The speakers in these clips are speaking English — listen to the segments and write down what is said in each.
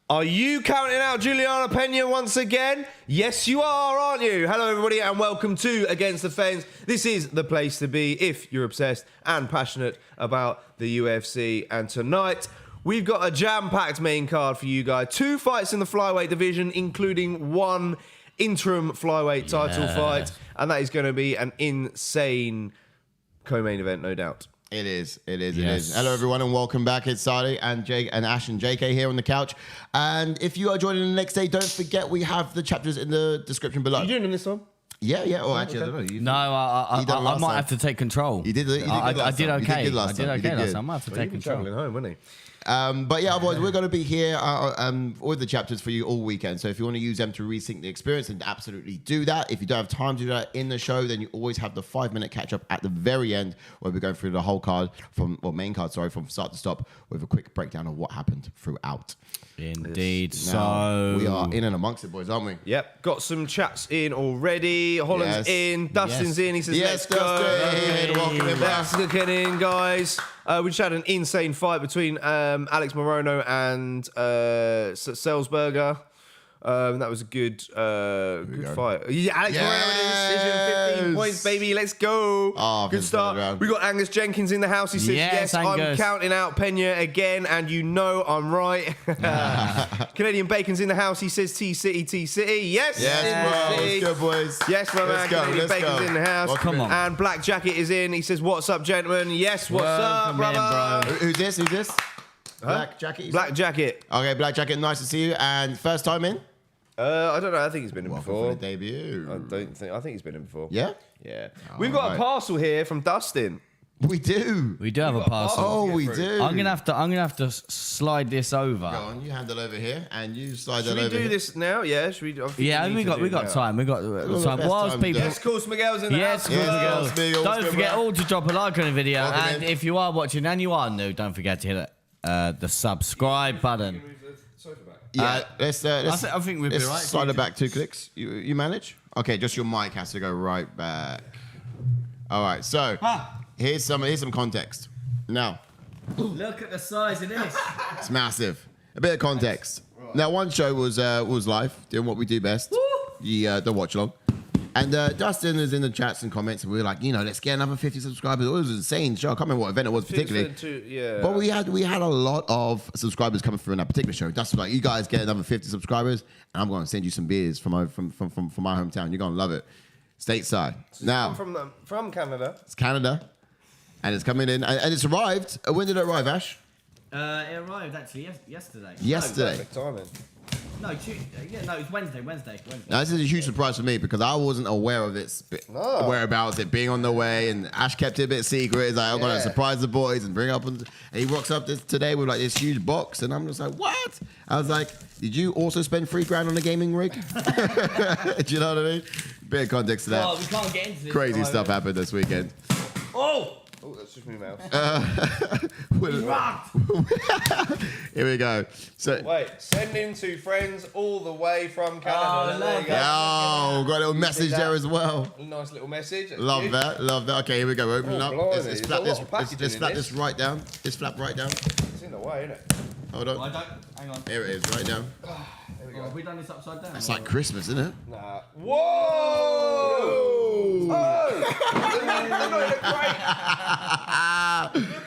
Are you counting out Juliana Pena once again? Yes, you are, aren't you? Hello, everybody, and welcome to Against the Fence. This is the place to be if you're obsessed and passionate about the UFC. And tonight, we've got a jam-packed main card for you guys. 2 fights in the flyweight division, including 1 interim flyweight title fight. And that is going to be an insane co-main event, no doubt. It is. Hello, everyone, and welcome back. It's Sadi and Jake and Ash and JK here on the couch. And if you are joining the next day, don't forget we have the chapters in the description below. Are you doing them this one? Yeah. Oh, actually, okay. I don't know. I might have to take control. You did. I did okay. You did last time. I might have to take control. Traveling home, wasn't he? But yeah, otherwise we're going to be here with the chapters for you all weekend. So if you want to use them to resync the experience, then absolutely do that. If you don't have time to do that in the show, then you always have the 5-minute catch up at the very end where we're going through the whole card main card, from start to stop with a quick breakdown of what happened throughout. Indeed. Now, we are in and amongst it, boys, aren't we? Yep. Got some chats in already. Holland's in. Dustin's in. He says, let's go. Welcome in, let's get in, guys. We just had an insane fight between Alex Moreno and Salzberger. That was a good fight. Yeah, Alex Moreno in his decision, 15 points, baby. Let's go. Good start. We got Angus Jenkins in the house. He says, yes, I'm counting out Peña again, and you know I'm right. Canadian Bacon's in the house. He says T-City, T-City. Yes, bro. Let's go, boys. Yes, my man. Canadian Bacon's in the house. Well, come on. And Black Jacket is in. He says, what's up, gentlemen? Yes, what's up, brother? Who's this? Black Jacket? Black Jacket. Okay, Black Jacket, nice to see you. And first time in? I don't know. I think he's been in Welcome before. For the debut. I think he's been in before. Yeah? Yeah. We've got a parcel here from Dustin. We do. We do have a parcel. Oh, we do. I'm gonna have to slide this over. Go on, you hand it over here, and you slide Should that over we do here. this now? Yeah. Should we? Yeah, we got time. We got time. Whilst people. Yes, of course, Miguel's in the house. Yes, Miguel. Don't forget all to drop a like on the video, Welcome and if you are watching and you are new, don't forget to hit the subscribe button. Yeah, I think we'd be right. Slide it back 2 clicks. You manage? Okay, just your mic has to go right back. All right, so here's some context. Now, look at the size of this. it's massive. A bit of context. Now, one show was live, doing what we do best, the watch along. And Dustin is in the chats and comments, and we were like, let's get another 50 subscribers. It was an insane show. I can't remember what event it was particularly. But we had a lot of subscribers coming through in that particular show. Dustin was like, you guys get another 50 subscribers, and I'm going to send you some beers from my hometown. You're going to love it. Stateside. Now, from Canada. It's Canada, and it's coming in, and it's arrived. When did it arrive, Ash? It arrived actually yesterday. Yesterday. Perfect timing. No, it's Wednesday. Now, this is a huge surprise for me because I wasn't aware of its whereabouts, it being on the way, and Ash kept it a bit secret. He's like, I'm going to surprise the boys and bring up, and he rocks up today with like this huge box, and I'm just like, what? I was like, did you also spend $3,000 on a gaming rig? Do you know what I mean? Bit of context to that. Oh, we can't get into this. Crazy stuff happened this weekend. Oh, that's just me mouse. Here we go. So wait, sending to friends all the way from Canada. There you go. Oh, got a little message there as well. Nice little message. Love that. Okay, here we go. Open it up. Let's flap this right down. Just flap right down. It's in the way, isn't it? Hold on. Hang on. Here it is, right down. There we go. Have we done this upside down? It's like Christmas, isn't it? Nah. Whoa! Look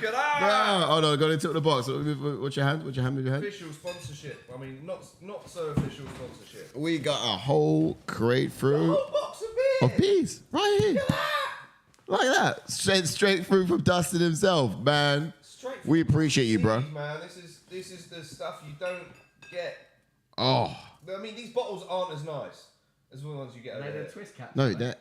at that! Bro, hold on, I got into the box. What's your hand? Move your hand. Official sponsorship. I mean, not so official sponsorship. We got a whole crate through. A whole box of beers. Right here. Look at that! Like that. Straight through from Dustin himself, man. We appreciate you, bro. Man, this is the stuff you don't get. Oh. I mean, these bottles aren't as nice as the ones you get over here. Twist caps. No, they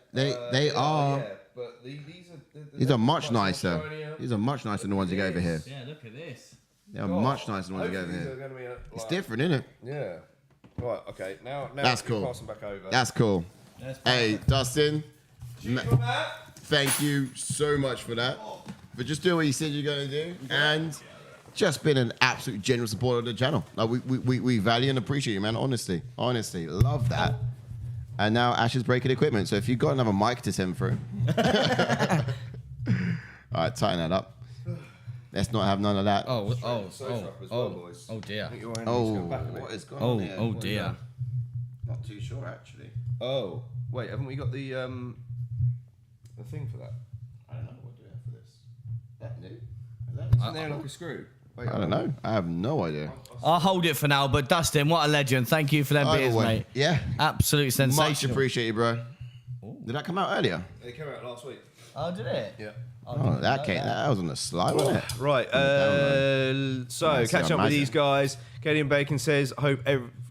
are. Yeah, but These are much nicer. These are much nicer than the ones you get over here. Yeah, look at this. They are much nicer than the ones you get over here. It's different, isn't it? Yeah. Right. Okay. Now that's cool. Pass them back over. That's cool. Hey, Dustin. That. Thank you so much for that. For just doing what you said you're going to do, and just been an absolute genuine supporter of the channel. Like we value and appreciate you, man. Honestly, love that. And now Ash is breaking equipment. So if you've got another mic to send through, all right, tighten that up. Let's not have none of that. Oh dear. What is going on here? Oh dear. Not too sure actually. Oh, wait, haven't we got the thing for that? I don't know what do we have for this. That new? Isn't there like a screw? Wait, I don't know. I have no idea. I'll hold it for now, but Dustin, what a legend. Thank you for them beers, mate. Yeah. Absolute Much sensation. appreciated, bro. Did that come out earlier? It came out last week. Oh, did it? Yeah. Oh, that was on the slide, wasn't it? Right. So Nice, catching up I with these guys. Katie Bacon says, "Hope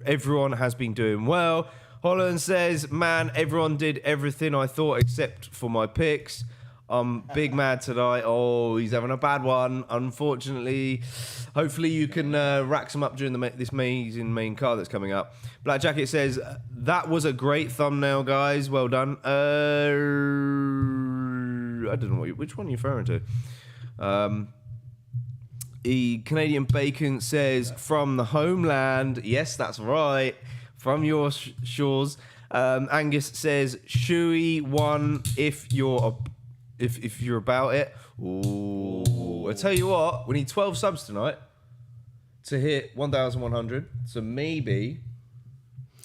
everyone has been doing well." Holland says, "Man, everyone did everything I thought except for my picks. I'm big mad tonight." Oh, he's having a bad one. Unfortunately, hopefully you can rack some up during this amazing main card that's coming up. Black Jacket says, "That was a great thumbnail, guys. Well done." I don't know which one you're referring to. Canadian Bacon says, "From the homeland." Yes, that's right. From your shores. Angus says, "Shuey won if you're about it." Ooh. I tell you what, we need 12 subs tonight to hit 1,100. So maybe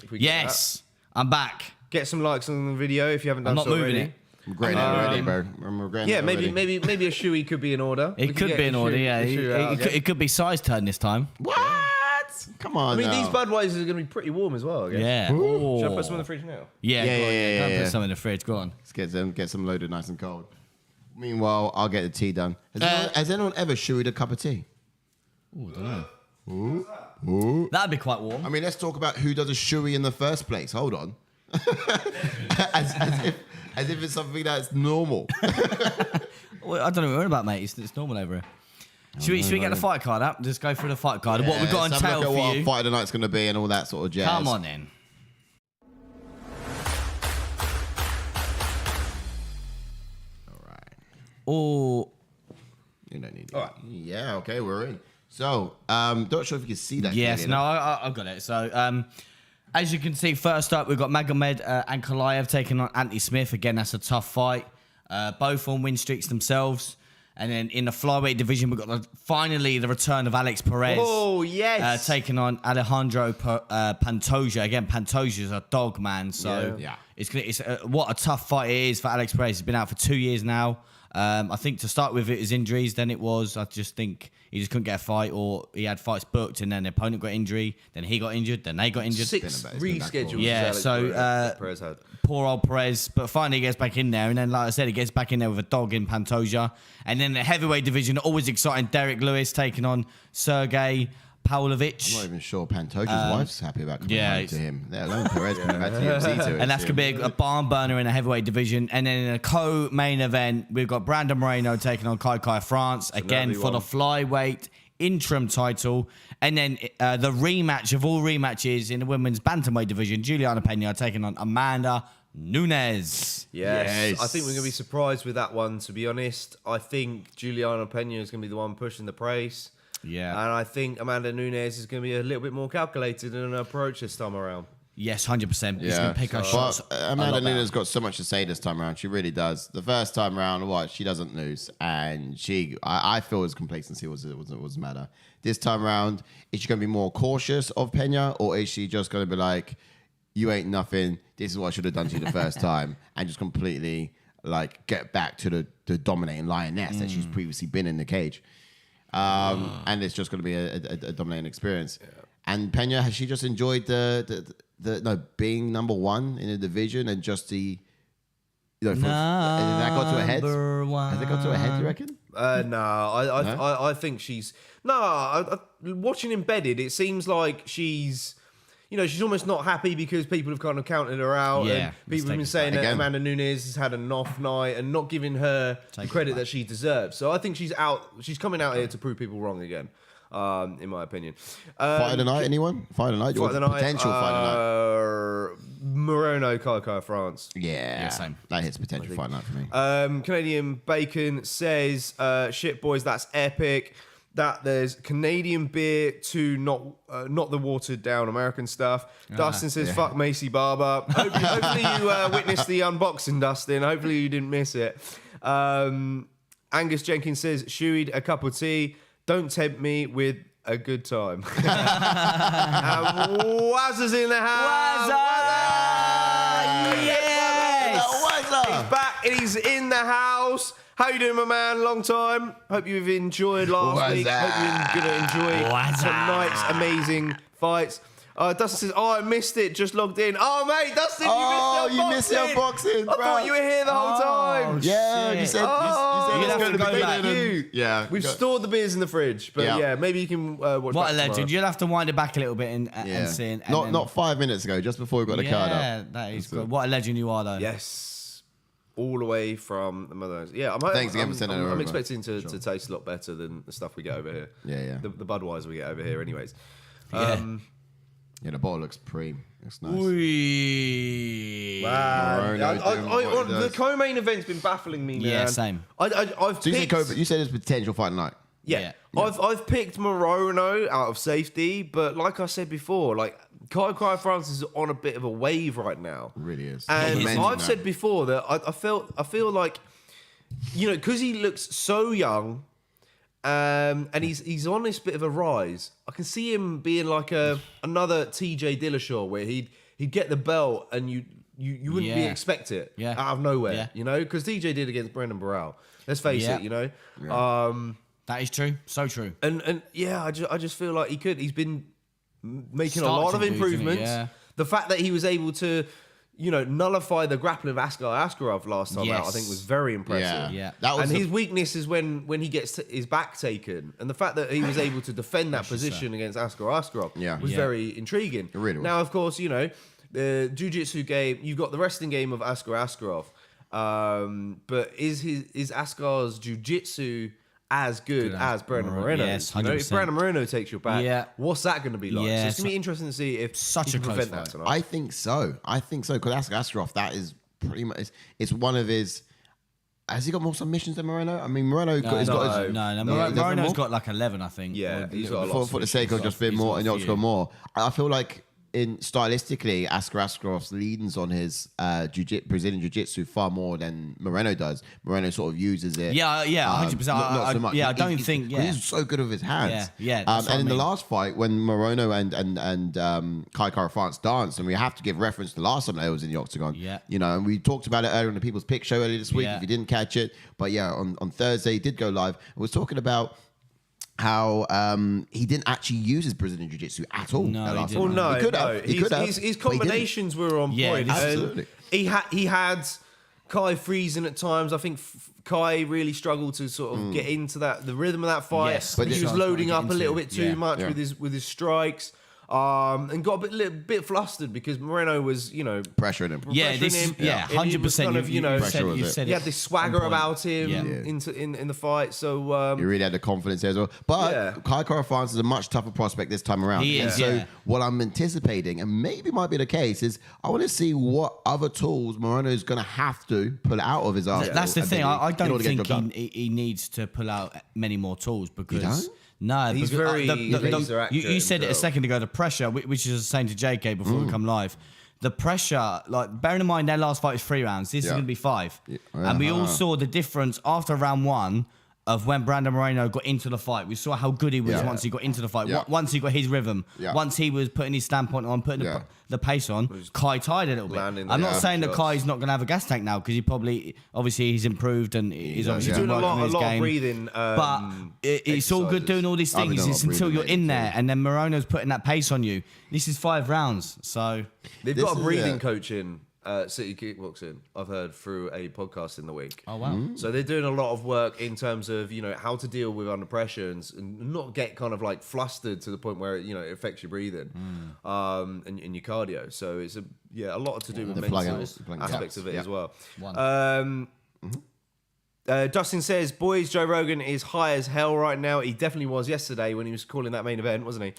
if we Yes, I'm back. get some likes on the video if you haven't done I'm not so moving already. it. I'm regretting it already, bro. I'm regretting Yeah, it already. maybe a shoey could be in order. We It could get be in a order, shoey- yeah. a shoey out again. It could be size turn this time. What? Come on I mean, now. these Budweisers are going to be pretty warm as well, I guess. Yeah. Should I put some in the fridge now? Yeah, Yeah, go on, yeah, Go and yeah. put some in the fridge. Go on. Let's get some loaded nice and cold. Meanwhile, I'll get the tea done. Has anyone ever shoeyed a cup of tea? Ooh, I don't know. That'd be quite warm. I mean, let's talk about who does a shoey in the first place. Hold on. as if it's something that's normal. Well, I don't know what you're on about, mate. It's normal over here. Should we get the fight card up? Just go through the fight card. What we've got on Let's have a tail look at for what you. our fight of the night's going to be and all that sort of jazz. Come on then. All right. Oh, You don't need it. All right. Yeah, okay, we're in. So, not sure if you can see that. yes. clearly No, enough. I've got it. So, as you can see, first up, we've got Magomed Ankalaev taking on Anthony Smith. Again, that's a tough fight. Both on win streaks themselves. And then in the flyweight division, we've got finally the return of Alex Perez. Oh, yes. Taking on Alejandro Pantoja. Again, Pantoja's a dog, man. So Yeah. it's what a tough fight it is for Alex Perez. He's been out for 2 years now. I think to start with, it was injuries. Then it was, I just think he just couldn't get a fight, or he had fights booked and then the opponent got injury. Then he got injured. Then they got injured. 6 It's been back reschedules. Yeah, Alex so, Perez had. Poor old Perez, but finally he gets back in there. And then, like I said, he gets back in there with a dog in Pantoja. And then the heavyweight division, always exciting. Derrick Lewis taking on Sergei Pavlovich. I'm not even sure Pantoja's wife's happy about coming yeah, home to him. Let alone Perez coming back to UFC to it. And that's going to be a barn burner in the heavyweight division. And then in a co-main event, we've got Brandon Moreno taking on Kai France. Again, lovely for the flyweight interim title. And then the rematch of all rematches in the women's bantamweight division, Juliana Pena taking on Amanda Nunes. Yes. I think we're going to be surprised with that one, to be honest. I think Juliana Pena is going to be the one pushing the pace. Yeah. And I think Amanda Nunes is going to be a little bit more calculated in her approach this time around. Yes, 100%. He's going to pick her shots. But Amanda a lot better. Nunes got so much to say this time around. She really does. The first time around, she doesn't lose, and I feel his complacency was the matter. This time around, is she going to be more cautious of Peña, or is she just going to be like, "You ain't nothing. This is what I should have done to you the first time," and just completely get back to the dominating lioness that she's previously been in the cage? And it's just going to be a dominating experience. Yeah. And Peña, has she just enjoyed being number one in the division and just and that got to her head? Has it got to her head, do you reckon? No, I think she's... watching Embedded, it seems like she's almost not happy because people have kind of counted her out. Yeah, and people have been saying that Amanda Nunes has had an off night and not giving her the credit that she deserves. So I think she's coming out here to prove people wrong again, in my opinion. Fight of the night, anyone? Fight of the night? Fight of the night. Potential fight of the night. Moreno, Kai France. Yeah, same. That hits potential fight night for me. Canadian Bacon says, "Shit, boys, that's epic." That there's Canadian beer to not the watered down American stuff. Dustin says, "Fuck Macy Barber." Hopefully you witnessed the unboxing, Dustin. Hopefully you didn't miss it. Angus Jenkins says, Shuey'd a cup of tea. Don't tempt me with a good time. Wazza's in the house. He's back and he's in the house. How you doing, my man? Long time. Hope you've enjoyed last week. Hope you're going to enjoy tonight's amazing fights. Dustin says, I missed it. Just logged in. Oh, mate, Dustin, you missed the unboxing. I thought you were here the whole time. Yeah, you said You'll have to go back. Yeah. We've stored the beers in the fridge, but yeah, maybe you can watch What back a legend. tomorrow. You'll have to wind it back a little bit and see it. Not 5 minutes ago, just before we got the card up. Yeah, that is good. What a legend you are, though. Yes. All the way from the mother. Yeah, Thanks again for sending it I'm over. expecting to taste a lot better than the stuff we get over here. Yeah. The Budweiser we get over here, anyways. Yeah, the bottle looks prime. Looks nice. Wow. The co-main event's been baffling me, man. Yeah, same. I've So picked, you said it's potential fight night. Yeah. I've picked Moreno out of safety, but like I said before, like Kai France is on a bit of a wave right now. It really is. And I've said before that I feel like, you know, because he looks so young, and he's on this bit of a rise. I can see him being like another TJ Dillashaw, where he'd get the belt and you wouldn't expect it out of nowhere, you know, because TJ did against Brendan Burrell. Let's face it, you know. Yeah. That is true. So true. And yeah, I just feel like he could. He's been making a lot of improvements. Yeah. The fact that he was able to, you know, nullify the grappling of Askarov last time out, I think was very impressive. Yeah. And his weakness is when he gets his back taken. And the fact that he was able to defend that position against Askarov was very intriguing. It really was. Now, of course, you know, the jiu-jitsu game, you've got the wrestling game of Askarov. But is Askar's jiu-jitsu as good as Brandon Moreno? Yes, 100%. You know, if Brandon Moreno takes your back, what's that going to be like? So it's going to be interesting to see if such he can a close prevent that fight. tonight. I think so. Because Askarov, that is pretty much. It's one of his. Has he got more submissions than Moreno? I mean, Moreno's got Moreno's got like 11, I think. Yeah, he's got a lot. For the sake of just being more and Yock's got more. I feel like stylistically, Askarov's leans on his Brazilian jiu-jitsu far more than Moreno does. Moreno sort of uses it. 100%. Not so much. I don't think. He's so good with his hands. Yeah. And in the last fight, when Moreno and Kai Kara France danced, and we have to give reference to the last time they was in the octagon. Yeah. You know, and we talked about it earlier on the People's Pick show earlier this week. If you didn't catch it, but yeah, on Thursday he did go live. I was talking about how he didn't actually use his Brazilian jiu-jitsu at all. No, he didn't. Well, He could have. His combinations were on point. Absolutely. He had Kai freezing at times. I think Kai really struggled to sort of get into the rhythm of that fight. Yes, but he was loading up a little bit too much Yeah. with his strikes. And got a little bit flustered because Moreno was, you know, Pressuring him. Yeah, this is 100%. You said he had this swagger about him Yeah. in the fight. So He really had the confidence there as well. But Kai Kara France is a much tougher prospect this time around. He is, So yeah. what I'm anticipating, and maybe might be the case, is I want to see what other tools Moreno is going to have to pull out of his arsenal. That's the thing. I in don't order to get think the job done. he needs to pull out many more tools because. don't? No, He's because very laser accurate you said it a himself. second ago. The pressure, which is the same to JK before we come live. The pressure, like bearing in mind their last fight was 3 rounds. This is going to be 5, and we all saw the difference after round 1 of when Brandon Moreno got into the fight. We saw how good he was once he got into the fight. Once he got his rhythm. Once he was putting his standpoint on, putting the pace on. Kai tied a little bit. I'm not saying that Kai's not going to have a gas tank now because obviously he's improved and he's obviously doing been a working on his lot of game. breathing. But it's all good doing all these I've been things. doing a It's lot of until you're breathing in lately there and then Moreno's putting that pace on you. This is 5 rounds, so They've This got a is breathing it. coach in City Kickboxing, I've heard through a podcast in the week. oh wow. So they're doing a lot of work in terms of, you know, how to deal with under pressure and not get kind of like flustered to the point where, you know, it affects your breathing and your cardio. So it's a lot to do with The mental flying aspects of it as well. One. Dustin says, boys, Joe Rogan is high as hell right now. He definitely was yesterday when he was calling that main event, wasn't he?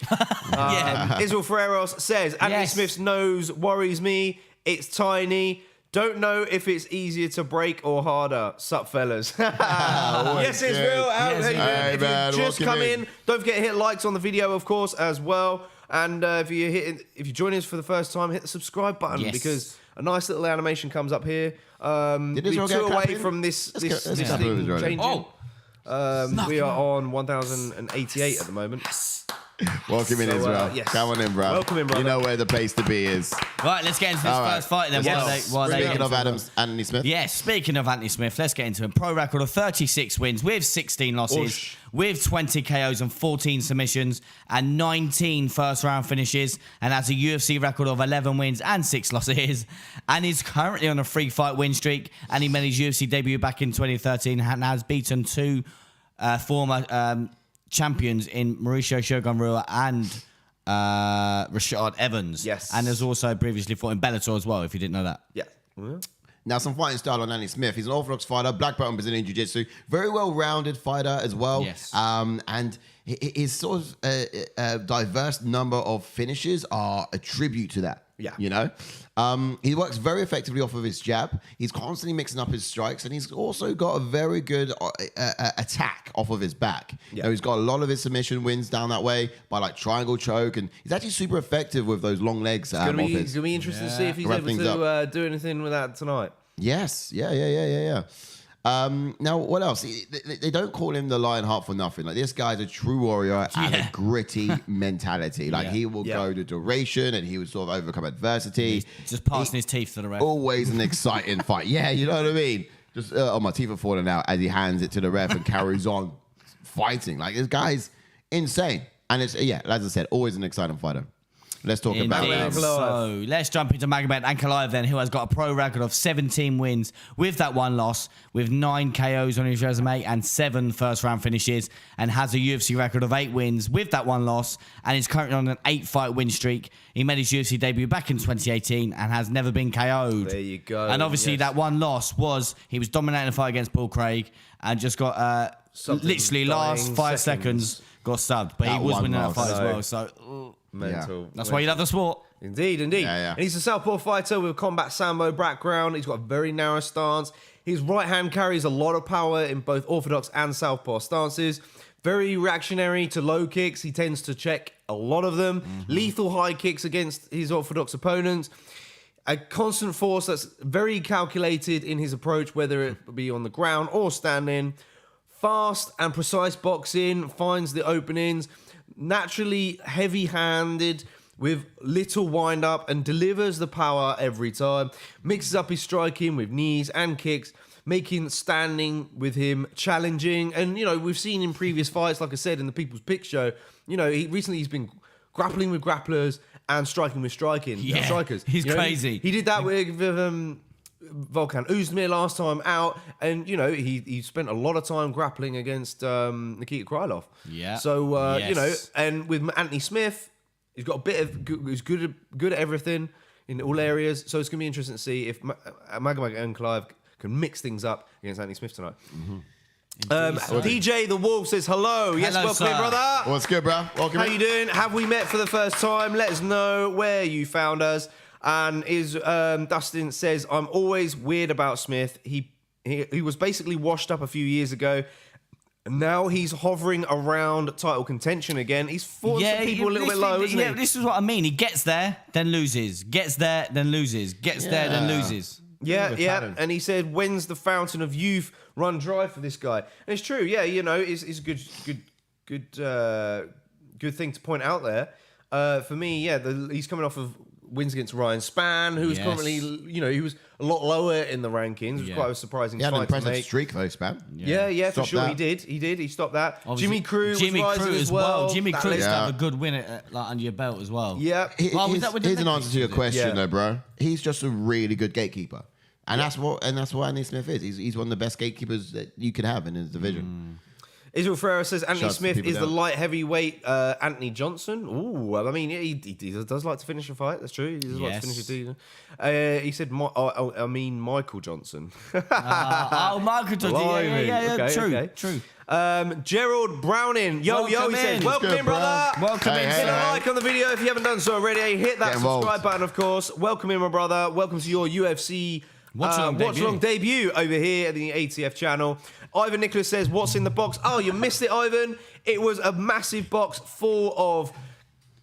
Israel Ferreros says, Anthony Yes. Smith's nose worries me. It's tiny. Don't know if it's easier to break or harder. Sup, fellas? Yes, Israel. How you doing? Hey, If man, you just welcome come in. in, don't forget to hit likes on the video, of course, as well. And if you're joining us for the first time, hit the subscribe button Yes. because a nice little animation comes up here. Did We're Israel get 2 a clap away in? from this Let's thing clap in Israel then. changing. Oh, We are on 1,088 at the moment. Welcome in, Israel. yes. Come on in, bro. Welcome in, brother. You know where the place to be is. Right, let's get into this first fight then. Yes. Speaking of Anthony Smith. Yes, speaking of Anthony Smith, let's get into him. Pro record of 36 wins with 16 losses, Oosh. with 20 KOs and 14 submissions, and 19 first-round finishes, and has a UFC record of 11 wins and 6 losses, and is currently on a 3-fight win streak, and he made his UFC debut back in 2013 and has beaten 2 former champions in Mauricio Shogun Rua and Rashad Evans. Yes. And has also previously fought in Bellator as well, if you didn't know that. Yeah. Now, some fighting style on Anthony Smith. He's an orthodox fighter, black belt in Brazilian Jiu-Jitsu. Very well-rounded fighter as well. Yes. And his sort of diverse number of finishes are a tribute to that. Yeah. You know? He works very effectively off of his jab. He's constantly mixing up his strikes, and he's also got a very good attack off of his back. Yeah. You know, he's got a lot of his submission wins down that way by like triangle choke, and he's actually super effective with those long legs. It's going to be interesting to see if he's Wrap able things to do anything with that tonight. Yes. Yeah. Now, what else? They don't call him the Lionheart for nothing. Like, this guy's a true warrior and a gritty mentality. Like, he will go to duration and he will sort of overcome adversity. He's just passing his teeth to the ref. Always an exciting fight. Yeah, you know what I mean? Just, my teeth are falling out as he hands it to the ref and carries on fighting. Like, this guy's insane. And it's, as I said, always an exciting fighter. Let's talk about Indeed. him. So let's jump into Magomed Ankalaev then, who has got a pro record of 17 wins with that 1 loss, with 9 KOs on his resume and 7 first-round finishes, and has a UFC record of 8 wins with that 1 loss, and is currently on an 8-fight win streak. He made his UFC debut back in 2018 and has never been KO'd. There you go. And obviously that 1 loss was, he was dominating the fight against Paul Craig and just got literally last 5 seconds got subbed. But That he was one winning that loss. fight as No. well. So Mental. that's why you love the sport. Indeed. Yeah. And he's a southpaw fighter with a combat sambo background. He's got a very narrow stance. His right hand carries a lot of power in both orthodox and southpaw stances. Very reactionary to low kicks. He tends to check a lot of them. Lethal high kicks against his orthodox opponents. A constant force that's very calculated in his approach, whether it be on the ground or standing. Fast and precise boxing, finds the openings. Naturally heavy-handed with little wind-up and delivers the power every time. Mixes up his striking with knees and kicks, making standing with him challenging. And, you know, we've seen in previous fights, like I said, in the People's Pick show, you know, he's been grappling with grapplers and striking with strikers. He's You know, crazy. He did that with Volkan Ozdemir last time out, and you know he spent a lot of time grappling against Nikita Krylov. Yeah. So Yes. you know, and with Anthony Smith, he's got a bit of he's good at everything in all areas. So it's gonna be interesting to see if Magomed Ankalaev can mix things up against Anthony Smith tonight. DJ the Wolf says hello. Yes, Hello, welcome in, sir. brother. What's good, bro? Welcome How in. you doing? Have we met for the first time? Let us know where you found us. And Dustin says, I'm always weird about Smith. He was basically washed up a few years ago. Now he's hovering around title contention again. He's fought some people a little bit low, isn't he? This is what I mean. He gets there, then loses. Gets there, then loses. Gets there, then loses. Yeah. pattern. And he said, when's the fountain of youth run dry for this guy? And it's true. Yeah, you know, it's a good thing to point out there. For me, yeah, he's coming off of wins against Ryan Spann, who was currently, you know, he was a lot lower in the rankings. It was quite a surprising He had an fight to impressive make. streak, though, Span. Yeah, for Stopped sure. that. He did. He stopped that. Obviously, Jimmy Crew was rising as well. Jimmy That Crew list- used to have a good win like under your belt as well. Yeah. Was that with the Here's an leg answer to your kicks, question, Yeah. though, bro. He's just a really good gatekeeper, and that's what Anthony Smith is. He's one of the best gatekeepers that you could have in his division. Israel Ferreira says Anthony Shouts to Smith people is the down. light heavyweight Anthony Johnson. Ooh, I mean, he does like to finish a fight. That's true. He does like to finish a season. He said, I mean Michael Johnson. Michael Johnson. Yeah. Okay, True. Gerald Browning. Yo, he Welcome says, in. welcome Good, in, brother. bro. Welcome in, Hit sir. a like on the video if you haven't done so already. Hit that Get involved. subscribe button, of course. Welcome in, my brother. Welcome to your UFC Watch-along debut over here at the ATF channel. Ivan Nicholas says, what's in the box? Oh, you missed it, Ivan. It was a massive box full of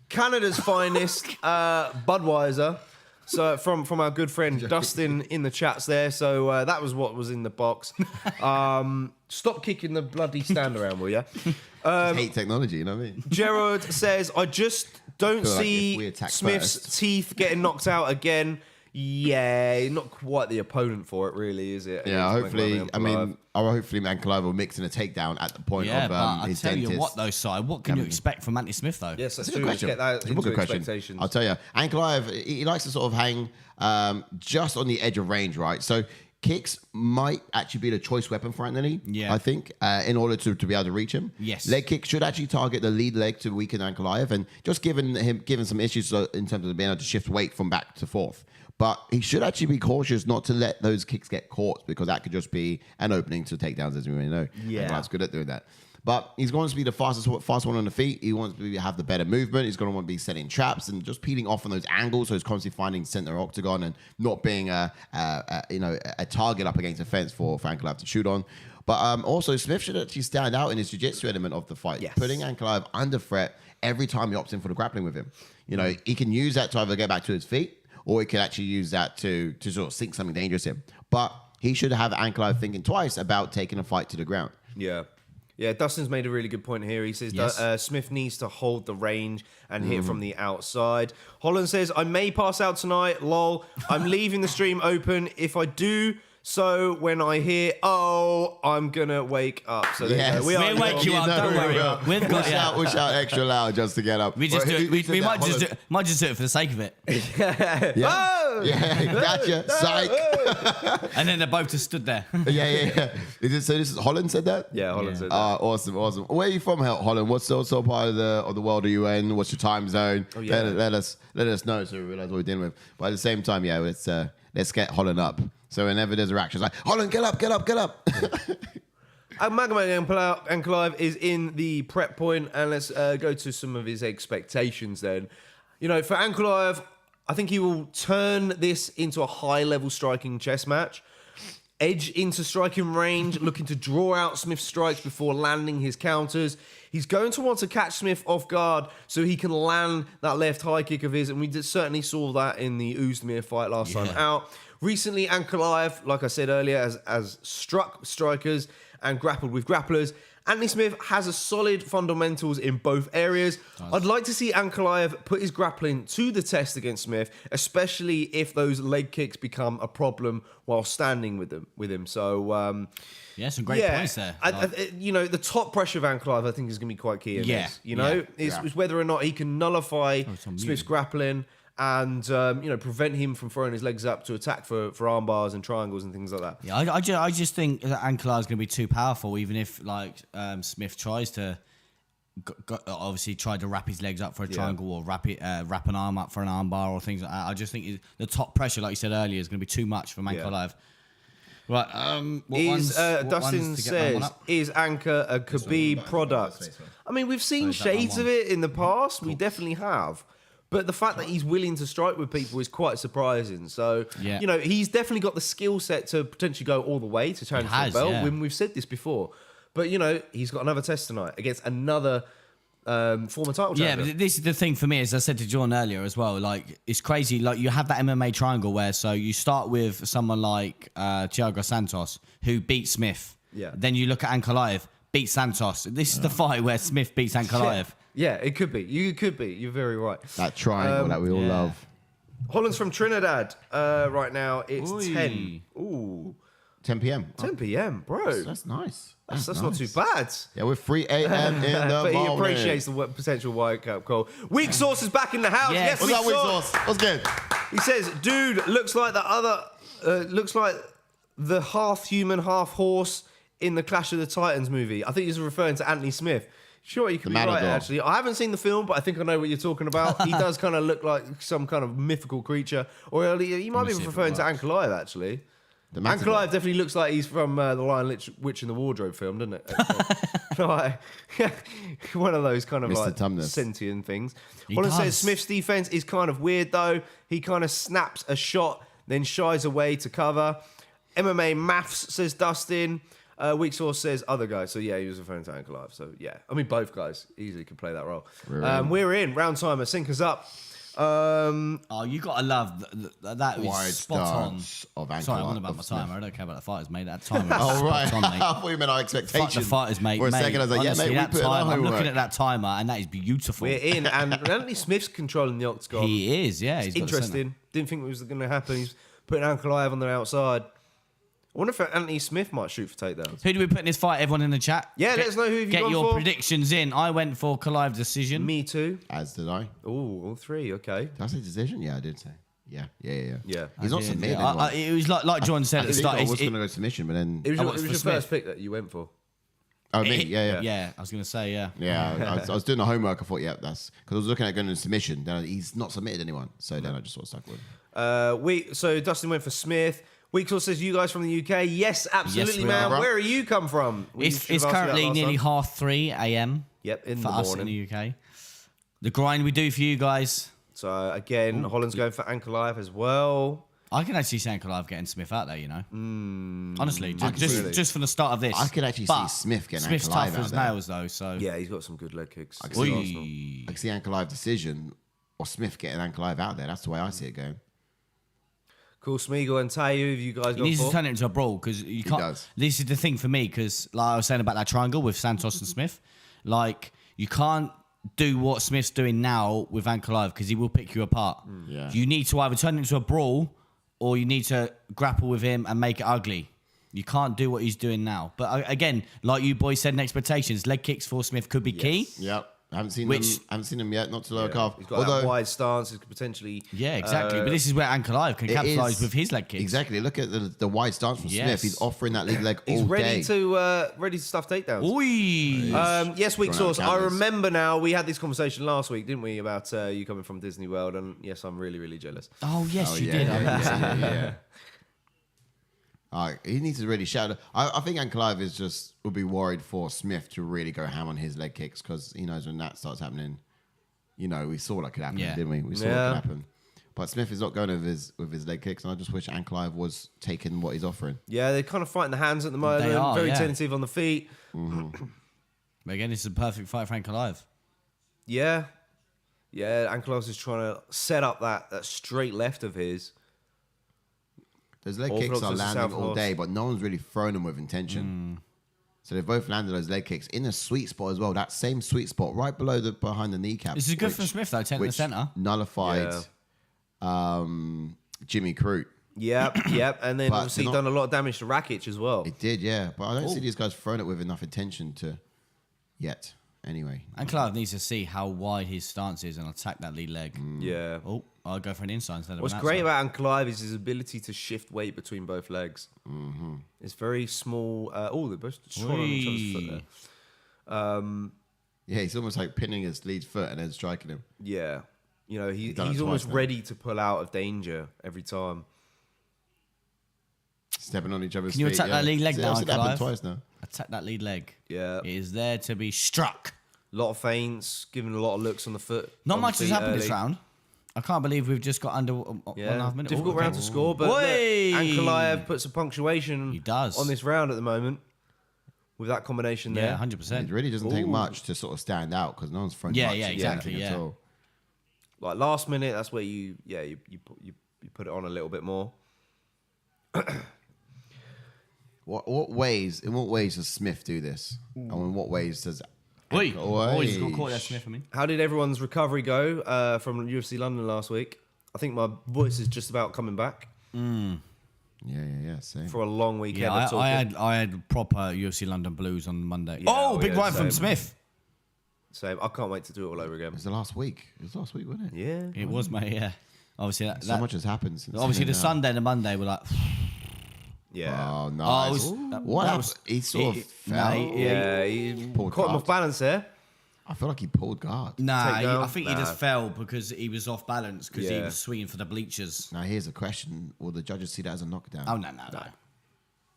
Canada's finest Budweiser. So from our good friend Dustin in the chats there. So that was what was in the box. Stop kicking the bloody stand around, will you? I hate technology, you know what I mean? Gerard says, I just don't Feel like if we see attack Smith's first. teeth getting knocked out again. Yeah, not quite the opponent for it, really, is it? Yeah, Against hopefully. Magomed I and mean, hopefully Ankalaev will mix in a takedown at the point Yeah, of but I his tell dentist. you what, though, Si, what can you expect from Anthony Smith, though? Yes, that's That's a true. good Let's question. get that It's a into good question. expectations. I'll tell you, Ankalaev, he likes to sort of hang just on the edge of range, right? So kicks might actually be the choice weapon for Anthony, Yeah. I think, in order to be able to reach him. Yes. Leg kick should actually target the lead leg to weaken Ankalaev, and just given some issues in terms of being able to shift weight from back to forth. But he should actually be cautious not to let those kicks get caught, because that could just be an opening to takedowns, as we may know. Yeah. Ankalaev's good at doing that. But he's going to be the fast one on the feet. He wants to have the better movement. He's going to want to be setting traps and just peeling off on those angles. So he's constantly finding center octagon and not being a target up against a fence for Ankalaev to shoot on. But also Smith should actually stand out in his jiu-jitsu element of the fight, Yes. putting Ankalaev under threat every time he opts in for the grappling with him. You know, he can use that to either get back to his feet, or he can actually use that to sort of sink something dangerous in. But he should have Ankalaev thinking twice about taking a fight to the ground. Yeah. Yeah, Dustin's made a really good point here. He says Yes. that Smith needs to hold the range and hit from the outside. Holland says, I may pass out tonight, lol. I'm leaving the stream open. If I do so when I hear, oh, I'm going to wake up. So there you go. We'll wake you up, don't worry. We've got you. We'll shout extra loud just to get up. We just Well, do who it. said We that? might just do it for the sake of it. Yeah. Oh! Yeah, gotcha. Psych. And then they both just stood there. Yeah. So this is Holland said that? Yeah, Holland said that. Awesome. Where are you from, Holland? What so part of the world are you in? What's your time zone? Oh, yeah. Let us know so we realize what we're dealing with. But at the same time, yeah, let's get Holland up. So whenever there's a reaction, it's like, Holland, get up. Magomed Ankalaev is in the prep point, and let's go to some of his expectations then. You know, for Ankalaev, I think he will turn this into a high-level striking chess match. Edge into striking range, looking to draw out Smith's strikes before landing his counters. He's going to want to catch Smith off guard so he can land that left high kick of his, and we certainly saw that in the Oezdemir fight last time out. Recently, Ankalaev, like I said earlier, has struck strikers and grappled with grapplers. Anthony Smith has a solid fundamentals in both areas. Nice. I'd like to see Ankalaev put his grappling to the test against Smith, especially if those leg kicks become a problem while standing with him. So, yeah, some great points there. The top pressure of Ankalaev, I think, is going to be quite key in this. It's whether or not he can nullify Smith's grappling and prevent him from throwing his legs up to attack for arm bars and triangles and things like that. Yeah, I just think that Ankalaev is going to be too powerful, even if Smith tries to obviously tried to wrap his legs up for a triangle or wrap an arm up for an arm bar or things like that. I just think the top pressure, like you said earlier, is going to be too much for Ankalaev. Right, Dustin says, is Anka a Khabib product? I mean, we've seen shades of it in the past. Cool. We definitely have. But the fact that he's willing to strike with people is quite surprising. So, he's definitely got the skill set to potentially go all the way to challenge for the belt. When we've said this before. But, he's got another test tonight against another former title champion. Yeah, but this is the thing for me, as I said to John earlier as well. Like, it's crazy. Like, you have that MMA triangle where, so you start with someone like Thiago Santos, who beat Smith. Yeah. Then you look at Ankalaev, beat Santos. This is the fight where Smith beats Ankalaev. Yeah, it could be. You could be. You're very right. That triangle that we all love. Holland's from Trinidad right now. It's 10. Ooh. 10 p.m. 10 p.m., bro. That's nice. That's nice. Not too bad. Yeah, we're 3 a.m. in the but morning. he appreciates the potential White Cup call. Weak Sauce is back in the house. Yes, What's up, Weak Sauce? What's good? He says, dude, looks like the half human, half horse in the Clash of the Titans movie. I think he's referring to Anthony Smith. Sure, you could be right, actually. I haven't seen the film, but I think I know what you're talking about. He does kind of look like some kind of mythical creature. Or he might be referring to Ankalaev, actually. Ankalaev definitely looks like he's from the Lion Witch in the Wardrobe film, doesn't it? One of those kind of Mr. like Tumnus. sentient things. Holland says Smith's defense is kind of weird, though. He kind of snaps a shot, then shies away to cover. MMA maths, says Dustin. Weak Sauce says other guys. So, yeah, he was referring to Ankalaev. So, yeah. I mean, both guys easily could play that role. We're in. Round timer. Sync us up. Oh, you gotta love that. Was Wide spot on. stance of Ankalaev. Sorry, I'm on about my timer. I don't care about the fighters, mate. That timer. Was Oh, right. spot on, mate. I thought you meant our expectations. Fuck the fighters, mate. For a mate, second, I was like, honestly, yeah, mate, that we put in our timer. I'm homework. looking at that timer, and that is beautiful. We're in, and Anthony Smith's controlling the octagon. He is, yeah. He's got the centre. Interesting. Didn't think it was going to happen. He's putting Ankalaev on the outside. I wonder if Anthony Smith might shoot for takedowns. Who do we put in this fight? Everyone in the chat. Yeah, let us know who you've Get gone your for. predictions in. I went for Ankalaev decision. Me too. As did I. Oh, all three. Okay. Did I say decision? Yeah, I did say. Yeah. Yeah. He's not Yeah, submitted yeah. anyone. It was like John said I at the think start. I was it- going to go submission, but then... It was, Oh, your, it's it for was your first Smith. pick that you went for. Oh, me? Yeah. Yeah, I was gonna say yeah. Yeah, I was doing the homework. I thought, yeah, that's... Because I was looking at going to submission. Then he's not submitted anyone. So then I just sort of stuck with him. So Dustin went for Smith. Weeksall says, you guys from the UK? Yes, absolutely, we man. are. Where are you come from? We It's should have asked you that currently last nearly time. 3:30 a.m. Yep, in for the us morning. in the UK. The grind we do for you guys. So again, Holland's going for Ankalaev as well. I can actually see Ankalaev getting Smith out there, you know. Honestly, can see it. just from the start of this. I could actually But see Smith getting Smith's Ankalaev tough out as there. nails, though. So Yeah, he's got some good leg kicks. I can see Arsenal. I can see Ankalaev decision or Smith getting Ankalaev out there. That's the way I see it going. Cool, Smeagol and Tayu, have you guys he got needs to for? turn it into a brawl because you can't. does. This is the thing for me because, like I was saying about that triangle with Santos and Smith, like you can't do what Smith's doing now with Ankalaev because he will pick you apart. Yeah. You need to either turn it into a brawl or you need to grapple with him and make it ugly. You can't do what he's doing now. But again, like you boys said in expectations, leg kicks for Smith could be key. Yep. I haven't seen Which- him. Haven't seen him yet. Not to lower calf. He's got that wide stance. He could potentially... Yeah, exactly. But this is where Ankalaev can it capitalise is- with his leg kicks. Exactly. Look at the wide stance from Yes. Smith. He's offering that lead leg He's all ready day. to stuff takedowns. Oi! Yes, Weak Run out Source. of I cameras. remember now. We had this conversation last week, didn't we, about you coming from Disney World? And yes, I'm really, really jealous. Oh, yes, Oh, you yeah, did. yeah. He needs to really shout. I think Ankalaev is just would be worried for Smith to really go ham on his leg kicks because he knows when that starts happening. You know, we saw that could happen, Yeah. didn't we? We saw it could happen. But Smith is not going with his leg kicks, and I just wish Ankalaev was taking what he's offering. Yeah, they're kind of fighting the hands at the moment. They are, very yeah. tentative on the feet. But again, this is a perfect fight for Ankalaev. Yeah. Yeah, Ankalaev is trying to set up that straight left of his. Those leg Orthodox kicks are versus landing all Southpaws. day, but no one's really thrown them with intention. So they've both landed those leg kicks in a sweet spot as well. That same sweet spot right below behind the kneecap. This is good for Smith, though, taking the which centre. nullified Jimmy Crute. Yep, yep. And then But obviously they're done a lot of damage to Rakic as well. It did, yeah. But I don't see these guys throwing it with enough intention to yet. Anyway. Ankalaev needs to see how wide his stance is and attack that lead leg. Yeah. Oh, I'll go for an inside instead of What's an great outside. about Ankalaev is his ability to shift weight between both legs. It's very small. They're both trod on each other's foot there. Yeah, he's almost like pinning his lead foot and then striking him. Yeah. You know, he's done it almost twice now. ready to pull out of danger every time. Stepping on each other's Can you feet. attack that lead leg See, now, I've seen that happen Ankalaev? twice now. Attack that lead leg. Yeah. It is there to be struck. A lot of feints, giving a lot of looks on the foot. Not on much the has feet happened early. this round. I can't believe we've just got under 1.5 minutes. Difficult Oh, round okay. to score, but look, Oi! Ankalaev puts a punctuation He does. on this round at the moment with that combination Yeah, there. 100%. It really doesn't take Ooh. much to sort of stand out because no one's thrown Yeah, much yeah, at exactly, anything yeah. at all. Like last minute, that's where you put it on a little bit more. What ways does Smith do this? And in what ways does Oi! Oi. Oh, he's got caught there, Smith, I mean. How did everyone's recovery go from UFC London last week? I think my voice is just about coming back Yeah, same. for a long weekend. Yeah, of talking. I had proper UFC London Blues on Monday. Yeah, oh, oh, big yeah, right from same. Smith. Same. I can't wait to do it all over again. It was the last week. It was last week, wasn't it? Yeah. It was, mate, yeah. Obviously, So much has happened since obviously then the now. Sunday and the Monday were like... Yeah. Oh, Oh, nice. it was- What that happened? was- He sort of it- fell. no, Yeah, he Pulled caught him guard. off balance there. I feel like he pulled guard. Nah, Takedown? I think he Nah. just fell because he was off balance because he Yeah. was swinging for the bleachers. Now, here's a question. Will the judges see that as a knockdown? Oh, no.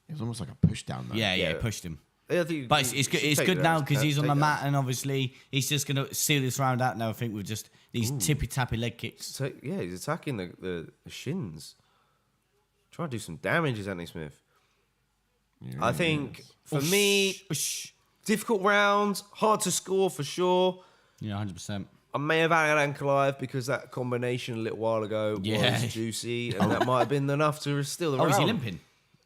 It was almost like a push down, though. Yeah, Yeah. it pushed him. Yeah, I think But it's good. It's good now because he's on the takedown. mat, and obviously he's just gonna seal this round out now. I think with just these tippy tappy leg kicks. Yeah, he's attacking the shins. Trying to do some damage, is Anthony Smith. I think for me, Whoosh. difficult rounds, hard to score for sure. Yeah, 100%. I may have had Ankalaev because that combination a little while ago was juicy, and that might have been enough to steal the round. Is he limping?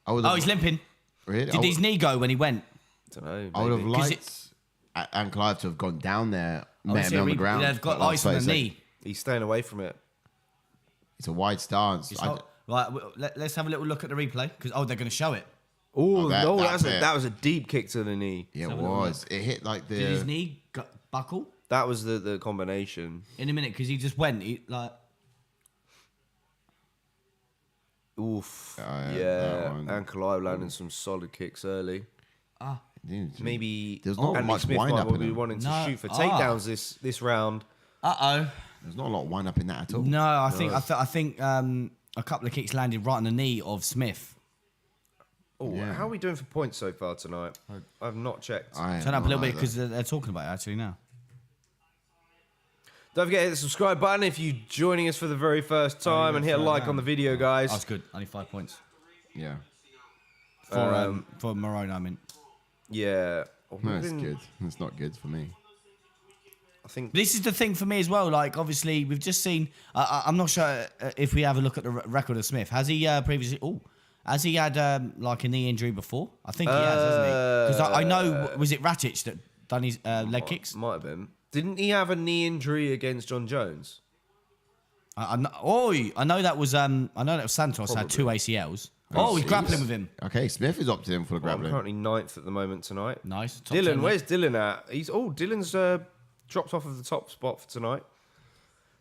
He's limping. Really? Did his knee go when he went? I don't know. I would have maybe. liked Ankalaev to have gone down there, met him on the ground. They've got ice on the knee. He's staying away from it. It's a wide stance. Right, let's have a little look at the replay because they're going to show it. That was a deep kick to the knee. Yeah, it was. It hit like the. Did his knee buckle? That was the combination. In a minute, because he just went. Oof. yeah. Ankalaev landing some solid kicks early. Maybe there's not much Smith wind might up in be him. wanting to shoot for takedowns this round. There's not a lot of wind up in that at all. No, I think a couple of kicks landed right on the knee of Smith. Oh, how are we doing for points so far tonight? I've not checked. Turn up a little bit because they're talking about it actually now. Don't forget to hit the subscribe button if you're joining us for the very first time, and hit a like on the video, guys. That's good. Only 5 points. Yeah. For Moreno, I mean. Yeah. No, it's good. It's not good for me. I think this is the thing for me as well. Like, obviously, we've just seen. I'm not sure if we have a look at the record of Smith. Has he previously? Has he had like a knee injury before? I think he has, hasn't he? Because I know, was it Ratic that done his leg kicks? Might have been. Didn't he have a knee injury against John Jones? I know that was Santos had 2 ACLs. He's grappling with him. Okay, Smith is opted in for the I'm grappling. currently 9th at the moment tonight. Nice. Top Dylan, 10, where's Dylan at? Dylan's dropped off of the top spot for tonight.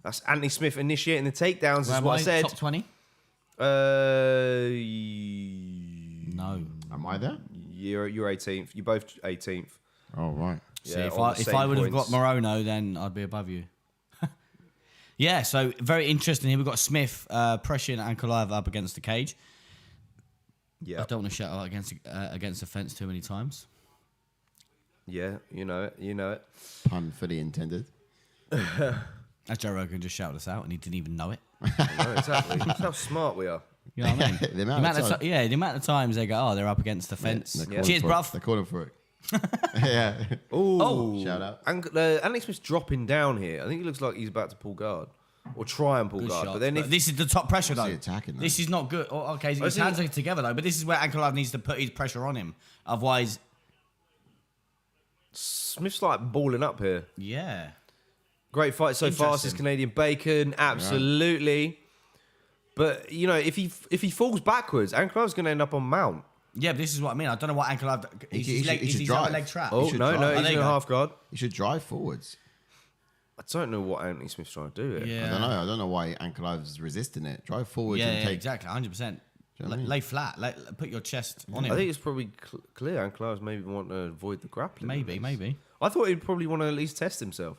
That's Anthony Smith initiating the takedowns, is what I said. Top 20? No. Am I there? You're 18th. You're both 18th. Oh, right. See, Yeah, if I would have got Moreno, then I'd be above you. Yeah, so very interesting here. We've got Smith pressuring Ankalaev up against the cage. Yeah. I don't want to shout out against the fence too many times. Yeah, you know it. Pun fully intended. As Joe Rogan just shouted us out and he didn't even know it. No, exactly. That's how smart we are. You know what I mean? The amount of times they go, they're up against the fence. They're Cheers, calling bruv. They're calling for it. Yeah. Ooh. Shout out. Anthony Smith's dropping down here. I think it looks like he's about to pull guard. Or try and pull Good guard. shot. But then This is the top pressure, though. he attacking, though? This is not good. Okay, his hands are together, though. But this is where Ankalaev needs to put his pressure on him. Otherwise... Smith's like balling up here. Yeah. Great fight so far. This is Canadian Bacon. Absolutely. But, you know, if he falls backwards, Ankalaev's going to end up on mount. Yeah, but this is what I mean. I don't know what Ankalaev... Is He should his drive. other leg trapped? Oh, should no, drive. he's there in you a go. half guard. You should drive forwards. I don't know what Anthony Smith's trying to do here. Yeah. I don't know why Ankalaev's resisting it. Drive forwards and Yeah, take... exactly. 100%. know what I mean? Lay flat. Put your chest on him. I think it's probably clear Ankalaev's maybe want to avoid the grappling. Maybe. I thought he'd probably want to at least test himself.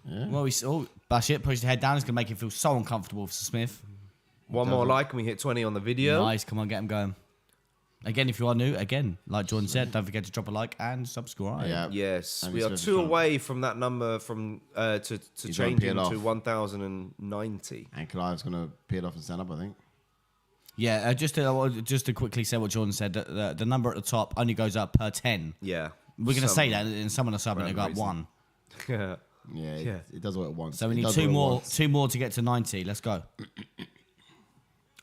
Yeah. Well, bash it, push the head down. It's going to make him feel so uncomfortable for Smith. One more like and we hit 20 on the video. Nice. Come on, get him going. Again, if you are new, like Jordan said, don't forget to drop a like and subscribe. Yeah. Yes, And we he's are just 2 trying- away from that number to He's changing gonna peel to off. 1,090. Ankalaev's going to peel off and stand up, I think. Yeah, just to quickly say what Jordan said, the number at the top only goes up per 10. Yeah. We're going to say that, and someone will sub and they go up random 1. Yeah, it does what it wants. So we It need does two what it more wants. to get to 90. Let's go.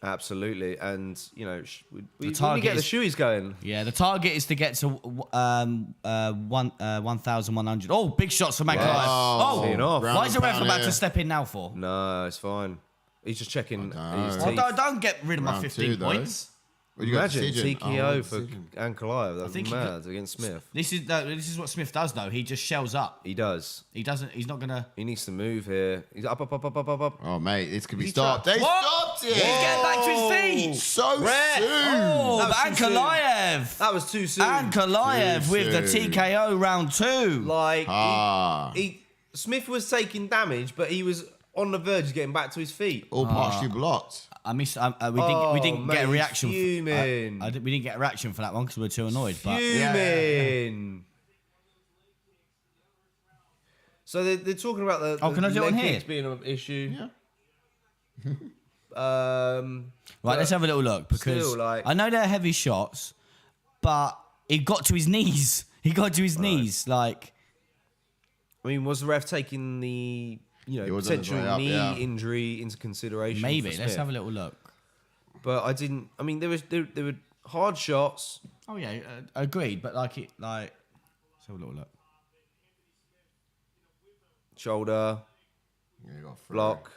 Absolutely. And, you know, we need to target get the is- shoeies going. Yeah, the target is to get to 1,100. Oh, big shots from Ankalaev. Wow. Seeing off. Why is the ref Round about here. to step in now for? No, it's fine. He's just checking I his don't teeth. Oh, don't get rid of my Round 15 two, though. points. Well, you got Imagine decision. TKO for decision. Ankalaev. That think was he mad against Smith. This is what Smith does, though. He just shells up. He does. He's not going to... He needs to move here. He's up. Oh, mate, this could be He stopped. trapped. They What? stopped it! He's getting back to his feet. So Red. soon! Oh, That but was too soon. Ankalaev. That was too soon. Ankalaev Too with the soon. TKO round 2. Like, Ah. Smith was taking damage, but he was on the verge of getting back to his feet. All partially blocked. I missed. We didn't mate, get a he's reaction. fuming. We didn't get a reaction for that one because we were too annoyed. But Fuming. So they're talking about the can I do it leg on here? kicks being an issue. Yeah. right, let's have a little look because still, like- I know they're heavy shots, but he got to his knees. He got to his knees. Like I mean, was the ref taking the potential way up, knee yeah. injury into consideration? Maybe. for Let's Smith? have a little look. But I didn't. I mean, there were hard shots. Oh yeah, agreed. But let's have a little look. Shoulder Yeah, you got three. blocked.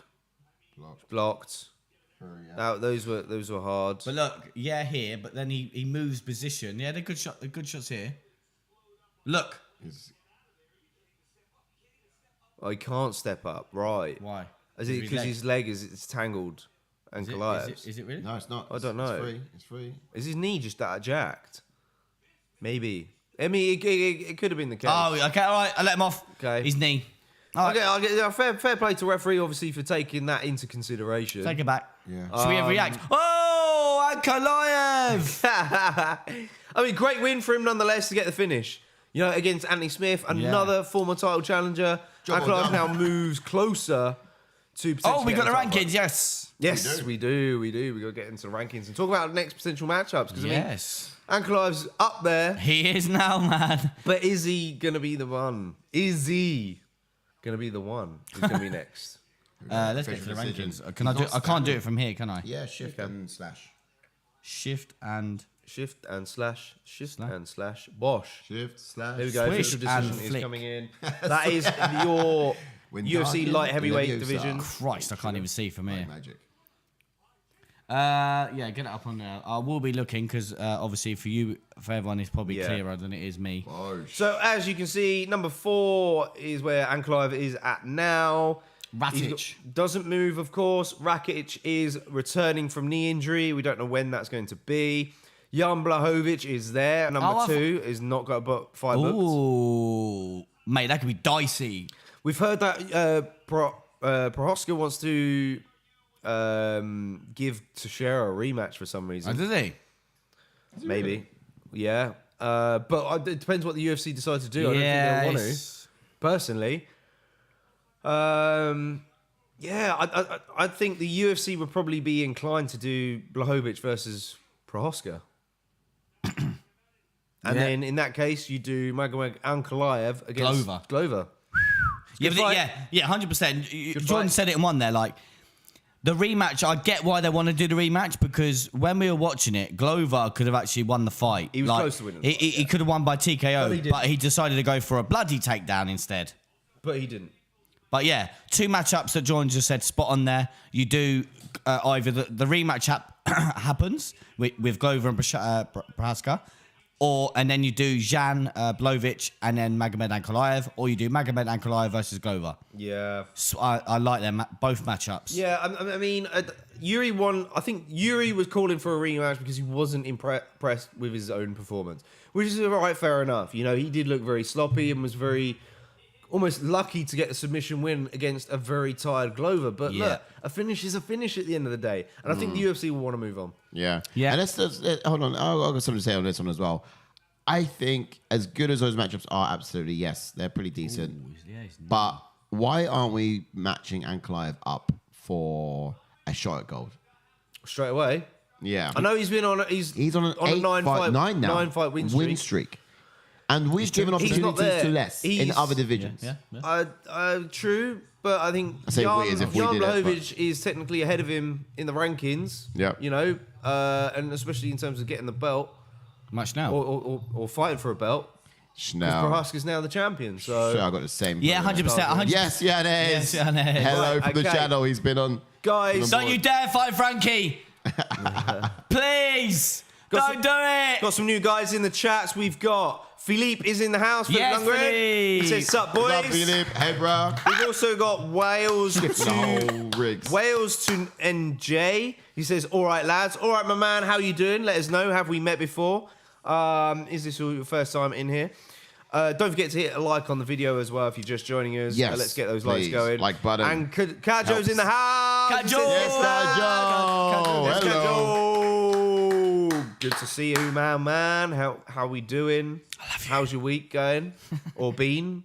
Three, yeah. Those were hard. But look, here, but then he moves position. Yeah, they're good shot. The good shots here. Look. Oh, he can't step up. Right. Why? Is it because his leg is tangled? Ankalaev. Is it really? No, it's not. I don't know. It's free. Is his knee just that jacked? Maybe. I mean, it could have been the case. Oh, okay, all right. I let him off. Okay. His knee. All right, I'll get fair play to referee, obviously, for taking that into consideration. take it back. Yeah. Should we react? Oh, Ankalaev! I mean, great win for him nonetheless to get the finish. Against Anthony Smith, another former title challenger. Job Ankalaev well now done. moves closer to potentially Oh, we got the getting title. rankings. Yes. Yes, we do. We got to get into the rankings and talk about next potential matchups. Because Yes. I mean, Ankalaev's up there, He is now, man. but is he going to be the one? Is he going to be the one who's going to be next? Let's get to Official the decision. rankings. Can I do? I can't do it from here, can I? Yeah, shift and slash. Shift and Shift and slash. Slash. Bosh. Shift slash. Here we go. Swish Official and decision is flick. coming in. That is your When UFC darkened, light heavyweight Leviosa. division. Christ, I can't even see from here. Magic. Yeah, get it up on there. I will be looking because obviously for everyone, it's probably Yeah. clearer than it is me. Bosh. So as you can see, number 4 is where Ankalaev is at now. Rakic. Doesn't move, of course. Rakic is returning from knee injury. We don't know when that's going to be. Jan Blachowicz is there. Number 2 is not got but 5 books. Ooh, mate, that could be dicey. We've heard that Prohaska wants to give Teixeira a rematch for some Oh, reason. does he? Maybe. Yeah. But it depends what the UFC decides to do. I don't think they'll want to. Yes. Personally. I think the UFC would probably be inclined to do Blachowicz versus Prohaska. And Yeah. then in that case, you do Magomed Ankalaev against Glover. Yeah, Good but fight. yeah, 100%. Jordan fight. said it in one there, like, the rematch, I get why they want to do the rematch because when we were watching it, Glover could have actually won the fight. He was close to winning the fight, He could have won by TKO, But but he he, didn't. decided to go for a bloody takedown instead. But he didn't. But yeah, 2 matchups that Jordan just said spot on there. You do either the rematch happens with Glover and Prohaska, and then you do Jan Blachowicz and then Magomed Ankalaev, or you do Magomed Ankalaev versus Glover. Yeah. So I like them both matchups. Yeah, I mean, Yuri won. I think Yuri was calling for a rematch because he wasn't impressed with his own performance, which is right, fair enough. He did look very sloppy and was very almost lucky to get a submission win against a very tired Glover. But Yeah. look, a finish is a finish at the end of the day, and I think the UFC will want to move on. Yeah. Yeah. And hold on. I've got something to say on this one as well. I think as good as those matchups are, absolutely, yes, they're pretty decent. But why aren't we matching Ankalaev up for a shot at gold? Straight away. Yeah. I know he's been on. He's on an a 9-fight win streak. And we've given He's not opportunities there. to less in He's- other divisions. True, but I think I say we as if we Jan did it, but- Blachowicz is technically ahead of him in the rankings. Yep. And especially in terms of getting the belt Much now. or fighting for a belt. Schnell. Prohaska's now the champion, so Sure, I got the same. Yeah, 100%. 100%. Yes, yeah, it is. Yes, yeah, it is. Hello Right, from the okay. channel. He's been on. guys, Don't you dare fight Frankie! Please! Don't do it! got some new guys in the chats. We've got Philippe is in the house. Yes, Philippe Langren. He Philippe. says, "Sup, What's up, boys." Philippe? Hey, bro. We've also got Wales The to whole rigs. Wales to NJ. He says, "All right, lads. All right, my man. How you doing? Let us know. Have we met before? Is this your first time in here? Don't forget to hit a like on the video as well if you're just joining us. Yes, Let's get those please. likes going. Like button. And Kajo's Helps. in the house. Kajo! He says, Yes, Kajo. Yes, Hello. Kajo. Good to see you, man. How we doing? I love you. How's your week going? Or been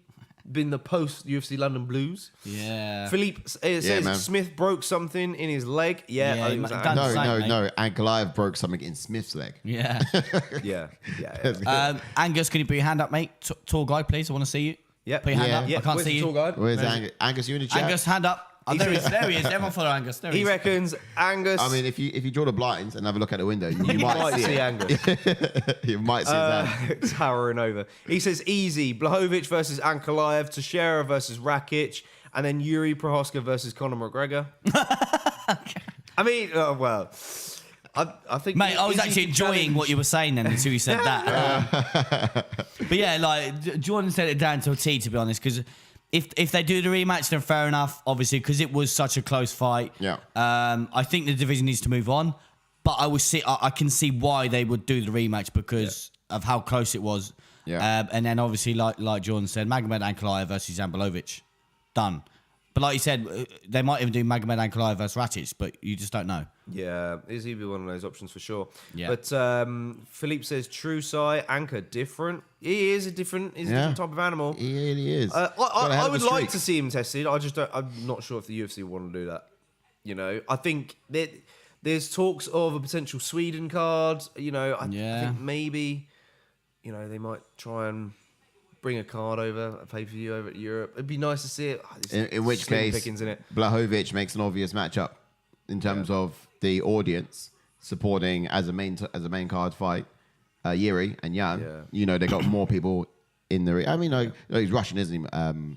the post UFC London Blues? Yeah. Philippe says man. Smith broke something in his leg. Yeah, I think he it was might- that. done- No. Ankalaev broke something in Smith's leg. Yeah. Yeah. Angus, can you put your hand up, mate? Tall guy, please. I want to see you. Yep. Put your hand Yeah. up. Yeah, I can't where's see the tall you. guy? Where's Angus? Angus, you in the chat? Angus, hand up. Oh, there he is. There he is. Everyone follow Angus. There He is. reckons Angus. I mean, if you draw the blinds and have a look at the window, you you might might see see it. Angus. You might see that. Towering over. He says easy. Blachowicz versus Ankalaev, Teixeira versus Rakic, and then Yuri Prohaska versus Conor McGregor. I mean, well, I think... Mate, I was easy actually to enjoying challenge. what you were saying then until you said that. But yeah, like, Jordan said it down to a T, to be honest, because if they do the rematch, then fair enough, obviously, because it was such a close fight. Yeah. I think the division needs to move on, but I can see why they would do the rematch because of how close it was. Yeah. And then obviously, like Jordan said, Magomed Ankalaev versus Pavlovich. Done. But like you said, they might even do Magomed Ankalaev versus Rakic, but you just don't know. Yeah, is he one of those options for sure? Yeah. But Philippe says true side Anchor different. He is a different type of animal. He really is. I would like to see him tested. I just don't. I'm not sure if the UFC want to do that. You know, I think that there's talks of a potential Sweden card. You know, I think maybe, you know, they might try and bring a card over, a pay-per-view over at Europe. It'd be nice to see it. In which slim case, pickings in it. Blachowicz makes an obvious matchup in terms of the audience supporting as a main card fight. Yuri and Jan, Yeah. you know, they got more people in the. I mean, no, he's Russian, isn't he?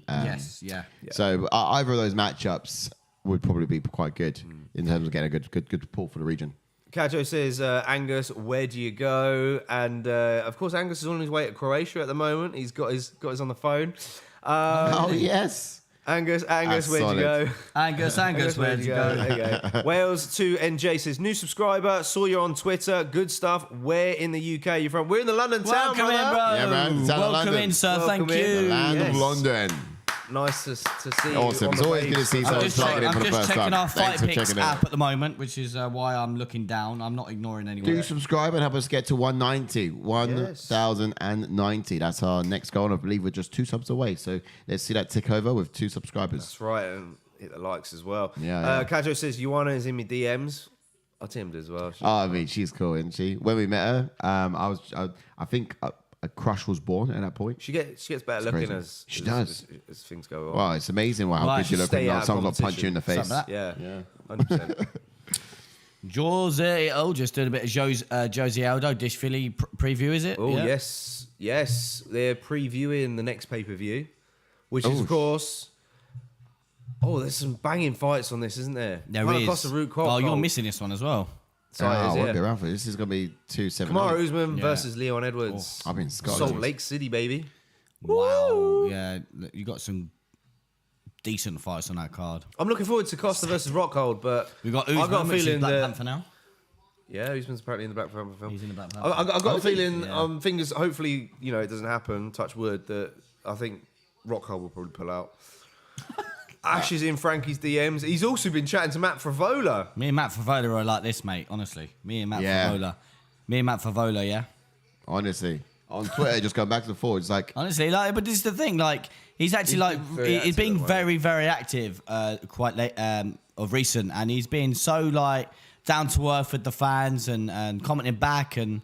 Yes, yeah. So either of those matchups would probably be quite good in terms of getting a good pull for the region. Kato says, Angus, where do you go? And of course, Angus is on his way to Croatia at the moment. He's got his on the phone. Oh yes. Angus, That's where'd you go? solid. Angus, where'd you go? There you go. Wales to NJ says, new subscriber, saw you on Twitter, good stuff. Where in the UK you from? We're in the London town, Welcome in, brother. bro. Yeah, man. It's out of Welcome London. in, sir. Welcome Thank in. you. The land Yes. of London. Nice to see you. Awesome. on It's the always page. good to see I'm someone just, plugging in I'm for the just first checking time. our Thanks Fight for Picks checking it app out. at the moment, which is why I'm looking down. I'm not ignoring anyone. Do subscribe and help us get to 190. 1,090. That's our next goal. And I believe we're just 2 subs away. So let's see that tick over with 2 subscribers. That's right, and hit the likes as well. Yeah. Kato says, Julianna is in my DMs. I teamed as well. Oh, I mean, she's cool, isn't she? When we met her, I think a crush was born at that point. She gets better looking crazy. as She does. as things go on. Wow, it's amazing how Right, good you look stay when out of someone's not punch you in the face. Something Yeah, 100%. Jose, just did a bit of Jose Aldo Dish Philly preview, is it? Oh, Yeah. yes. They're previewing the next pay-per-view, which is, Oh, of course... Oh, there's some banging fights on this, isn't there? There Right is. across the route, Oh, you're missing this one as well. So it I is, won't yeah. be around for this. This is going to be 2-7. Kamaru Usman Yeah. versus Leon Edwards. I've been Scotland. Salt Lake City, baby. Wow. Yeah, look, you got some decent fights on that card. I'm looking forward to Costa versus Rockhold, but We got Usman, I've got a which is feeling Black that... Panther now. Yeah, Usman's apparently in the Black Panther film. He's in the Black Panther. I've got a feeling, Yeah. fingers, hopefully, you know, it doesn't happen, touch wood, that I think Rockhold will probably pull out. Ash is in Frankie's DMs. He's also been chatting to Matt Favola. Me and Matt Favola are like this, mate, honestly. Me and Matt Favola, yeah? Honestly. On Twitter, just going back to the forward. It's like, Honestly, like, but this is the thing, like, he's actually He's like, been very he's active been at the very, very active, quite late, of recent, and he's been so like down to earth with the fans and commenting back, and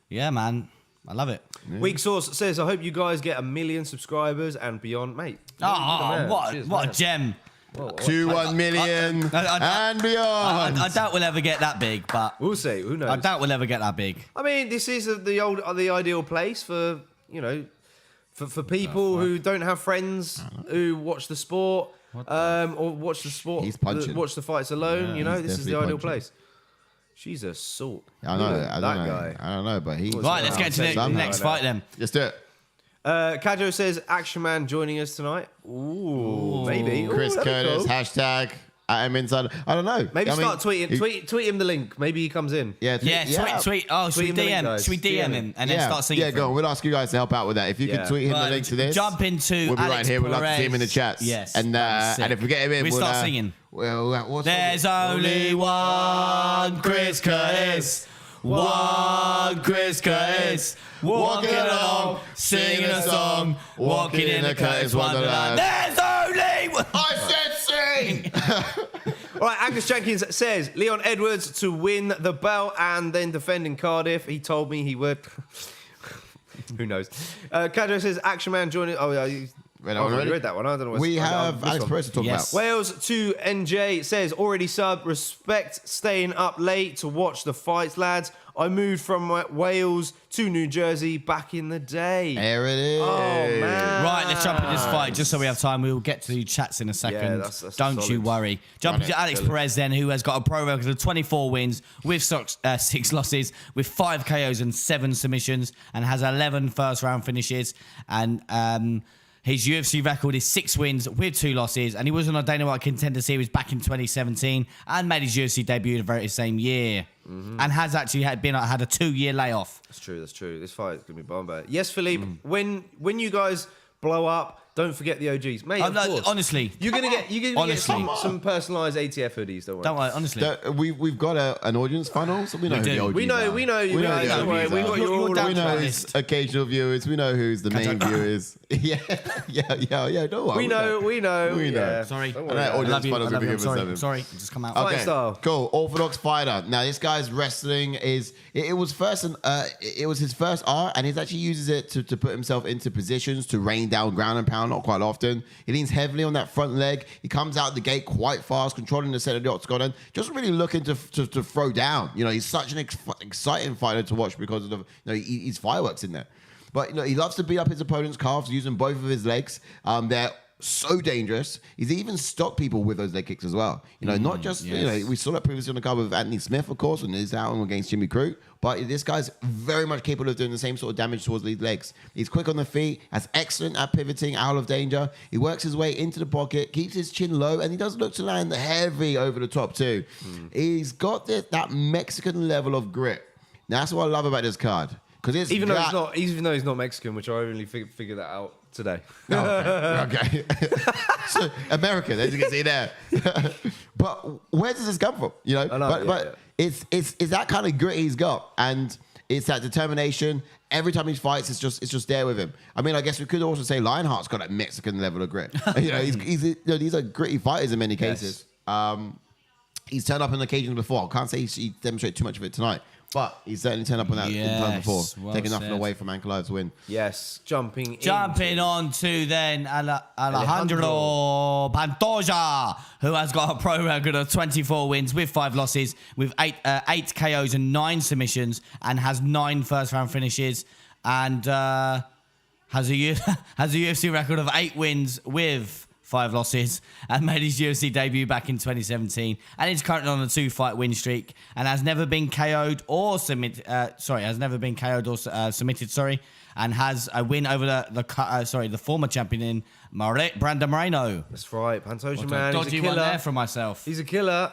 yeah, man, I love it. Weak Source says, I hope you guys get 1 million subscribers and beyond, mate. Oh, Man, what cheers, a man. gem! 1 million and beyond. I doubt we'll ever get that big, but We'll see. Who knows? I doubt we'll ever get that big. I mean, this is the ideal place for, you know, for people who don't have friends who watch the sport or watch the sport, He's punching. watch the fights alone. You know, he's this is the definitely ideal punching. place. She's a salt. I know. Look at I that don't know. guy. I don't know, but he's... Right, let's get to the Somehow. next fight then. Let's do it. Kajo says, Action Man joining us tonight. Ooh, maybe. Ooh, Chris that'd be Curtis, cool. hashtag at him inside. I don't know. Maybe I mean, start tweeting. Tweet him the link. Maybe he comes in. Yeah, Tweet. Oh, should we Tweet him the link, DM? guys. Should we DM him and then start singing? Yeah, for go him? on. We'll ask you guys to help out with that. If you Yeah. can tweet him the Right, link to this, jump into we'll be right Alex here. We'd love to see Perez. him in the chats. Yes, and if we get him in, we'll start singing. Well, what's There's only one Chris Curtis. One Chris Curtis. Walking along, singing a song. Walking in a Curtis Wonderland. There's only one. I said sing. All right, Angus Jenkins says Leon Edwards to win the belt and then defend in Cardiff. He told me he would. Who knows? Kajo says Action Man joining. Oh, yeah, Read that I've one already already? read that one. I don't know what We have Alex Perez to talk Yes. about. Wales to NJ says, already sub, respect staying up late to watch the fights, lads. I moved from Wales to New Jersey back in the day. There it is. Oh, man. Right, let's jump in this fight. Just so we have time, we will get to the chats in a second. Yeah, that's Don't you solid. worry. Jumping to Alex Perez then, who has got a pro record of 24 wins with 6 losses, with 5 KOs and 7 submissions, and has 11 first-round finishes. And his UFC record is 6 wins with 2 losses, and he was on a Dana White Contender Series back in 2017 and made his UFC debut the very same year. And has actually had a 2-year layoff. That's true. This fight is going to be bomber. Yes, Philippe, when you guys blow up, don't forget the OGs. Mate, of course. Honestly. You're going to get Honestly. some personalised ATF hoodies, don't worry. Don't worry, honestly. We've got an audience funnel, so we know who do. the OGs We know you guys. Don't worry. We've got your You're all down We to know our who's list. occasional viewers. We know who's the main viewers. Yeah. Don't worry. We know. Yeah. Sorry. Don't I worry. know, I audience love you. funnels will be I'm given sorry. seven. I'm sorry. It just come out. Fight Okay, style. cool. Orthodox fighter. Now this guy's wrestling is it was his first art, and he actually uses it to put himself into positions to rain down ground and pound. Not quite often. He leans heavily on that front leg. He comes out the gate quite fast, controlling the center of the octagon, and just really looking to throw down. You know, he's such an exciting fighter to watch because of he's fireworks in there. But he loves to beat up his opponent's calves using both of his legs. They're so dangerous. He's even stopped people with those leg kicks as well. Not just we saw that previously on the card with Anthony Smith, of course, when he's out against Jimmy Crute. But this guy's very much capable of doing the same sort of damage towards these legs. He's quick on the feet, has excellent at pivoting out of danger. He works his way into the pocket, keeps his chin low, and he does look to land heavy over the top too. He's got that Mexican level of grit. Now, that's what I love about this card. Even though he's not Mexican, which I only figured that out today. Okay. So, American, as you can see there. But where does this come from? It's that kind of grit he's got, and it's that determination. Every time he fights, it's just there with him. I mean, I guess we could also say Lionheart's got that Mexican level of grit. These are gritty fighters in many cases. He's turned up on occasions before. I can't say he demonstrated too much of it tonight. But he's certainly turned up on that time before, taking nothing away from Ankalaev's win. Yes, jumping on to then Alejandro Pantoja, who has got a pro record of 24 wins with 5 losses, with 8 KOs and 9 submissions, and has 9 first-round finishes, and has a UFC record of 8 wins with 5 losses, and made his UFC debut back in 2017, and is currently on a 2-fight win streak, and has never been KO'd or submitted. And has a win over the former champion Brandon Moreno. That's right, Pantoja, man. He's a Dodgy killer. one there for myself. He's a killer.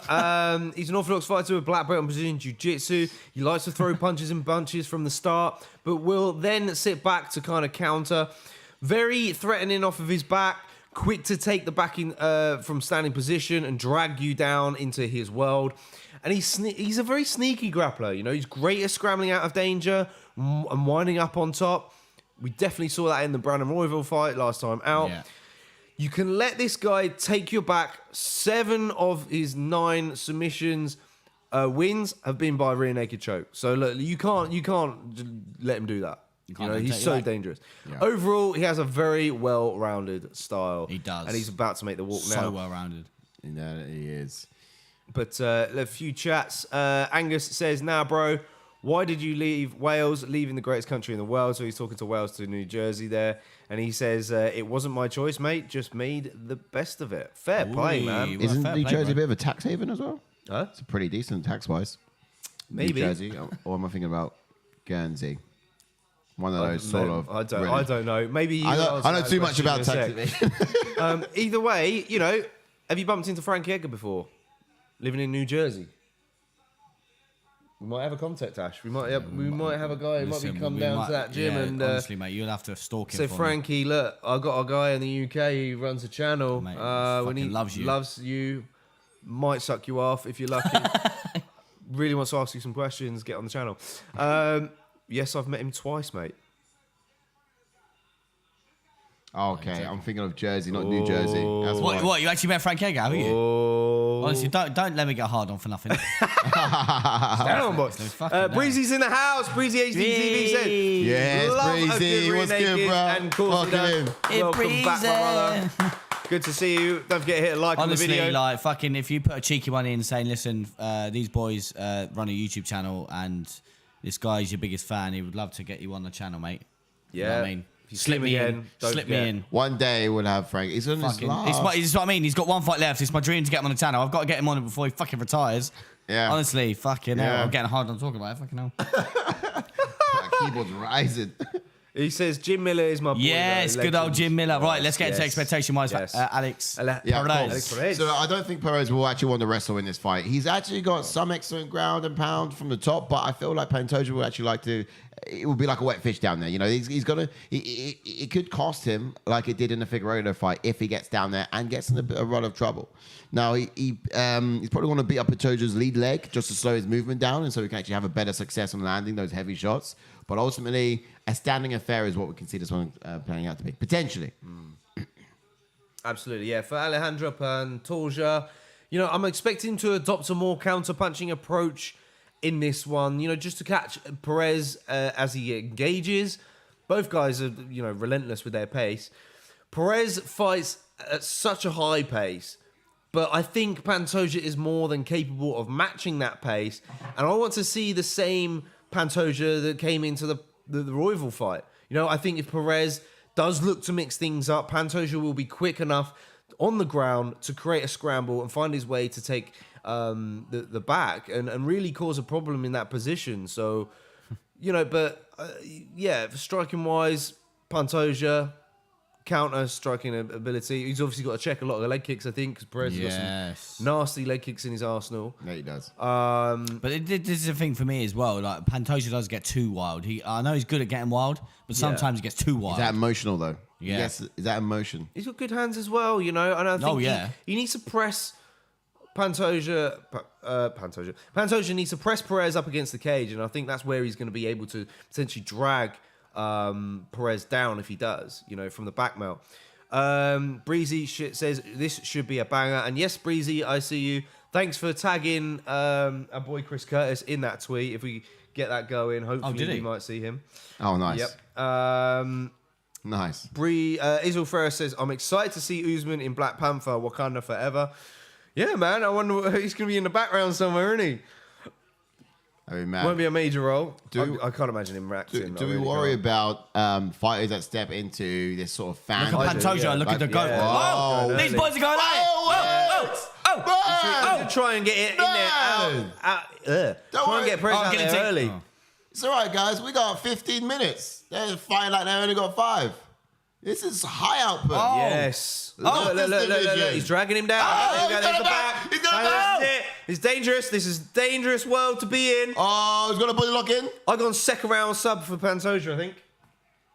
He's an orthodox fighter with black belt in Brazilian Jiu-Jitsu. He likes to throw punches and bunches from the start, but will then sit back to kind of counter. Very threatening off of his back. Quick to take the backing from standing position and drag you down into his world. And he's a very sneaky grappler. He's great at scrambling out of danger and winding up on top. We definitely saw that in the Brandon Royval fight last time out. Yeah. You can let this guy take your back. 7 of his 9 submissions wins have been by rear naked choke. So look, you can't let him do that. He's so dangerous. Yeah. Overall, he has a very well-rounded style. He does. And he's about to make the walk now. So well-rounded. Yeah, he is. But a few chats. Angus says, bro, why did you leave Wales, leaving the greatest country in the world? So he's talking to Wales to New Jersey there. And he says, it wasn't my choice, mate. Just made the best of it. Fair play, man. Isn't New Jersey a bit of a tax haven as well? Huh? It's pretty decent tax-wise. Maybe. New Jersey. Or am I thinking about Guernsey? One of those sort of. I don't know. Maybe I know too much about tax. Either way, have you bumped into Frankie Edgar before? Living in New Jersey. We might have a contact, Ash. We might have a guy who might come down to that gym and honestly, mate, you'll have to stalk him. Say, Frankie, look, I got a guy in the UK who runs a channel. Mate, when he loves you, might suck you off if you're lucky. Really wants to ask you some questions. Get on the channel. Yes, I've met him twice, mate. Okay, I'm thinking of Jersey, not New Jersey. That's What? You actually met Frank Edgar, have you? Oh, Honestly, don't let me get hard on for nothing. Down, boy. Breezy's in the house. Breezy HDTV said, Yes, love a Breezy. good What's rear good, naked, bro? and of course, Fucking Hey, welcome back, my Breezy. brother. Good to see you. Don't forget to hit a like Honestly, on the video. like fucking, if you put a cheeky one in saying, listen, these boys run a YouTube channel and this guy's your biggest fan, he would love to get you on the channel, mate. You know what I mean? If you Slip see him me again, in. don't Slip me forget. in. One day we'll have Frank. He's on his Fucking, last. it's what I mean. He's got one fight left. It's my dream to get him on the channel. I've got to get him on it before he fucking retires. Yeah. Honestly, fucking hell. Yeah. I'm getting hard on talking about it. Fucking hell. That keyboard's rising. He says Jim Miller is my boy. Yes, though, good old legend. Jim Miller. Right, let's get into Yes. expectation-wise. Yes. Alex. Yeah, Perez. Alex Perez. So I don't think Perez will actually want to wrestle in this fight. He's actually got some excellent ground and pound from the top, but I feel like Pantoja will actually like to. It will be like a wet fish down there. You know, he's gonna. It could cost him like it did in the Figueiredo fight if he gets down there and gets in a run of trouble. Now he's probably going to beat up Pantoja's lead leg just to slow his movement down, and so he can actually have a better success on landing those heavy shots. But ultimately, a standing affair is what we can see this one playing out to be potentially. Absolutely, yeah. For Alejandro Pantoja, you know, I'm expecting him to adopt a more counter-punching approach in this one, you know, just to catch Perez as he engages. Both guys are, you know, relentless with their pace. Perez fights at such a high pace, but I think Pantoja is more than capable of matching that pace, and I want to see the same Pantoja that came into the Royval fight. You know, I think if Perez does look to mix things up, Pantoja will be quick enough on the ground to create a scramble and find his way to take the back and really cause a problem in that position. So, you know, but yeah, striking wise, Pantoja, counter striking ability. He's obviously got to check a lot of the leg kicks, I think, because Perez has got some nasty leg kicks in his arsenal. Yeah, he does. But this is the thing for me as well. Like Pantoja does get too wild. I know he's good at getting wild, but sometimes he gets too wild. Is that emotional though? Yeah. Yes. Is that emotion? He's got good hands as well, you know, and I think he needs to press Pantoja. Pantoja needs to press Perez up against the cage, and I think that's where he's going to be able to potentially drag Perez down if he does, you know, from the back mount. Breezy says this should be a banger, and yes, Breezy, I see you. Thanks for tagging our boy Chris Curtis in that tweet. If we get that going, hopefully we might see him. Oh, nice. Yep. Nice. Israel Ferrer says, I'm excited to see Usman in Black Panther, Wakanda Forever. Yeah, man. I wonder he's going to be in the background somewhere, isn't he? I mean, man. Won't be a major role. I can't imagine him acting. Do we worry about fighters that step into this sort of fan? Look at Pantoja, look at the goat. Whoa. These boys are going at it. To try and get it in there. Try and get Perez out there early. It's all right, guys. We got 15 minutes. They're fighting like they only got 5. This is high output. Yes. Look. He's dragging him down. There's the back. He's gonna back. It's dangerous. This is a dangerous world to be in. Oh, he's gonna put the lock in. I gone second round sub for Pantoja, I think.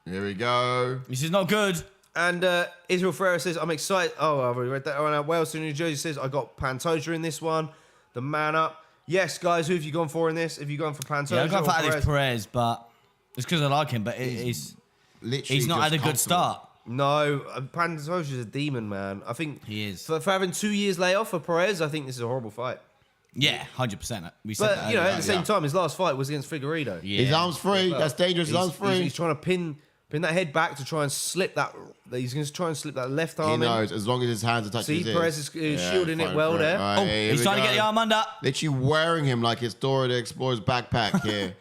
Here we go. This is not good. And Israel Ferreira says, I'm excited. Oh, I've already read that. Oh, Wales to New Jersey says, I got Pantoja in this one. The man up. Yes, guys, who have you gone for in this? Have you gone for Pantoja? Yeah, I've gone for or Alex Perez, but it's because I like him, but he's not had a good start. No, Pantoja's a demon, man. I think he is. For having 2 years layoff for Perez, I think this is a horrible fight. Yeah, 100%. We said But, that you know, earlier. at the same time, his last fight was against Figueiredo. Yeah. His arm's free. That's dangerous. His arm's free. He's trying to pin that head back to try and slip that. He's going to try and slip that left arm He in. knows as long as his hands are touching his See, ears. Perez is shielding it well there. Right, He's trying to get the arm under. Literally wearing him like it's Dora the Explorer's backpack here.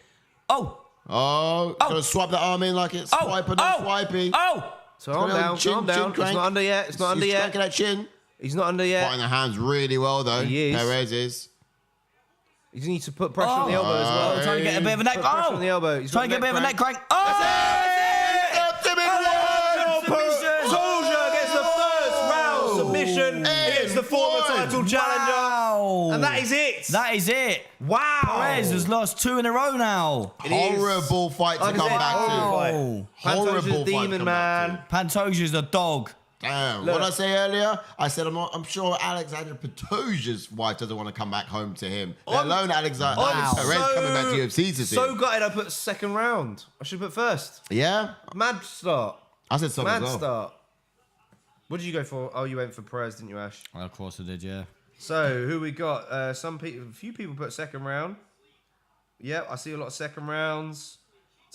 Oh, Gonna swipe the arm in like it's swiping and swiping. So calm down. It's not under yet. It's not under He's yet. cranking that chin. He's not under yet. Fighting the hands really well though. He is. Perez is. He needs to put pressure on the elbow as well. trying to get a bit of a neck. Put pressure on the elbow. He's Trying to get a bit of a neck crank. Pantoja gets the first round submission against the former title challenger. Wow. And that is it. That is it. Wow. Perez has lost 2 in a row now. Horrible fight to Like I come said, back to. Oh. Horrible Pantoja's a fight to demon, come back man. Pantoja's a dog. Damn. Look. What did I say earlier? I said I'm sure Alexandre Pantoja's wife doesn't want to come back home to him. Let alone Alexandre Perez coming back to UFC to see. So gutted I put second round. I should put first. Yeah? Mad start. I said so as Mad well. start. What did you go for? Oh, you went for Perez, didn't you, Ash? Well, of course I did, yeah. So who we got? A few people put second round. Yep, I see a lot of second rounds.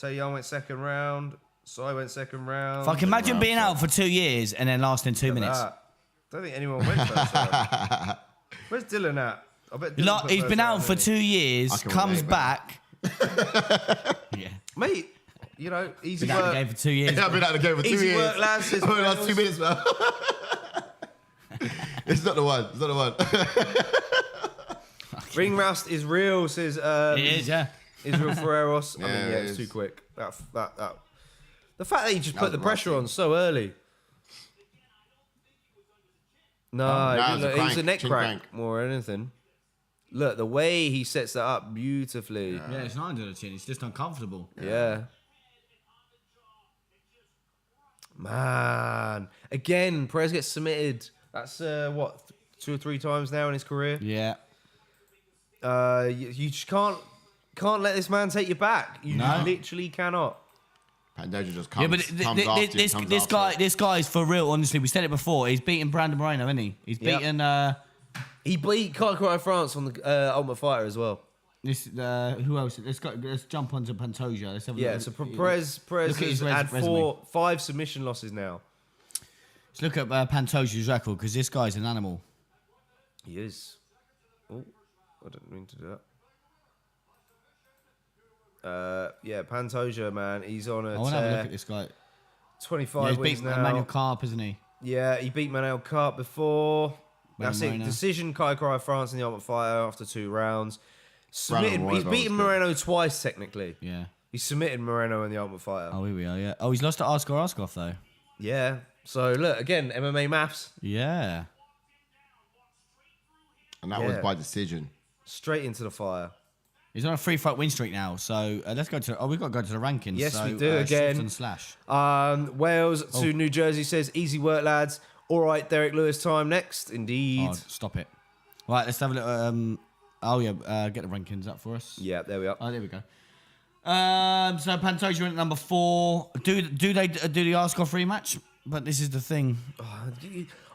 Taeyeon went second round. So I went second round. Fuck, imagine being out for 2 years and then lasting 2 minutes. Don't think anyone went first round. Where's Dylan at? I bet Dylan put He's first been out round, for hasn't 2 years, can comes relate, back. Yeah. he? Mate, you know, easy Been out of the work. game for 2 years. I've been out of the game for 2 Easy years. work, lads. Says Oh, last Wales. 2 minutes, man. It's not the one. It's not the one. Ring rust is real, says It is, yeah. Israel Ferreros. I mean, Yeah, yeah, it it's is. too quick. That. The fact that he just put was the pressure rusty. on so early. No, no, it it was a was a crank, neck chin crank crank. more than anything. Look, the way he sets that up beautifully. Yeah, it's not under the chin. It's just uncomfortable. Yeah. Man. Again, Perez gets submitted. That's, 2 or 3 times now in his career. Yeah. You just can't let this man take you back. You No. literally cannot. Pantoja just comes, Yeah, but this guy's for real. Honestly, we said it before. He's beaten Brandon Moreno, isn't he? He's Yep. beaten He beat Kai France on the Ultimate Fighter as well. this. Who else? Let's jump onto Pantoja. Let's have a Yeah, look. so Perez Look at his has had resume. 5 submission losses now. Let's look at Pantoja's record because this guy's an animal. He is. Oh, I didn't mean to do that. Yeah, Pantoja, man, he's on a I want to have a look tear. at this guy. 25 He's wins beaten now. Emmanuel Carp, isn't he? Yeah, he beat Manuel Carp before. That's it. Moreno. Decision Kai France in the Ultimate Fighter after 2 rounds. Submitted. Moreno He's was beaten good. Moreno twice, technically. Yeah. He submitted Moreno in the Ultimate Fighter. Oh, here we are. Yeah. Oh, he's lost to Askov though. Yeah. So, look, again, MMA maths. Yeah. And that was Yeah. by decision. Straight into the fire. He's on a 3-fight win streak now. So let's go to. Oh, we've got to go to the rankings. Yes, so, we do again. Shift and slash. Wales Oh. to New Jersey says, easy work, lads. All right, Derrick Lewis time next. Indeed. Oh, stop it. Right, let's have a look. Oh yeah, get the rankings up for us. Yeah, there we are. Oh, there we go. So Pantoja went at number 4. Do they do the Askov rematch? But this is the thing.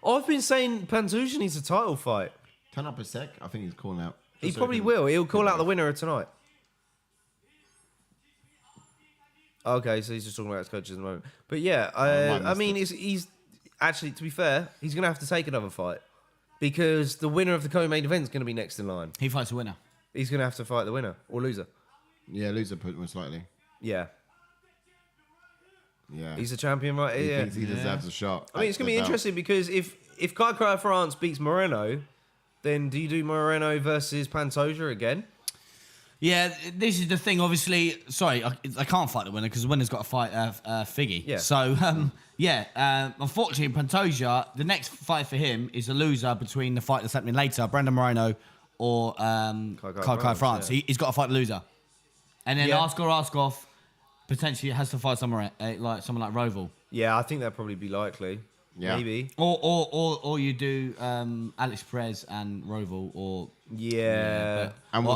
I've been saying Pantoja needs a title fight. Turn up a sec. I think he's calling out. He Just so probably can- will. He'll call out the winner tonight. Okay, so he's just talking about his coaches at the moment. But yeah, I mean, he's actually, to be fair, he's going to have to take another fight because the winner of the co-main event is going to be next in line. He fights a winner. He's going to have to fight the winner or loser. Yeah, loser put most likely. Yeah, Yeah. he's a champion, right? He Yeah. thinks he deserves a shot. I mean, it's going to be interesting because if Kai France beats Moreno, then do you do Moreno versus Pantoja again? Yeah, this is the thing. Obviously, sorry, I can't fight the winner because the winner's got to fight Figgy. Yeah. So, unfortunately, Pantoja, the next fight for him is a loser between the fight that's happening later, Brandon Moreno or Kai France. yeah. He's got to fight the loser. And then Yeah. Askov potentially has to fight someone like someone like Roval. Yeah, I think that'd probably be likely. Yeah. Maybe. Or you do Alex Perez and Roval or Yeah. And we'll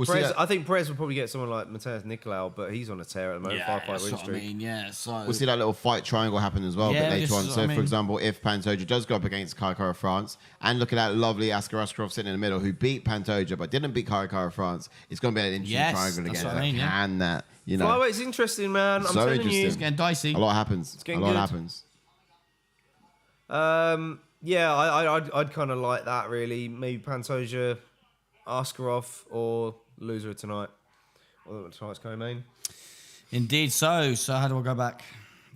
see Perez, that- I think Perez will probably get someone like Mateus Nicolau, but he's on a tear at the moment. 5-fight that's win what streak. I mean, yeah. So We'll see that little fight triangle happen as well a Yeah, bit later this on. is what So, I for mean. example, if Pantoja does go up against Kai France, and look at that lovely Askarov sitting in the middle who beat Pantoja but didn't beat Kai France, it's going to be an interesting Yes, triangle that's again. what I mean, yeah. Can that, you know, Flyweight's interesting, man. I'm So telling interesting. you. it's getting dicey. a lot happens. A getting lot good. happens. Yeah, I'd kind of like that, really. Maybe Pantoja, Askarov, or loser tonight. Or tonight's co-main. Indeed. So how do I go back?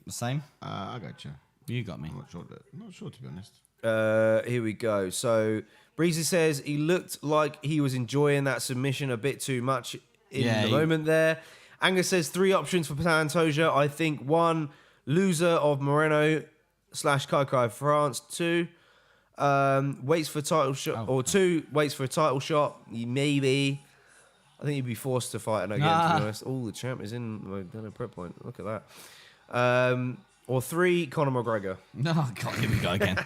The same. I got you. You got me. I'm not sure to be honest. Here we go. So Breezy says he looked like he was enjoying that submission a bit too much in the moment there. Angus says 3 options for Pantoja. I think 1, loser of Moreno / Kai France. 2, waits for a title shot. Or 2, waits for a title shot. Maybe. I think he'd be forced to fight again, to be honest. Oh, the champ is in the prep point. Look at that. Or 3, Conor McGregor. No, God, here we go again.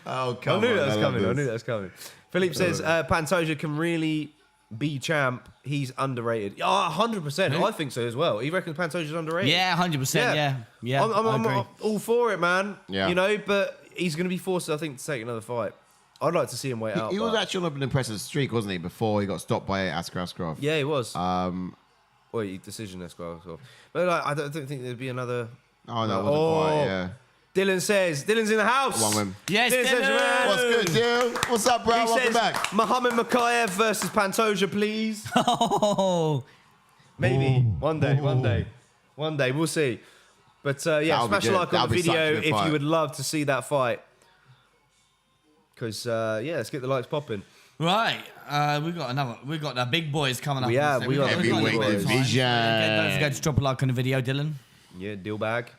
Oh, I come knew on. that was love coming. I this. knew that was coming. Philippe says Pantoja can really be champ. He's underrated. Oh, 100%. I think so as well. He reckons Pantoja's underrated. Yeah, 100%. Yeah. I'm I agree. all for it, man. Yeah. You know, but he's going to be forced, I think, to take another fight. I'd like to see him wait out. He was but- actually on an impressive streak, wasn't he? Before he got stopped by Askarov. Yeah, he was. Well, decision as well. But like, I don't think there'd be another. Oh no, it wasn't quite. Yeah. Dylan says, Dylan's in the house. One win. Yes, Dylan says, Dylan. What's good, dude? What's up, bro? He Welcome says, back. Mohamed Ankalaev versus Pantoja, please. Oh, Maybe one day, we'll see. But yeah, That'll be smash a good. like on That'll the be such a video good if fight. you would love to see that fight. Because yeah, let's get the likes popping. right. We got the big boys coming up. We have, we got the big Heavyweight boys. division. Again, don't forget to drop a like on the video, Dylan. Yeah, deal bag.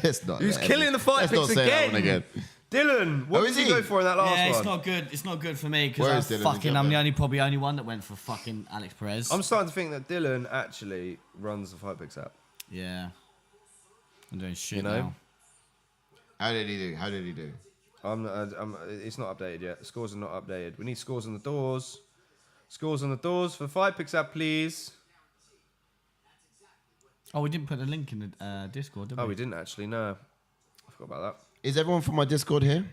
It's not. Who's killing the fight Let's not picks say that again? one again. Dylan, what Oh, did is you he? go for in that last Yeah, it's one? not good. It's not good for me Where is because Dylan in the I'm the jump only one that went for fucking Alex Perez. I'm starting to think that Dylan actually runs the fight picks app. Yeah. I'm doing shit You know? now. How did he do? It's not updated yet. The scores are not updated. We need scores on the doors. Scores on the doors for fight picks app, please. Oh, we didn't put a link in the Discord, did we? Oh, we didn't actually. No, I forgot about Is everyone from my Discord here?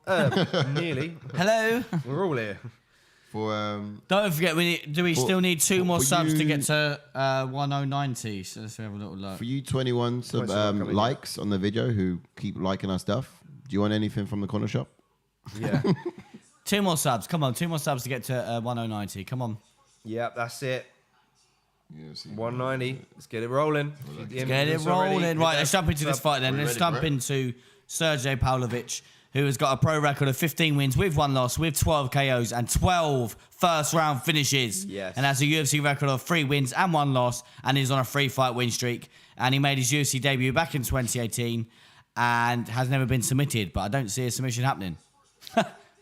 that. Nearly. Hello. We're all here. For Don't forget, do we still need two more for subs to you- get to 1090? So let's have a little look. for you 21 likes on the video who keep liking our stuff. Do you want anything from the corner shop? Yeah. Two more subs. Come on, two more subs to get to 1090. Come on. Yeah, that's it. Yes. 190. Let's get it rolling. Get it rolling. Right, let's jump into this fight then. Are you Let's ready jump for it? into Sergei Pavlovich, who has got a pro record of 15 wins with 1 loss, with 12 KOs and 12 first round finishes. Yes. And has a UFC record of 3 wins and 1 loss, and is on a 3-fight win streak. And he made his UFC debut back in 2018 and has never been submitted, but I don't see a submission happening.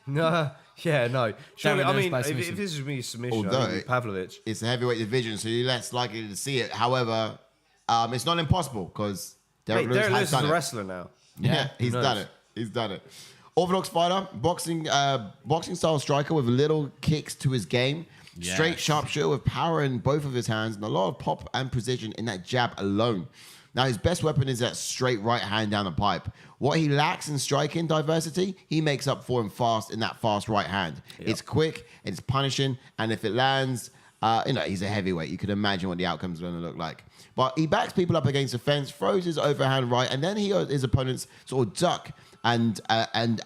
No. Yeah, no. Surely, Damn it, I mean, by if submission. this is me submission, Although I think Pavlovich. It's a heavyweight division, so you're less likely to see it. However, it's not impossible because Derrick Wait, Lewis Derrick has Lewis is done a it. wrestler now. Yeah, he's knows? done it. He's done it. Orthodox fighter, boxing style striker with little kicks to his game. Yes. Straight sharpshooter with power in both of his hands and a lot of pop and precision in that jab alone. Now, his best weapon is that straight right hand down the pipe. What he lacks in striking diversity, he makes up for him fast in that fast right hand. Yep. It's quick, it's punishing, and if it lands, he's a heavyweight. You can imagine what the outcome's going to look like. But he backs people up against the fence, throws his overhand right, and then his opponents sort of duck. And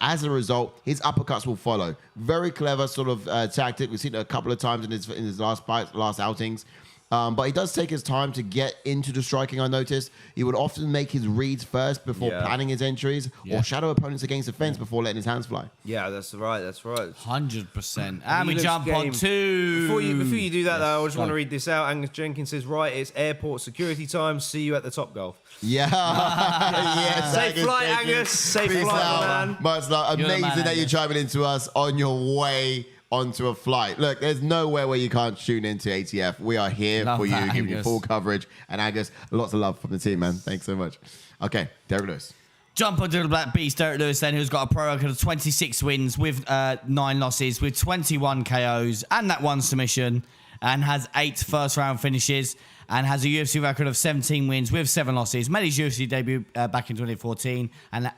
as a result, his uppercuts will follow. Very clever sort of tactic. We've seen it a couple of times in his last outings. But he does take his time to get into the striking, I noticed. He would often make his reads first before Yeah. planning his entries or shadow opponents against the fence before letting his hands fly. Yeah, that's right. 100%. And He we looks jump game. on to... Before you do that, though, I just go. want to read this out. Angus Jenkins says, right, it's airport security time. See you at the Top Golf. Yeah. Yes, Safe flight, thank you. Angus. Safe Peace flight, out. my man. Much love. You're the Amazing man, that you're Angus. chiming into us on your way onto a flight. Look, there's nowhere where you can't tune into ATF. We are here Love for you, that, giving you Angus. full coverage. And Angus, lots of love from the team, man. Thanks so much. Okay, Derrick Lewis. Jump onto the Black Beast, Derrick Lewis, then, who's got a pro record of 26 wins with 9 losses, with 21 KOs and that 1 submission, and has 8 first-round finishes, and has a UFC record of 17 wins with 7 losses. Made his UFC debut back in 2014, and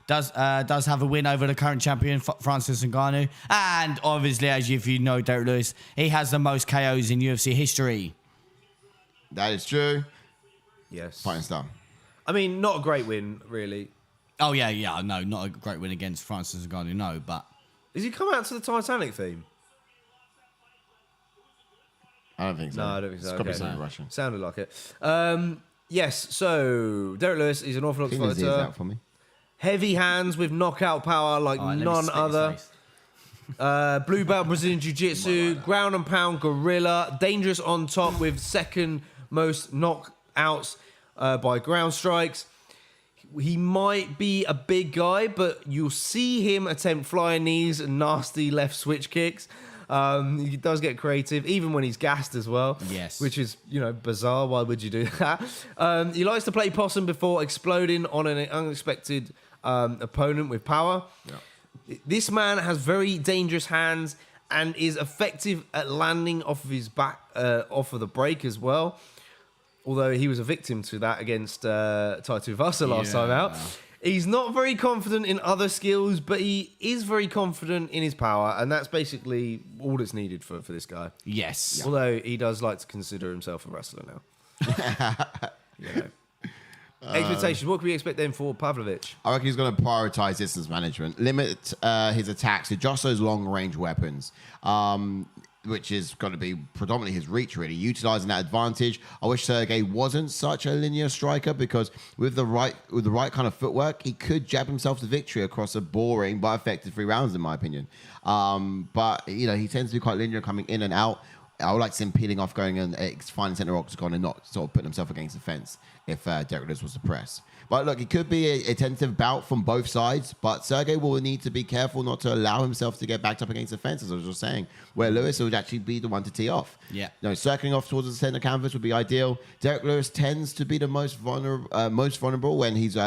does have a win over the current champion, Francis Ngannou. And obviously, if you know Derrick Lewis, he has the most KOs in UFC history. That is true. Yes. Fighting style. I mean, not a great win, really. Oh, yeah, no, not a great win against Francis Ngannou, no, but... Does he come out to the Titanic theme? I don't think so. No, I don't think so. It's probably Okay. something Russian. Sounded like it. Yes, so Derrick Lewis is an orthodox Clean his ears fighter. out for me. Heavy hands with knockout power like All right, let me none spit his other. face. Blue belt Brazilian Jiu-Jitsu, ground and pound gorilla, dangerous on top with second most knockouts by ground strikes. He might be a big guy, but you'll see him attempt flying knees and nasty left switch kicks. He does get creative, even when he's gassed as well. Yes. Which is, bizarre. Why would you do that? He likes to play possum before exploding on an unexpected opponent with power. Yeah. This man has very dangerous hands and is effective at landing off of his back, off of the break as well. although he was a victim to that against Taito Vasa last time out. He's not very confident in other skills, but he is very confident in his power, and that's basically all that's needed for this guy. Yes. Although he does like to consider himself a wrestler now. Expectations. What can we expect then for Pavlovich? I reckon he's going to prioritize distance management, limit his attacks to just those long-range weapons, which is going to be predominantly his reach, really, utilizing that advantage. I wish Sergei wasn't such a linear striker, because with the right kind of footwork, he could jab himself to victory across a boring but effective 3 rounds, in my opinion. But he tends to be quite linear, coming in and out. I would like to see him peeling off, going and finding center octagon and not sort of putting himself against the fence if Derrick Lewis was to press. But look, it could be a tentative bout from both sides, but Sergei will need to be careful not to allow himself to get backed up against the fence, as I was just saying, where Lewis would actually be the one to tee off. Yeah. Circling off towards the center canvas would be ideal. Derrick Lewis tends to be the most vulnerable when he's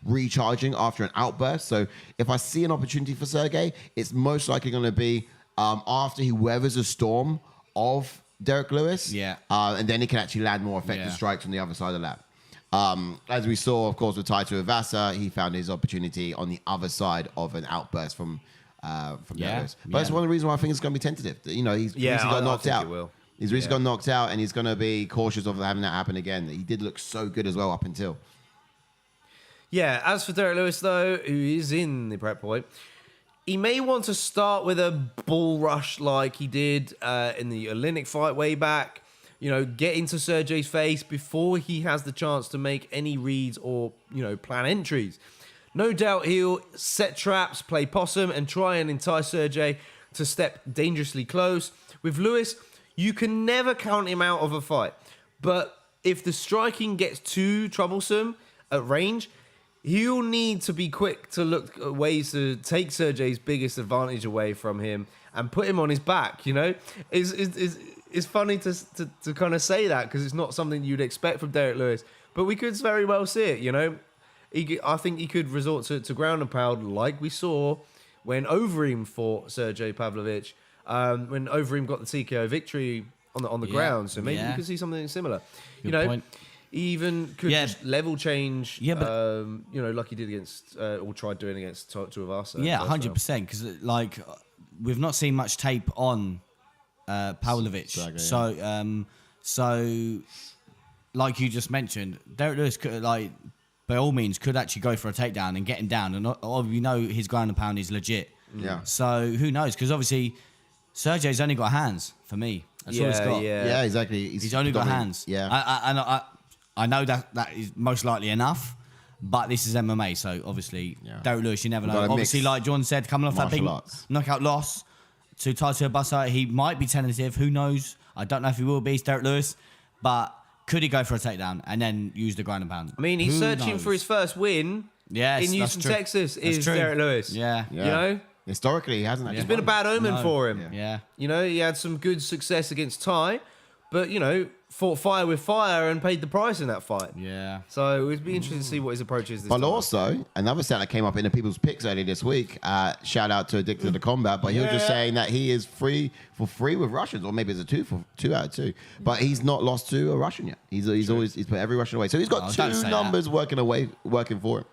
recharging after an outburst. So if I see an opportunity for Sergei, it's most likely going to be after he weathers a storm of Derrick Lewis. Yeah. And then he can actually land more effective strikes on the other side of the lap. As we saw, of course, with Taito Vasa, he found his opportunity on the other side of an outburst from Derrick Lewis. But that's one of the reasons why I think it's going to be tentative. He's recently got knocked out. He's recently got knocked out, and he's going to be cautious of having that happen again. He did look so good as well up until. Yeah, as for Derrick Lewis, though, who is in the prep point, he may want to start with a bull rush like he did in the Olynyk fight way back. Get into Sergei's face before he has the chance to make any reads or, plan entries. No doubt he'll set traps, play possum, and try and entice Sergei to step dangerously close. With Lewis, you can never count him out of a fight. But if the striking gets too troublesome at range, he'll need to be quick to look at ways to take Sergei's biggest advantage away from him and put him on his back, It's funny to kind of say that, because it's not something you'd expect from Derrick Lewis. But we could very well see it, I think he could resort to ground and pound like we saw when Overeem fought Sergei Pavlovich, when Overeem got the TKO victory on the ground. So maybe we could see something similar. Good point. Even could just level change, but like he did against, or tried doing against Tuivasa. Yeah, 100%, because, we've not seen much tape on Pavlovich. So, like you just mentioned, Derrick Lewis could, by all means, could actually go for a takedown and get him down. And we know his ground and pound is legit. Yeah. So, who knows? Because obviously, Sergei's only got hands, for me. That's all he's got. Yeah, exactly. He's only got hands. Yeah. I know that is most likely enough, but this is MMA, so obviously, Derrick Lewis, you never know. Obviously, like John said, coming off that big knockout loss to Taito Vasa, he might be tentative. Who knows? I don't know if he will be. It's Derrick Lewis, but could he go for a takedown and then use the ground and pound? I mean, he's searching for his first win in Houston, Texas. Is Derrick Lewis? Yeah. Historically, he hasn't. It's been a bad omen for him. Yeah. He had some good success against Ty, but fought fire with fire and paid the price in that fight. Yeah. So it'd be interesting to see what his approach is this But time. also, another stat that came up in the people's picks earlier this week, shout out to Addicted to Combat, but he was just saying that he is free with Russians, or maybe it's a 2 out of 2. But he's not lost to a Russian yet. He's put every Russian away. So he's got 2 numbers working for him.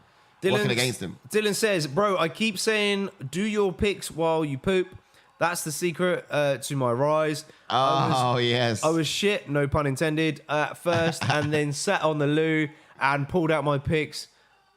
Working against him. Dylan says, bro, I keep saying do your picks while you poop. That's the secret to my rise. Yes. I was shit, no pun intended, at first, and then sat on the loo and pulled out my picks,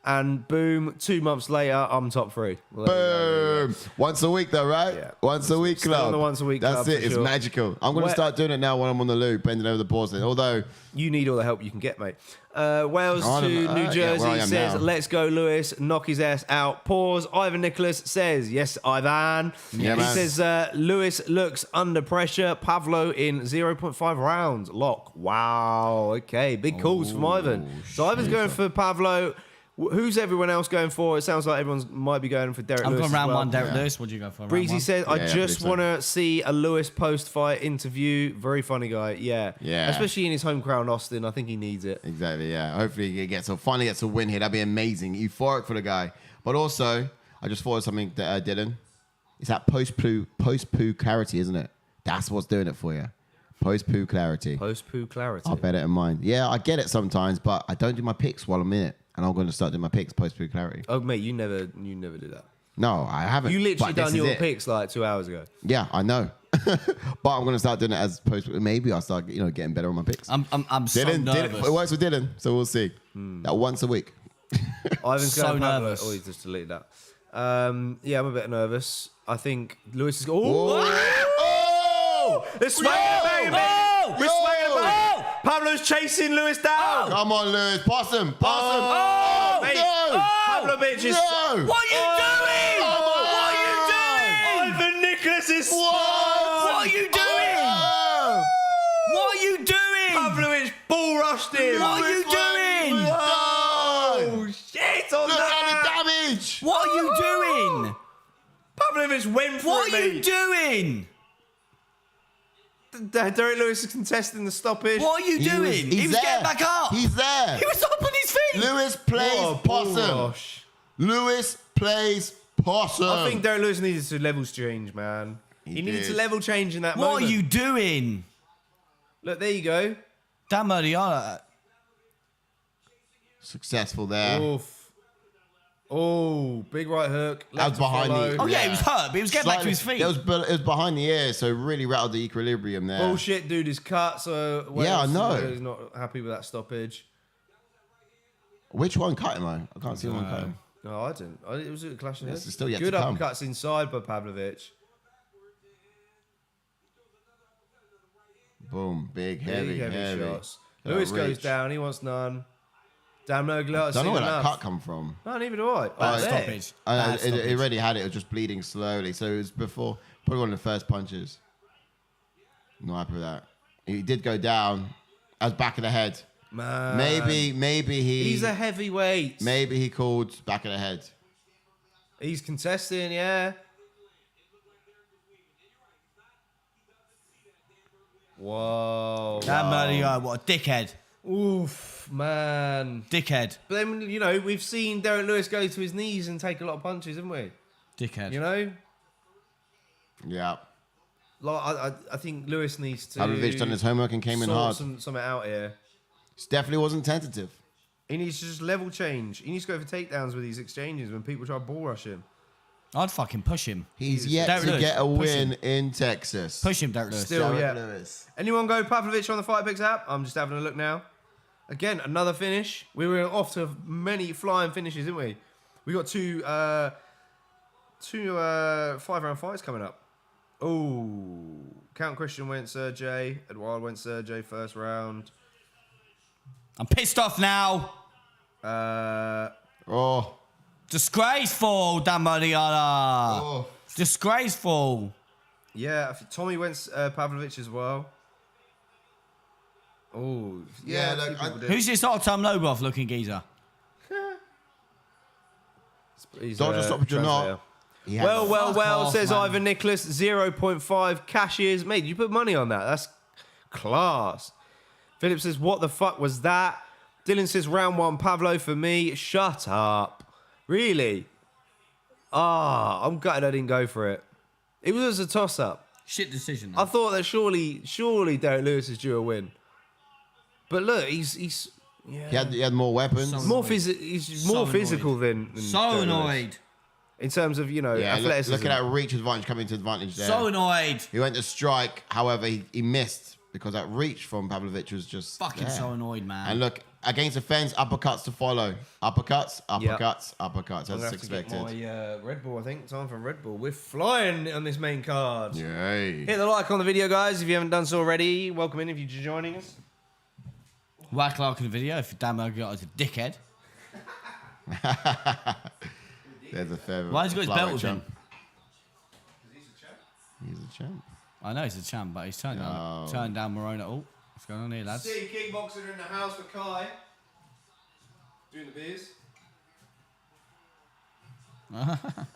and boom, 2 months later, I'm top 3. Well, boom. Once a week, though, right? Yeah. Once a week Still club. on the once a week That's club, it. for It's sure. magical. I'm going to start doing it now when I'm on the loo, bending over the porcelain. Although you need all the help you can get, mate. Wales I to don't know. New Jersey where I am says, now. let's go, Lewis. Knock his ass out. Pause. Ivan Nicholas says, yes, Ivan. Yeah, he man. says, Lewis looks under pressure. Pavlo in 0.5 rounds. Lock. Wow. Okay. Big calls from Ivan. So Ivan's going for Pavlo. Who's everyone else going for? It sounds like everyone might be going for Derrick I'm Lewis. going round as well. one, Derrick Lewis. What do you go for? Round Breezy one? says, I Yeah, just I want believe to see a Lewis post-fight interview. Very funny guy. Yeah. Especially in his home crowd, Austin. I think he needs it. Exactly, yeah. Hopefully he finally gets a win here. That'd be amazing. Euphoric for the guy. But also, I just thought of something that Dylan. It's that post-poo clarity, isn't it? That's what's doing it for you. Post-poo clarity. Post-poo clarity. I'll bear it in mind. Yeah, I get it sometimes, but I don't do my picks while I'm in it. And I'm going to start doing my picks post-poo clarity. Oh, mate, you never do that. No, I haven't. You literally but this done is your it. picks like 2 hours ago. Yeah, I know. But I'm going to start doing it as post. Maybe I'll start, getting better on my picks. I'm so nervous. It works with Dylan, so we'll see. That once a week. Ivan's So going Pablo. nervous. Oh, he's just deleted that. Yeah, I'm a bit nervous. I think Lewis is. Oh! They're swinging back, mate. We're swinging back. Pablo's chasing Lewis down. Come on, Lewis. Pass him. Oh, mate. No! Pavlovich is. No! What are you doing? Come on! What are you doing? Ivan Nicholas is. What are you doing? Oh! What are you doing? Pavlovich bull rushed him. What are you doing? No! Oh, shit on Look that. at the damage! What are you doing? Pavlovich went for What it, are you mate. doing? Derrick Lewis is contesting the stoppage. What are you doing? He was there. getting back up. He's there. He was up on his feet. Lewis plays What a bull possum. rush. Lewis plays possum. I think Derrick Lewis needed to level change, man. He needed did. to level change in that What moment. are you doing? Look, there you go. Dan Murdiana. Successful there. Oof. Oh, big right hook. That was behind the- Oh, yeah, he was hurt, but he was getting back to his feet. It was behind the ear, so really rattled the equilibrium there. Bullshit, dude is cut, so Yeah, I know. He's not happy with that stoppage. Which one cut him? I can't see one cut him. No, I didn't. It was a clash of Yes, heads. it's still yet Good to come. uppercuts inside by Pavlovich. Boom. Big, Heavy heavy. shots. Good Lewis goes reach. down. He wants none. Dan Murdiana. Don't know where that cut come from. No, neither do I. Bad there. stoppage. It Bad stoppage. already had it. It was just bleeding slowly. So it was before, probably one of the first punches. Not happy with that. He did go down. As back of the head. Man. Maybe He's a heavyweight. Maybe he called back of the head. He's contesting, yeah. Whoa. Dan Murdiana, what a dickhead. Oof, man. Dickhead. But then, we've seen Derrick Lewis go to his knees and take a lot of punches, haven't we? Dickhead. You know? Yeah. Like, I think Lewis needs to Pavlovich done his homework and came in sort hard. something out here. Definitely wasn't tentative. He needs to just level change. He needs to go for takedowns with these exchanges when people try to ball rush him. I'd fucking push him. He's yet Derrick to Lewis, get a push win him. in Texas. Push him, Derrick Lewis. Still, Derrick yeah. Lewis. Anyone go Pavlovich on the Fight Picks app? I'm just having a look now. Again, another finish. We were off to many flying finishes, didn't we? We got two 5-round fights coming up. Oh, Count Christian went Sergei. Eduardo went Sergei first round. I'm pissed off now. Oh. Disgraceful, Dan Murdiana. Oh. Disgraceful. Yeah, I think Tommy went Pavlovich as well. Oh, Yeah, yeah. look, a few people did. Who's this Artem Lobov looking geezer? He's, Dodger stoppage or not? translator. He had Well, Fuck off, says man. Ivan Nicholas, 0.5 cashiers. Mate, you put money on that. That's class. Philip says, what the fuck was that? Dylan says, round one, Pavlo for me. Shut up. Really? I'm gutted I didn't go for it. It was a toss-up. Shit decision. I thought that surely Derrick Lewis is due a win. But look, he's yeah. He had more weapons. So- more annoyed. he's So more annoyed. physical than so Derrick Lewis. annoyed. In terms of, yeah, athleticism. look at that reach advantage coming to advantage there. So annoyed. He went to strike, however, he missed because that reach from Pavlovich was just Fucking there. so annoyed, man. And look, against the fence, uppercuts to follow. Uppercuts. Yep. As I'm gonna have to expected. get my Red Bull, I think. Time for Red Bull. We're flying on this main card. Yay. Hit the like on the video, guys, if you haven't done so already. Welcome in if you're just joining us. Whack like in the video if Dan Murdiana is a dickhead. There's a fair. Why has he got his belt with him? He's a champ. I know he's a champ, but he's turned down Moreno. Oh, what's going on here, lads? See, kickboxer in the house for Kai. Doing the beers.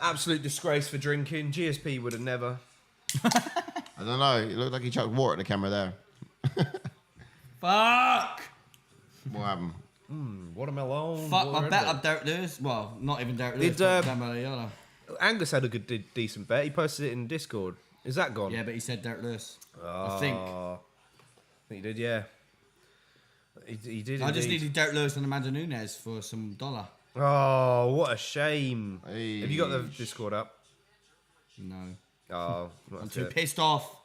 Absolute disgrace for drinking. GSP would have never. I don't know. It looked like he chucked water at the camera there. Fuck! What happened? Watermelon. Fuck, I Red bet Bull. up Derrick Lewis. Well, not even Derrick Lewis, Did, but Dan Murdiana. Angus had a decent bet. He posted it in Discord. Is that gone? Yeah, but he said Derrick Lewis. I think. think he did, yeah. He did. I just indeed. needed Derrick Lewis and Amanda Nunes for some dollar. Oh, what a shame. Hey. Have you got the Discord up? No. Oh, I'm too pissed off.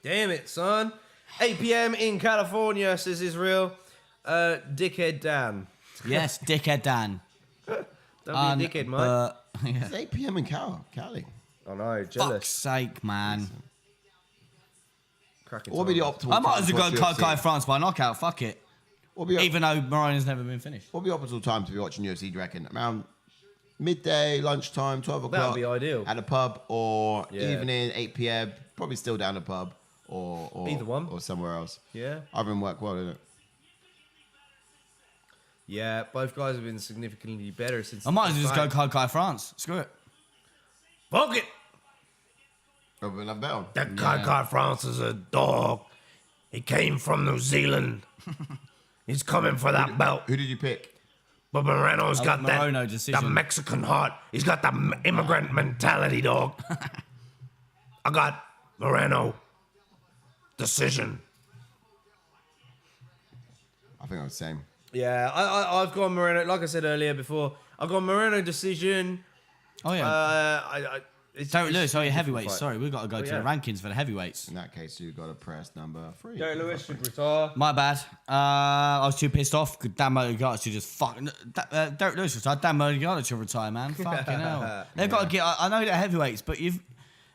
damn it, son. 8 p.m. in California, says Israel. Dickhead Dan. Yes, dickhead Dan. Don't be a dickhead, mate. Yeah. It's 8 p.m. in Cali. Oh no, Fuck's jealous. sake, man. Cracking What would be the times. optimal I might time as to well go watch Kai UFC? France by knockout. Fuck it. What would be, Even though Moreno's never been finished. what would be the optimal time to be watching UFC, do you reckon? Around midday, lunchtime, 12 o'clock? That would be ideal. At a pub or Yeah. evening, 8 p.m. Probably still down a pub or Either one. Or somewhere else. Yeah. Other than work well, isn't it? Yeah, both guys have been significantly better since. I might as well just the go Kai France. Screw it. Fuck it. Other than bet on. That Kai France is a dog. He came from New Zealand. He's coming for that belt. Who did you pick? But Moreno's got Moreno that decision. Mexican heart. He's got that immigrant mentality, dog. I got Moreno. Decision. I think I was the same. Yeah, I've gone Moreno. Like I said earlier before, I've gone Moreno decision. Oh, yeah. It's Derrick Lewis, a your difficult heavyweights. fight. Sorry, we've got to go to yeah. the rankings for the heavyweights. In that case, you got to press number 3. Derrick Lewis should retire. My bad. I was too pissed off. Dan Moligata should just fucking. Derrick Lewis retired. Dan Moligata should retire, man. Fucking hell. They've got to get. I know they're heavyweights, but you've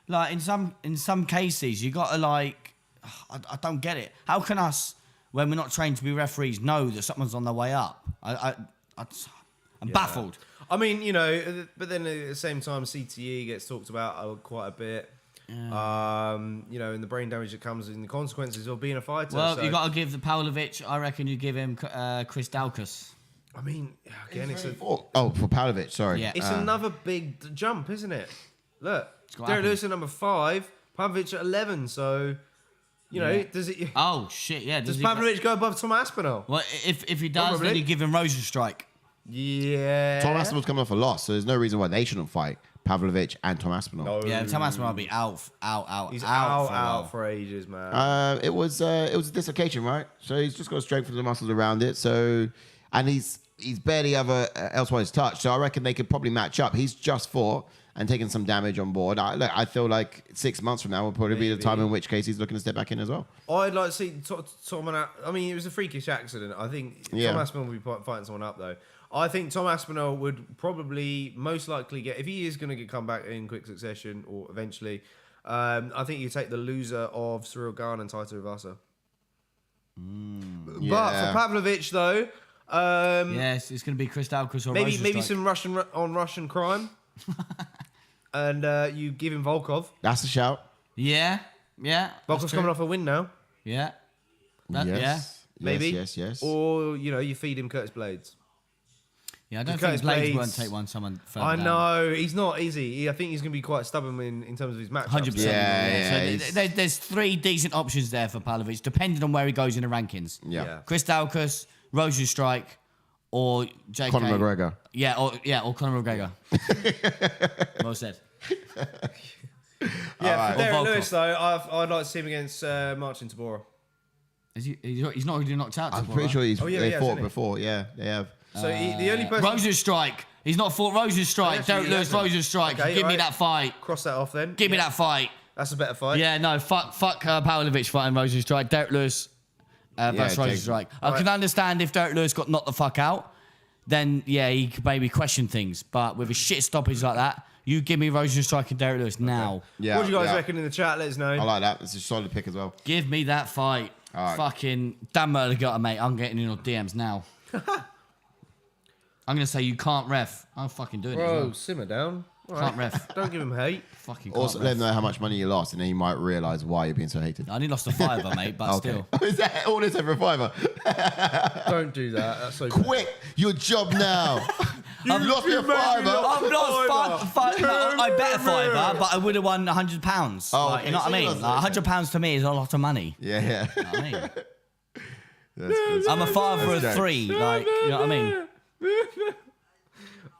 like in some cases you got to like. I don't get it. How can us, when we're not trained to be referees, know that someone's on their way up? I'm baffled. I mean, you know, but then at the same time, CTE gets talked about quite a bit. Yeah. You know, and the brain damage that comes in the consequences of being a fighter. Well, so, you got to give the Pavlovich. I reckon you give him Chris Daukaus. I mean, again, it's for Pavlovich, sorry. Yeah. it's another big jump, isn't it? Look, got Derrick happened. Lewis at number 5, Pavlovich at 11. So, you know, does it? Oh shit! Yeah. Does Pavlovich go above Tom Aspinall? Well, if he does, Probably. then you give him Rosenstrike. Yeah. Tom Aspinall's coming off a loss, so there's no reason why they shouldn't fight Pavlovich and Tom Aspinall. No. Yeah, Tom Aspinall will be out. He's for a out while. for ages, man. It was a dislocation, right? So he's just got to strengthen the muscles around it. So, and he's barely ever elsewise touched. So I reckon they could probably match up. He's just fought and taken some damage on board. I feel like 6 months from now will probably be the time in which case he's looking to step back in as well. I'd like to see Tom. I mean, it was a freakish accident. I think Yeah. Tom Aspinall will be fighting someone up though. I think Tom Aspinall would probably most likely get, if he is going to come back in quick succession or eventually, I think you take the loser of Cyril Gane and Taito Ivasa. But Yeah. for Pavlovich though, Yes, it's going to be Chris Daukaus or maybe Rosenstrike. some Russian crime, and you give him Volkov. That's a shout. Yeah. That's Volkov's true. coming off a win now. Yeah. Yes. Maybe. Yes. Or you know, you feed him Curtis Blades. Yeah, I don't Curtis think Blades Blades- won't take someone further I down. know he's not easy. I think he's going to be quite stubborn in terms of his matchups. 100%. Yeah, So he's- there's 3 decent options there for Pavlovich, depending on where he goes in the rankings. Yeah. Chris Daukaus, Rosenstrike, or JK. Conor McGregor. Yeah, or Conor McGregor. Well said. Yeah, Or for Derrick Volkov. Lewis though, I'd like to see him against Marcin Tabora. He's not already knocked out. I'm Tabora, pretty right? sure they he has, fought hasn't he? before. Yeah, they have. So the only person Rosenstrike. He's not fought Rosenstrike. Actually, Derrick he Lewis, hasn't. Rosenstrike. Okay, Give me right. that fight. cross that off then. Give me that fight. That's a better fight. Yeah, no, fuck Pavlovich fighting Rosenstrike. Derrick Lewis versus Jake. Rosenstrike. I can understand if Derrick Lewis got knocked the fuck out, then yeah, he could maybe question things. But with a shit stoppage like that, you give me Rosenstrike and Derrick Lewis now. Yeah. What do you guys yeah. reckon in the chat? Let us know. I like that. It's a solid pick as well. Give me that fight. All right. Fucking Dan Moligata, mate. I'm getting in your DMs now. I'm gonna say you can't ref. I'm fucking doing it. as Bro, well. simmer down. All Can't right. ref. Don't give him hate. Fucking can't Also, ref. let them know how much money you lost, and then you might realise why you're being so hated. I only lost a fiver, mate, but still. Is that all this ever fiver? Don't do that. That's so Quit your job now. you lost me a fiver. I've lost five. I bet a fiver, but I would have won £100. Oh, Like, okay, you know what so I you mean? lost Like, £100 to me is a lot of money. Yeah. You know what I mean? That's good. I'm a father of That's 3. Like, you know what I mean?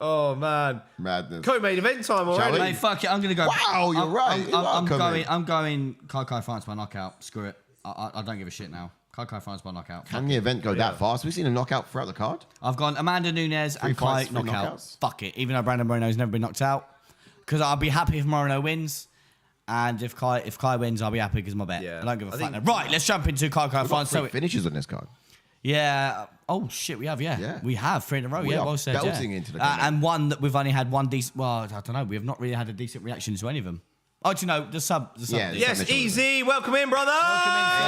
Oh man. Madness. Co-main event time already. we? Mate, fuck it. I'm gonna go. Wow, you're right. You are I'm coming. going. I'm going. Kai France by knockout. Screw it. I don't give a shit now. Kai France by knockout. Can the event go that fast? We've seen a knockout throughout the card. I've gone Amanda Nunes and Kai fights, 3 knockout. knockouts. Fuck it. Even though Brandon Moreno's never been knocked out. Because I'll be happy if Moreno wins. And if Kai wins, I'll be happy because my bet. Yeah. I don't give a I fuck. think- Right, let's jump into Kai We've got France. 3 finishes on this card. Yeah. Oh shit, we have. Yeah. We have 3 in a row. We Yeah, are well said. belting yeah. into the comment. And one that we've only had one decent. Well, I don't know. We have not really had a decent reaction to any of them. Oh, do you know the sub? Yeah, Yes, easy. Welcome in, brother.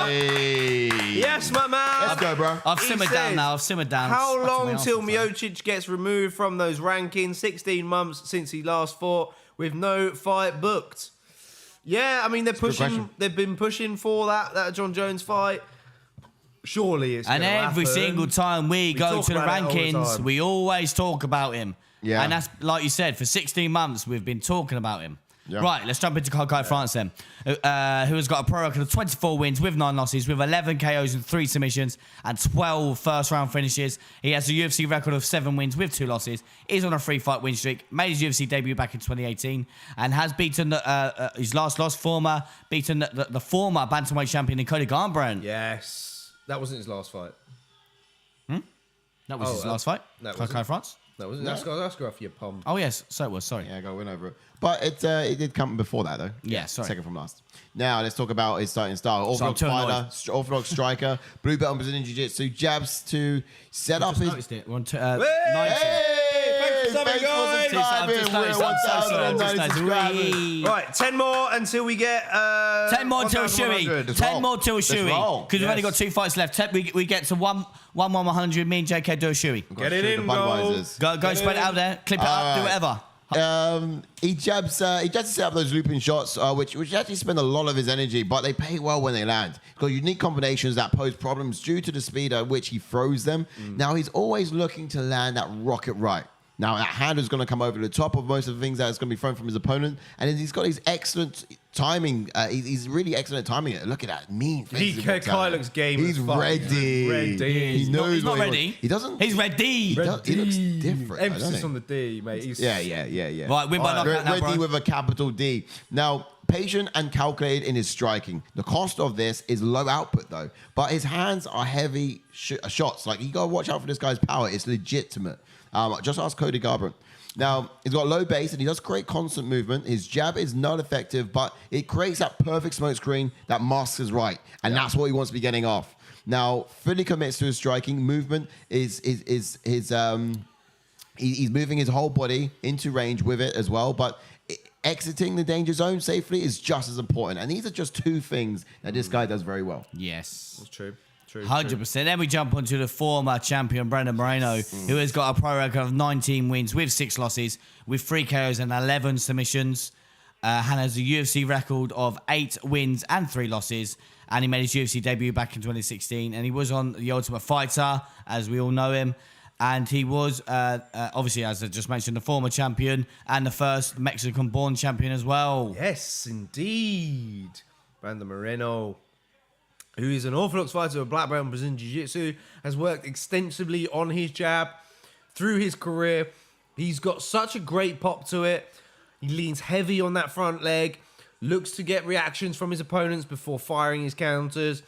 Hey. Yes, my man. Let's go, bro. I've He simmered says, down now. I've simmered down. How Fucking my long arse till off, man. Miocic gets removed from those rankings? 16 months since he last fought with no fight booked. Yeah, I mean they're a good pushing. question. They've been pushing for that John Jones fight. Surely it's And gonna every happen. single time we go talk to the about it all the rankings, time. we always talk about him. Yeah. And that's, like you said, for 16 months, we've been talking about him. Yeah. Right, let's jump into Kai France then, who has got a pro record of 24 wins with 9 losses, with 11 KOs and 3 submissions, and 12 first-round finishes. He has a UFC record of 7 wins with 2 losses, is on a 3-fight win streak, made his UFC debut back in 2018, and has beaten his last loss, beaten the former Bantamweight champion in Cody Garbrandt. Yes, that wasn't his last fight. That was his last fight. that Kai wasn't- France. That wasn't. That's off your palm. Oh yes, so it was. Sorry. Yeah, go win over it. But it did come before that, though. Yeah, sorry. Second from last. Now, let's talk about his starting style. So I'm Orthodox too fighter, annoyed. orthodox striker, blue belt in Brazilian Jiu-Jitsu, jabs to set up Just his... noticed it. We're on 90. Hey, thanks for Thanks subbing, for guys. subscribing. I've just We're noticed, I'm so sorry, I've 1,090 just subscribers. noticed. Right, 10 more until we get 10 more till 1,100. Shuey. Let's 10 roll. more till Let's Shuey. roll. Because we've only got 2 fights left. We get to 1,100. Me and JK do a Shuey. Get it in, Budweisers. Go spread it out there. Clip it up. Do Alright. whatever. He jabs to set up those looping shots, which actually spend a lot of his energy, but they pay well when they land. He's got unique combinations that pose problems due to the speed at which he throws them. Now, he's always looking to land that rocket right. Now, that hand is going to come over the top of most of the things that's going to be thrown from his opponent. And then he's got his excellent timing. He's really excellent at timing it. Look at that. Mean. Kai looks game He's as fuck. ready. Ready. He knows He's not what he ready. wants. He doesn't. He's ready. He looks different. though, Emphasis doesn't on the D, mate. He's yeah. Right, win by knockout now, Ready bro. with a capital D. Now, patient and calculated in his striking. The cost of this is low output, though. But his hands are heavy shots. Like, you got to watch out for this guy's power. It's legitimate. Just ask Cody Garbrandt. Now, he's got low base and he does create constant movement. His jab is not effective, but it creates that perfect smoke screen that masks his right. And that's what he wants to be getting off. Now, fully commits to his striking. Movement is he's moving his whole body into range with it as well. But exiting the danger zone safely is just as important. And these are just 2 things that this guy does very well. Yes. That's true. 100%. Then we jump onto the former champion, Brandon Moreno, who has got a pro record of 19 wins with 6 losses, with 3 KOs and 11 submissions. And has a UFC record of 8 wins and 3 losses. And he made his UFC debut back in 2016. And he was on The Ultimate Fighter, as we all know him. And he was, obviously, as I just mentioned, the former champion and the first Mexican-born champion as well. Yes, indeed. Brandon Moreno, who is an orthodox fighter of black belt in Brazilian Jiu-Jitsu, has worked extensively on his jab through his career. He's got such a great pop to it. He leans heavy on that front leg, looks to get reactions from his opponents before firing his counters.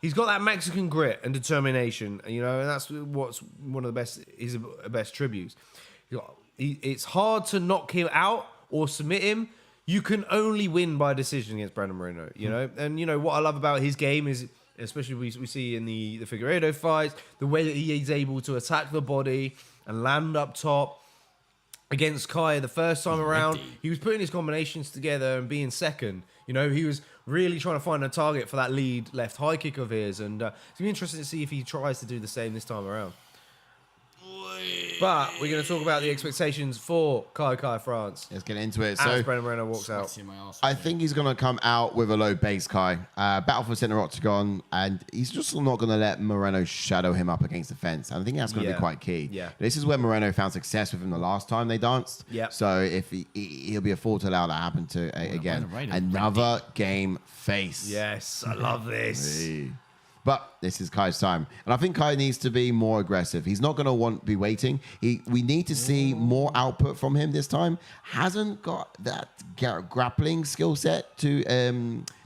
He's got that Mexican grit and determination, and that's what's one of the best tributes. It's hard to knock him out or submit him. You can only win by decision against Brandon Moreno, And, what I love about his game is, especially we see in the Figueiredo fights, the way that he is able to attack the body and land up top. Against Kai the first time around, he was putting his combinations together and being second. He was really trying to find a target for that lead left high kick of his. And it's going to be interesting to see if he tries to do the same this time around. But we're going to talk about the expectations for Kai France. Let's get into it. As So, Brandon Moreno walks out. I think he's going to come out with a low base, Kai. Battle for center octagon, and he's just not going to let Moreno shadow him up against the fence. And I think that's going to be quite key. Yeah. This is where Moreno found success with him the last time they danced. Yep. So if he'll be a fool to allow that happen to again. Another game face. Yes, I love this. Hey. But this is Kai's time. And I think Kai needs to be more aggressive. He's not going to be waiting. We need to see more output from him this time. Hasn't got that grappling skill set to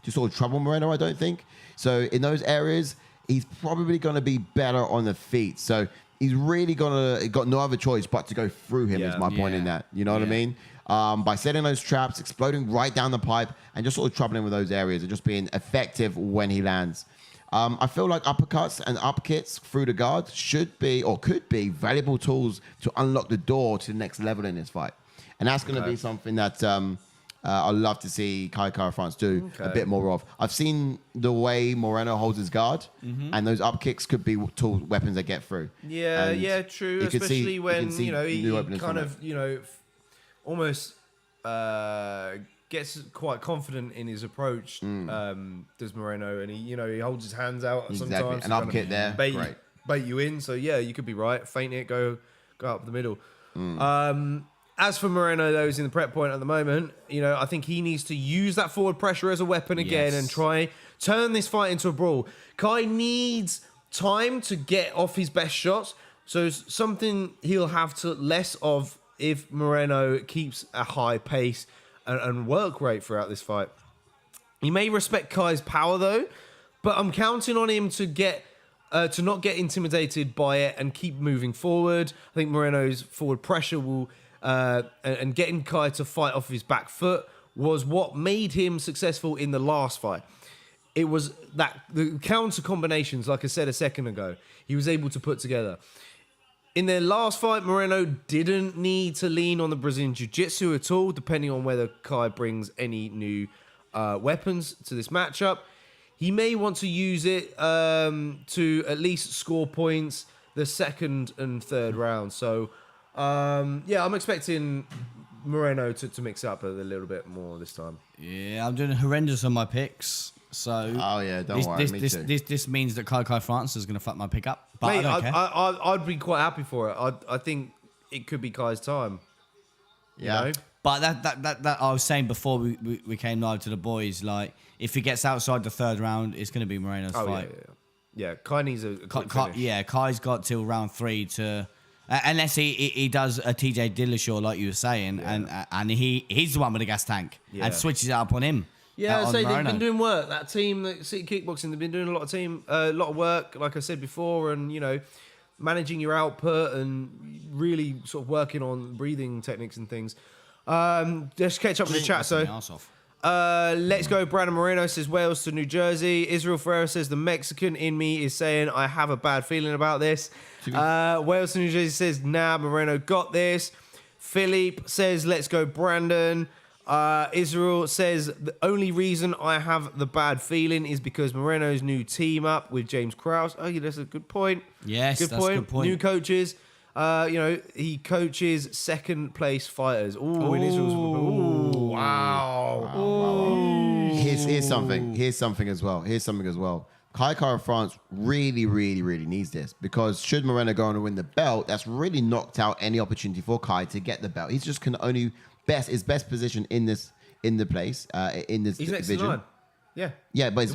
sort of trouble Moreno, I don't think. So in those areas, he's probably going to be better on the feet. So he's really got no other choice but to go through him, is my point in that. You know what I mean? By setting those traps, exploding right down the pipe, and just sort of troubling him with those areas and just being effective when he lands. I feel like uppercuts and upkicks through the guard should be or could be valuable tools to unlock the door to the next level in this fight. And that's going to be something that I'd love to see Kai Kara-France do a bit more of. I've seen the way Moreno holds his guard, and those upkicks could be weapons that get through. Yeah, true. Especially when, he kind of, almost gets quite confident in his approach, does Moreno, and he holds his hands out sometimes. An upkick there, bait you in. So yeah, you could be right. Feint it, go up the middle. As for Moreno, though, who's in the prep point at the moment, I think he needs to use that forward pressure as a weapon again and turn this fight into a brawl. Kai needs time to get off his best shots, so it's something he'll have to less of if Moreno keeps a high pace and work rate throughout this fight. He may respect Kai's power, though, but I'm counting on him to not get intimidated by it and keep moving forward. I think Moreno's forward pressure will... and getting Kai to fight off his back foot was what made him successful in the last fight. It was that the counter combinations, like I said a second ago, he was able to put together. In their last fight, Moreno didn't need to lean on the Brazilian Jiu-Jitsu at all, depending on whether Kai brings any new weapons to this matchup. He may want to use it to at least score points the second and third round. So... I'm expecting Moreno to mix up a little bit more this time. Yeah, I'm doing horrendous on my picks. So don't worry, me too. This means that Kai France is going to fuck my pick up. But Mate, I don't care. I'd be quite happy for it. I think it could be Kai's time. Yeah. You know? But that I was saying before we came live to the boys, like, if he gets outside the third round, it's going to be Moreno's fight. Yeah, Kai needs a quick finish. Kai's got till round 3 to... unless he does a TJ Dillashaw, like you were saying, and he's the one with the gas tank and switches it up on him. Yeah, I say they've been doing work. That team, that City Kickboxing, they've been doing a lot of work, like I said before, and managing your output and really sort of working on breathing techniques and things. Just catch up with the chat. So, let's go. Brandon Moreno says Wales to New Jersey. Israel Ferreira says the Mexican in me is saying I have a bad feeling about this. Wales to New Jersey says nah, Moreno got this. Philippe says let's go Brandon. Israel says the only reason I have the bad feeling is because Moreno's new team up with James Krause. Oh, yeah, that's a good point. Yes, that's a good point. New coaches. He coaches second place fighters. Ooh, in Israel's. Ooh, wow. Here's something as well. Kai Kara-France really, really, really needs this, because should Moreno go on and win the belt, that's really knocked out any opportunity for Kai to get the belt. He's just his best position in this division. He's next to 9. Yeah. Yeah, but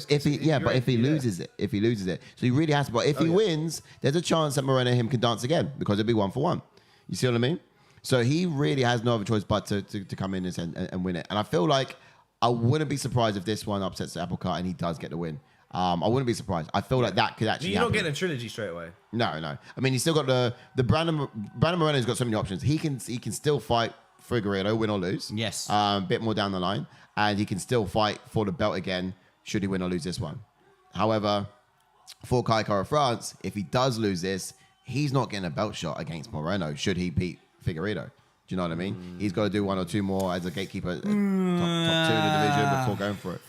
if he loses it, so he really has to. But if he wins, there's a chance that Moreno and him can dance again, because it'll be 1-for-1. You see what I mean? So he really has no other choice but to come in and win it. And I feel like I wouldn't be surprised if this one upsets the apple cart and he does get the win. I wouldn't be surprised. I feel like that could actually happen. You're not getting a trilogy straight away. No. I mean, he's still got the Brandon Moreno's got so many options. He can still fight Figueiredo, win or lose. Yes. A bit more down the line. And he can still fight for the belt again, should he win or lose this one. However, for Kai Kara-France, if he does lose this, he's not getting a belt shot against Moreno, should he beat Figueiredo. Do you know what I mean? He's got to do 1 or 2 more as a gatekeeper, top 2 in the division before going for it.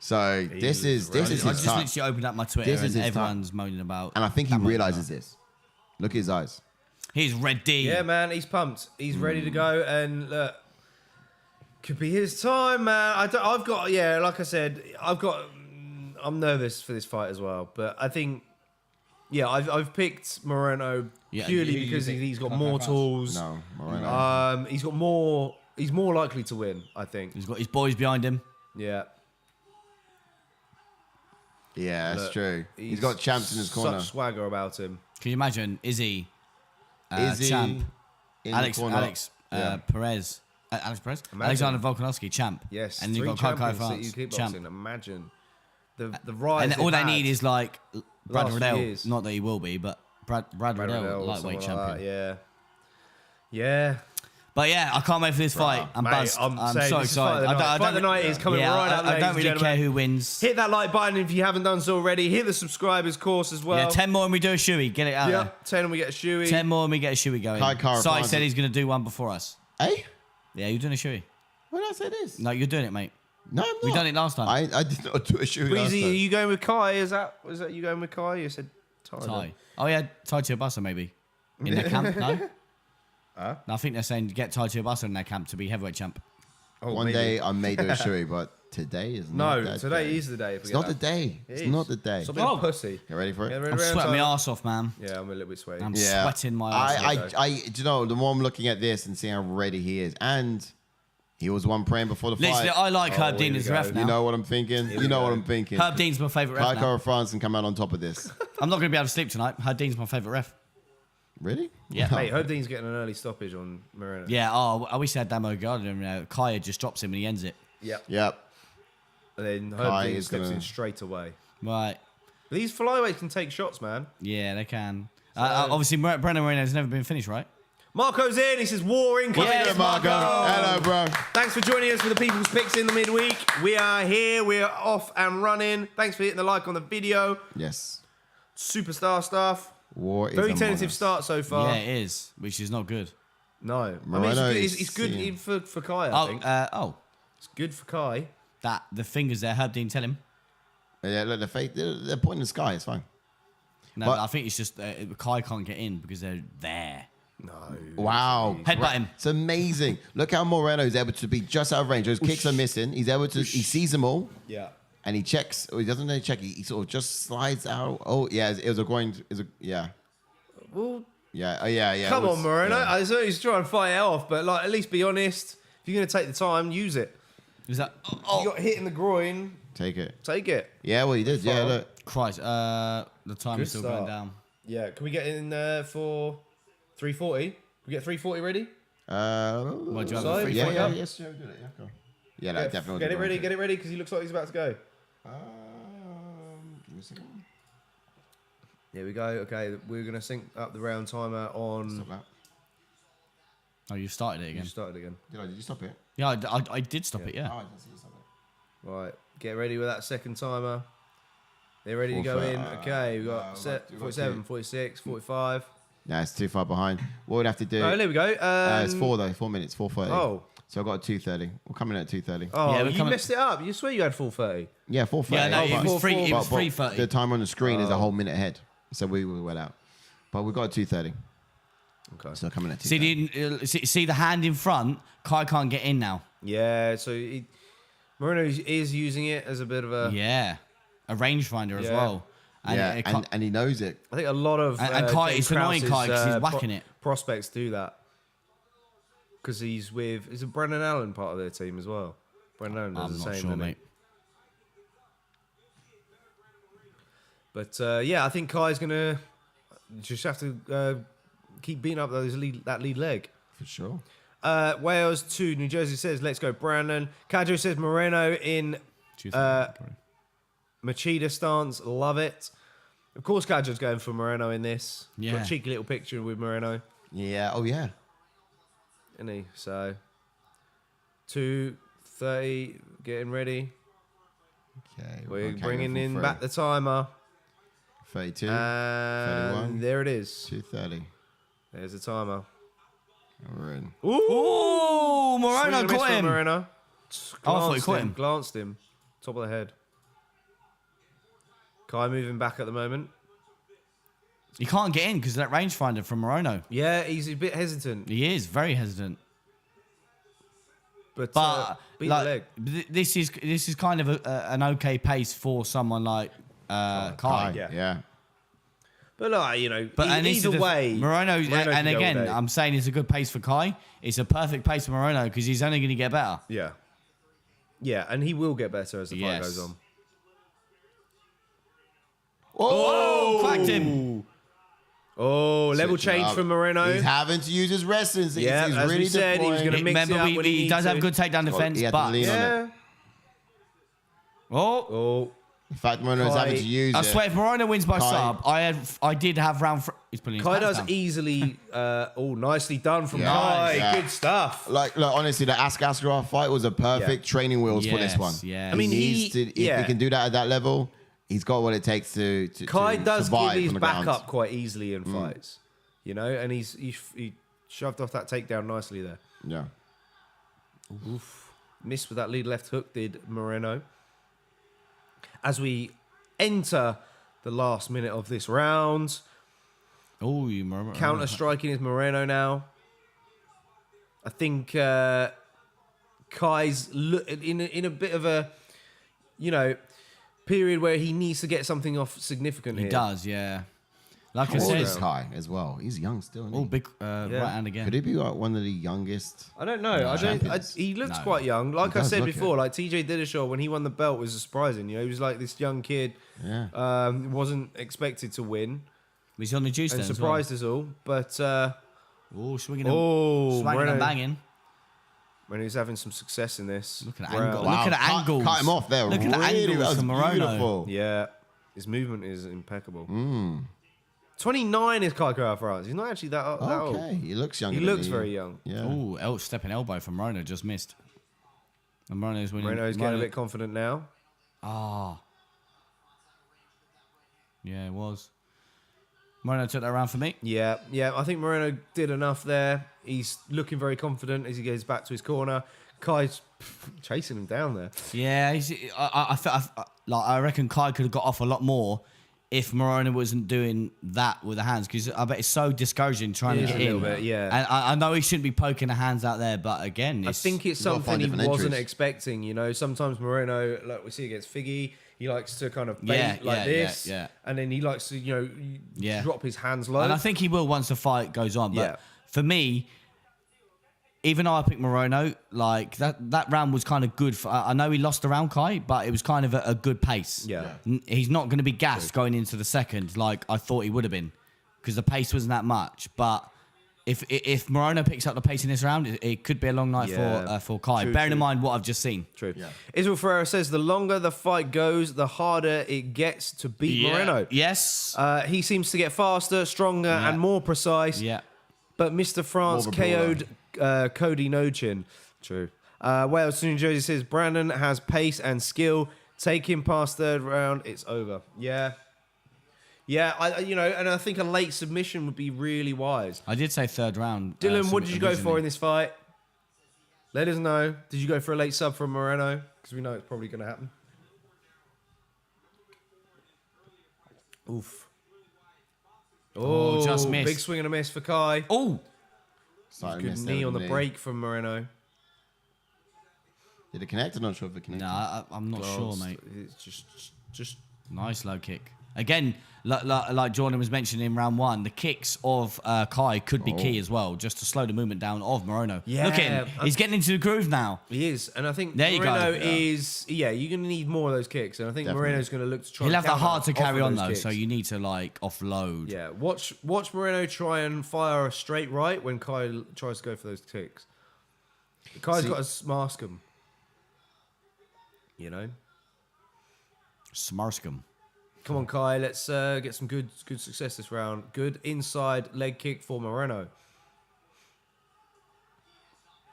So this is I his just time. literally opened up my Twitter and everyone's moaning about. And I think he realizes this. Look at his eyes. He's ready. Yeah, man, he's pumped. He's ready to go, and look, could be his time, man. Like I said, I'm nervous for this fight as well, but I think, I've picked Moreno purely because he's got more tools. No, Moreno. He's more likely to win, I think. He's got his boys behind him. Yeah. Yeah, that's true. He's got champs in his corner. Such swagger about him. Can you imagine Izzy, Izzy champ, Alex Perez. Imagine. Alexander Volkanovski, champ. Yes. And you've got Kai France, champ. Imagine. the rise. And all they need is like Brad last few Riddell. years. Not that he will be, but Brad Riddell, Riddell or lightweight someone like champion. that, yeah. But yeah, I can't wait for this fight. I'm Mate, buzzed. I'm I'm saying so this is fight of excited. the night. Fight of the night is coming right up, I ladies don't and really gentlemen. care who wins. Hit that like button if you haven't done so already. Hit the subscribers course as well. Yeah, 10 more and we do a shoey. Get it out there. 10 and we get a shoey. 10 more and we get a shoey going. Kai Kara Sai finds said it. he's going to do one before us. Hey, Yeah, you're doing a shoey. when did I say this? No, you're doing it, mate. No, I'm not. We done it last time. I did not do a shoe last Breezy, are time. you going with Kai? Was that you going with Kai? You said Ty. Ty. Oh, yeah, Ty Tuivasa maybe. In their camp, no? No, I think they're saying get Ty Tuivasa in their camp to be heavyweight champ. Oh, One maybe. day I may do a shoey, but today is not No, that today day. is the day. If we It's get not the that. day. It It's is. not the day. Stop being a Oh. pussy. You ready for it? Yeah, I'm sweating my arse off, man. Yeah, I'm a little bit sweaty. I'm Yeah. sweating my arse off. do you know, the more I'm looking at this and seeing how ready he is, and he was one praying before the Listen, fight. I like Herb here Dean we as go. ref now. You know what I'm thinking? You know what I'm thinking. Herb Dean's my favourite ref Kai now. Kara France can come out on top of this. I'm not going to be able to sleep tonight. Herb Dean's my favourite ref. Really? Yeah. Mate, Herb Dean's getting an early stoppage on Moreno. Yeah, I wish they had Damo Garden. Kaya just drops him and he ends it. Yep. Yep. And then Kai Herb Dean is steps gonna- in straight away. Right. These flyweights can take shots, man. Yeah, they can. Obviously, Brendan Moreno's never been finished, right? Marco's in. He says, war incoming. Yes, Yes, Marco. Hello, bro. Thanks for joining us for the People's Picks in the midweek. We are here. We are off and running. Thanks for hitting the like on the video. Yes. Superstar stuff. War is Very among tentative us. start so far. Yeah, it is, which is not good. No. I mean, Moreno it's good is for Kai, I think. It's good for Kai. That the fingers there. Herb Dean, tell him. Yeah, look, they're pointing in the sky. It's fine. No, But- but I think it's just Kai can't get in because they're there. No. Wow. Headbutt him. It's amazing. Look how Moreno is able to be just out of range. Those kicks are missing. He's able to, he sees them all Yeah. and he checks, or he doesn't really check. He sort of just slides out. Oh, yeah, it was a groin. Yeah. Well, Yeah. Oh, yeah, yeah. come it was- on, Moreno. yeah. I know he's trying to fight it off, but like, at least be honest. If you're going to take the time, use it. Is that? You got hit in the groin, Take it. take it. Yeah, well, he did. Yeah, far. look. Christ. The time Good is still start. going down. Yeah. Can we get in for 340? Can we get 340 ready? What do you have? Sorry? A free Yeah, fight? yeah, yes, yeah, do it. Yeah, go. Yeah, no, definitely. Get it ready, get it ready, because he looks like he's about to go. Give me a second. Here we go. Okay, we're going to sync up the round timer on... Stop that. Oh, you started it You again. started again. Did you stop it? Yeah, I did stop it. Yeah. Oh, I didn't see you stop it. Right, get ready with that second timer. They're ready to go in. Okay, we've got set we've got 47, two. 46, 45. No, it's too far behind. What we'd have to do... Oh, there we go. it's 4 though, 4 minutes, 4:30. Oh. So I got a 2:30. We're coming in at 2:30. Oh, Yeah, we're you coming- messed it up. You swear you had 4:30. Yeah, 4:30. Yeah, no, Oh, it but- was free. It was But 3:30. the time on the screen is a whole minute ahead, so we were well out. But we got a 2:30. Okay. So coming at 2:30. See the hand in front. Kai can't get in now. Yeah, so Moreno is using it as a bit of a... Yeah, a rangefinder as Yeah. well. And Yeah, it and, can't- and he knows it. I think a lot of... And Kai, James it's annoying Krause's, Kai because he's whacking it. Prospects do that. Because he's with... Is it Brendan Allen part of their team as well? Brendan Allen does I'm the not same, sure, doesn't he? mate. But yeah, I think Kai's going to just have to keep beating up that lead leg. For sure. Wales 2, New Jersey says, let's go, Brandon. Kajo says, Moreno in Machida stance. Love it. Of course, Kajo's going for Moreno in this. Yeah. Got a cheeky little picture with Moreno, Yeah. Oh, yeah. isn't he? So, 2:30, getting ready. Okay. We're bringing in back the timer. 32. And 31. there it is. 2:30. There's the timer. We're in. Ooh, Moreno Swing and a miss caught from him. Moreno. Oh, I thought he caught him. Glanced him. Top of the head. Kai moving back at the moment. He can't get in because of that rangefinder from Moreno. Yeah, he's a bit hesitant. He is very hesitant. But, But beat like, the leg. this is kind of an okay pace for someone like Kai. yeah. Yeah. But like, you know, But and this either is the- way, Moreno, can and go all again, day. I'm saying it's a good pace for Kai. It's a perfect pace for Moreno because he's only going to get better. Yeah. Yeah, and he will get better as the fight Yes. goes on. Oh, cracked him. Oh, level Switch it change up. from Moreno. He's having to use his wrestling. He's Yeah, as we really said, he was deploying. gonna mix it Remember, up when he he needs does have to. good takedown defense, he had to but lean on it. Yeah. oh, Oh, The fact Moreno's having to use I it. swear, if Moreno wins by Kai- sub, I did have round. He's putting his Kai pants does down. easily. Nicely done from Yeah. Kai. Yeah. Good stuff. Like, look, honestly, the Askarov fight was a perfect training wheels for this Yes, one. yes. I mean, he needs to, if he can do that at that level, he's got what it takes to Kai to does survive give his on the back ground. up quite easily in fights, you know, and he shoved off that takedown nicely there. Yeah. Oof. Missed with that lead left hook, did Moreno. As we enter the last minute of this round, Oh, you counter striking is Moreno now. I think Kai's in a bit of a, you know, period where he needs to get something off significant He here. does, yeah. Like I How old said, is Kai as well? He's young still. Isn't oh, he? big right hand again. Could he be like one of the youngest? I don't know. Champions. He looks No. quite young. Like He I does said look before, it. like TJ Dillashaw, when he won the belt, was surprising. You know, he was like this young kid. Yeah. Wasn't expected to win He's on the juice and then. surprised us all. But Oh, swinging oh, swinging Moreno, and banging. when he's having some success in this. Look at the round. angle. Wow. Look at the Cut- angles. Cut him off there. Look at the Really, angles that was from Moreno. beautiful. Yeah, his movement is impeccable. 29 is Kai France. He's not actually that old. Okay, he looks younger. He than looks very young. Yeah. Oh, stepping elbow from Moreno just missed. And Moreno's winning. Moreno's getting a bit confident now. Ah. Yeah, it was. Moreno took that round for me. Yeah. I think Moreno did enough there. He's looking very confident as he goes back to his corner. Kai's chasing him down there. Yeah, I reckon Kai could have got off a lot more if Moreno wasn't doing that with the hands, because I bet it's so discouraging trying It to is get a little in. bit, yeah. And I know he shouldn't be poking the hands out there, but again, I think it's gotta something find he different wasn't entries. expecting. You know, sometimes Moreno, like we see against Figgy, he likes to kind of bait Yeah, like yeah, this, yeah. and then he likes to, drop his hands low. And I think he will once the fight goes on. But Yeah. for me, even though I picked Moreno, like that round was kind of good. I know he lost the round, Kai, but it was kind of a good pace. Yeah. He's not going to be gassed going into the second like I thought he would have been, because the pace wasn't that much. But if Moreno picks up the pace in this round, it could be a long night Yeah. for Kai. True, Bearing true. in mind what I've just seen. True. Israel Ferreira says the longer the fight goes, the harder it gets to beat Moreno. Yes. He seems to get faster, stronger, and more precise. Yeah. But Mr. France More of a brawler. KO'd Cody Nochin. True. Wales, New Jersey says Brandon has pace and skill. Take him past third round, it's over. Yeah. Yeah, and I think a late submission would be really wise. I did say third round. Dylan, what did you go for originally. in this fight? Let us know. Did you go for a late sub from Moreno? Because we know it's probably going to happen. Oof. Oh, just missed. Big swing and a miss for Kai. Oh, Slightly Good missed knee there on with the knee. break from Moreno. Did it connect? I'm not sure if it connected. no, I'm not sure, mate. It's just Nice low kick. Again, like Jordan was mentioning in round one, the kicks of Kai could be key as well, just to slow the movement down of Moreno. Yeah, Look at him. He's getting into the groove now. he is, and I think There you go. Moreno Yeah. is. Yeah, you're going to need more of those kicks, and I think Definitely. Moreno's going to look to try. He'll and have the counter heart to off carry of on those though, kicks. so you need to like offload. Yeah, watch Moreno try and fire a straight right when Kai tries to go for those kicks. Kai's got to mask him. You know. Smarskum. Come on, Kai. Let's get some good success this round. Good inside leg kick for Moreno.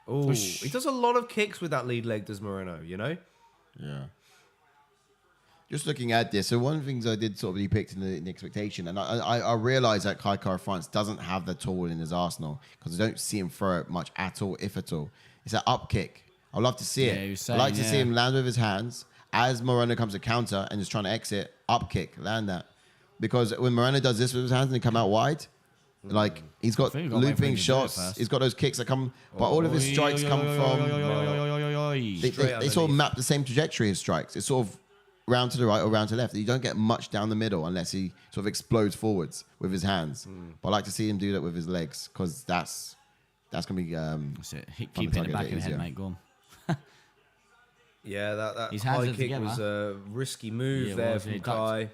Oh, he does a lot of kicks with that lead leg, does Moreno, you know? Yeah. Just looking at this, so one of the things I did sort of depict in the expectation, and I realize that Kai France doesn't have the tool in his arsenal because I don't see him throw it much at all, if at all. It's an up kick. I'd love to see Yeah, he it. was I'd like saying, to see yeah. him land with his hands. As Moreno comes to counter and is trying to exit, up kick, land that. Because when Moreno does this with his hands and they come out wide, like he's got think we've got to wait for him looping to do it shots. first. He's got those kicks that come, but all of his strikes come from. They sort of underneath. map the same trajectory as strikes. It's sort of round to the right or round to the left. You don't get much down the middle unless he sort of explodes forwards with his hands. But I like to see him do that with his legs because that's going to be. That's it. Fun Keep to hitting the target back a of bit the head, easier. mate. Go on. Yeah, that His hands high are kick together. was a risky move Yeah, it there was, from yeah, Kai.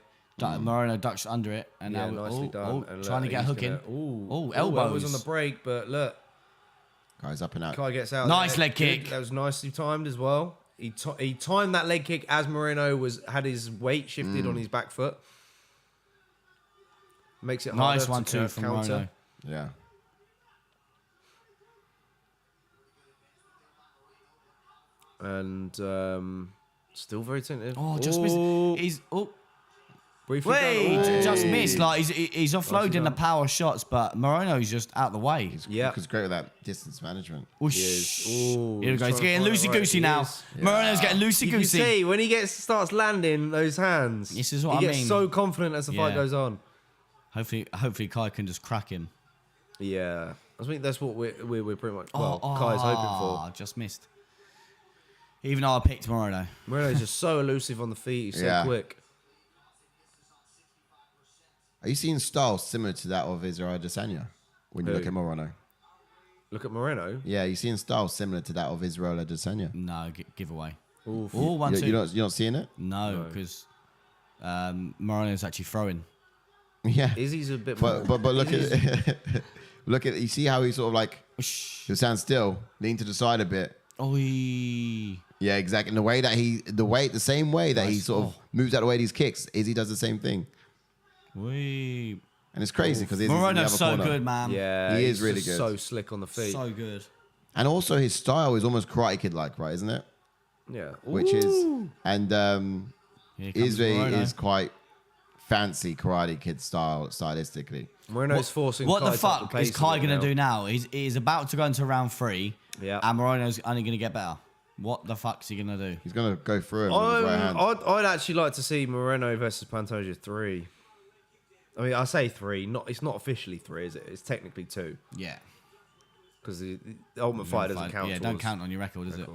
Moreno ducks under it, and Yeah, now nicely done. And trying to look, get a he's hook in. gonna- Elbows. was on the break, but look, Guys up and out. Kai gets out. Nice there. leg kick. That was nicely timed as well. He timed that leg kick as Moreno had his weight shifted on his back foot. Makes it harder Nice one, to too, from Moreno. Yeah. And still very tentative. Oh, just missed. He's Briefly wait, done. just missed. Like he's offloading the power shots, but Moreno's just out the way. Yeah. Because great with that distance management. Whoosh. Ooh, Here we go. He's trying getting to find it loosey goosey right. now. He is. Moreno's getting loosey You can goosey. see when he starts landing those hands. This is what he I gets mean. so confident as the fight Yeah. goes on. Hopefully Kai can just crack him. Yeah, I think that's what we're pretty much. Well, Kai's hoping for. Just missed. Even though I picked Moreno. Moreno's just so elusive on the feet. He's so quick. Are you seeing styles similar to that of Israel Adesanya when you Who? look at Moreno? Look at Moreno. Yeah, you seeing styles similar to that of Israel Adesanya? No, giveaway. Oof. Oh, 1-2. You're not seeing it? No, because Moreno's actually throwing. Yeah. Izzy's a bit more. But look at look at you see how he sort of like he'll stand still, lean to the side a bit. Oh, Yeah, exactly. And the same way that he sort of moves out of the way these kicks, Izzy does the same thing. wee. And it's crazy because Izzy's in the Moreno's other so corner. good, man. Yeah, He he's is really just good. So slick on the feet. So good. And also his style is almost Karate Kid like, right, isn't it? Yeah. Which is Ooh. and Here comes Izzy Moreno. is quite fancy Karate Kid style stylistically. Moreno's forcing. What Kai the to up fuck pace is Kai a bit going to now. do now? He's about to go into round 3. Yeah. And Moreno's only going to get better. What the fuck's he going to do? He's gonna go through him with his right hand. I'd actually like to see Moreno versus Pantoja 3. I mean, I say 3. It's not officially 3, is it? It's technically 2 Yeah. because the Ultimate Fighter doesn't count. Yeah, don't count on your record, is it?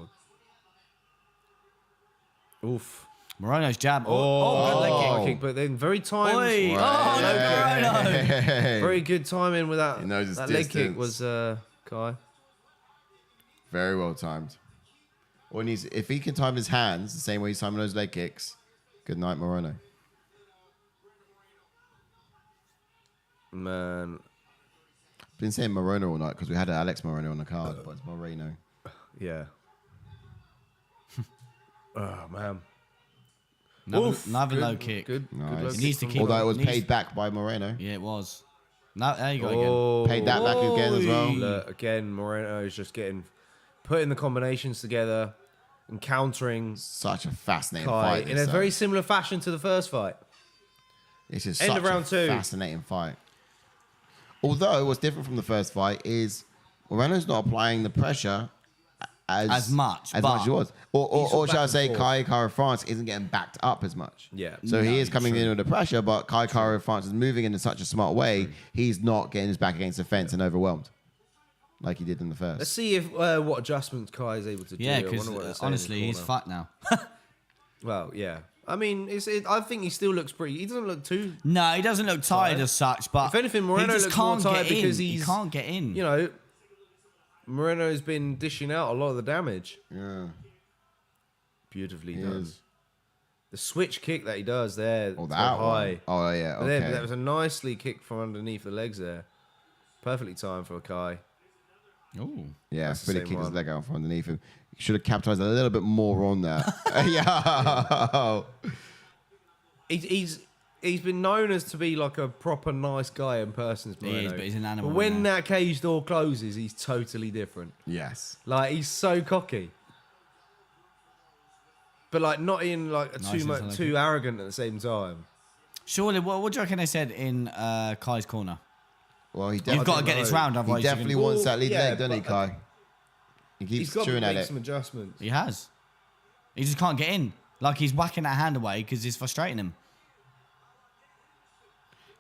Oof. Moreno's jab. Oh, good leg Oh, kick. kick, but then very timed. Oi. Oh, no, Moreno. Very good timing with that. He knows his That leg kick distance. was Kai. Very well timed. If he can time his hands the same way he's timing those leg kicks, good night, Moreno. Man, Been saying Moreno all night because we had Alex Moreno on the card, but it's Moreno. yeah. Oh man. Another Good- low kick. Good. Nice. Good low He needs to from keep- Kai. Although it was Needs- paid back by Moreno. Yeah, it was. No, there you go again. Oh, Paid that back again as well. Look, again, Moreno is just putting the combinations together and countering Such a fascinating Kai fight. in this, a very similar fashion to the first fight. It's just End such of round a 2. fascinating fight. Although what's different from the first fight is Moreno's not applying the pressure as much, as but he was, or he's shall I back and say, forth. Kai Kara France isn't getting backed up as much. Yeah. So he is coming in with the pressure, but Kai Kara France is moving in such a smart way. He's not getting his back against the fence and overwhelmed like he did in the first. Let's see if what adjustments Kai is able to do. Yeah, I wonder because what they're saying in the honestly, he's corner. fucked now. Well, yeah. I mean, I think he still looks pretty. He doesn't look too. No, he doesn't look tired as such, but If anything, Moreno he just looks more can't tired get in. because he can't get in. You know, Moreno's been dishing out a lot of the damage. Yeah. Beautifully He done. is. The switch kick that he does there, Oh, to that high. one. Oh, yeah. But then, Okay. that was a nicely kicked from underneath the legs there. Perfectly timed for Kai. Ooh. Yeah, That's the Philly same kicked his one. leg out from underneath him. He should have capitalized a little bit more on that. Yeah. He's been known as to be like a proper nice guy in person. He is, but he's an animal, But when isn't he? that cage door closes, he's totally different. Yes. Like he's so cocky, but like not in like a Nice and too arrogant at the same time. Surely, what do you reckon they said in Kai's corner? Well, he You've definitely, got to get this round, he otherwise definitely you're wants Well, that lead yeah, leg, doesn't he, but- Kai? He He's keeps got to chewing at make it. some adjustments. He has. He just can't get in. Like he's whacking that hand away because it's frustrating him.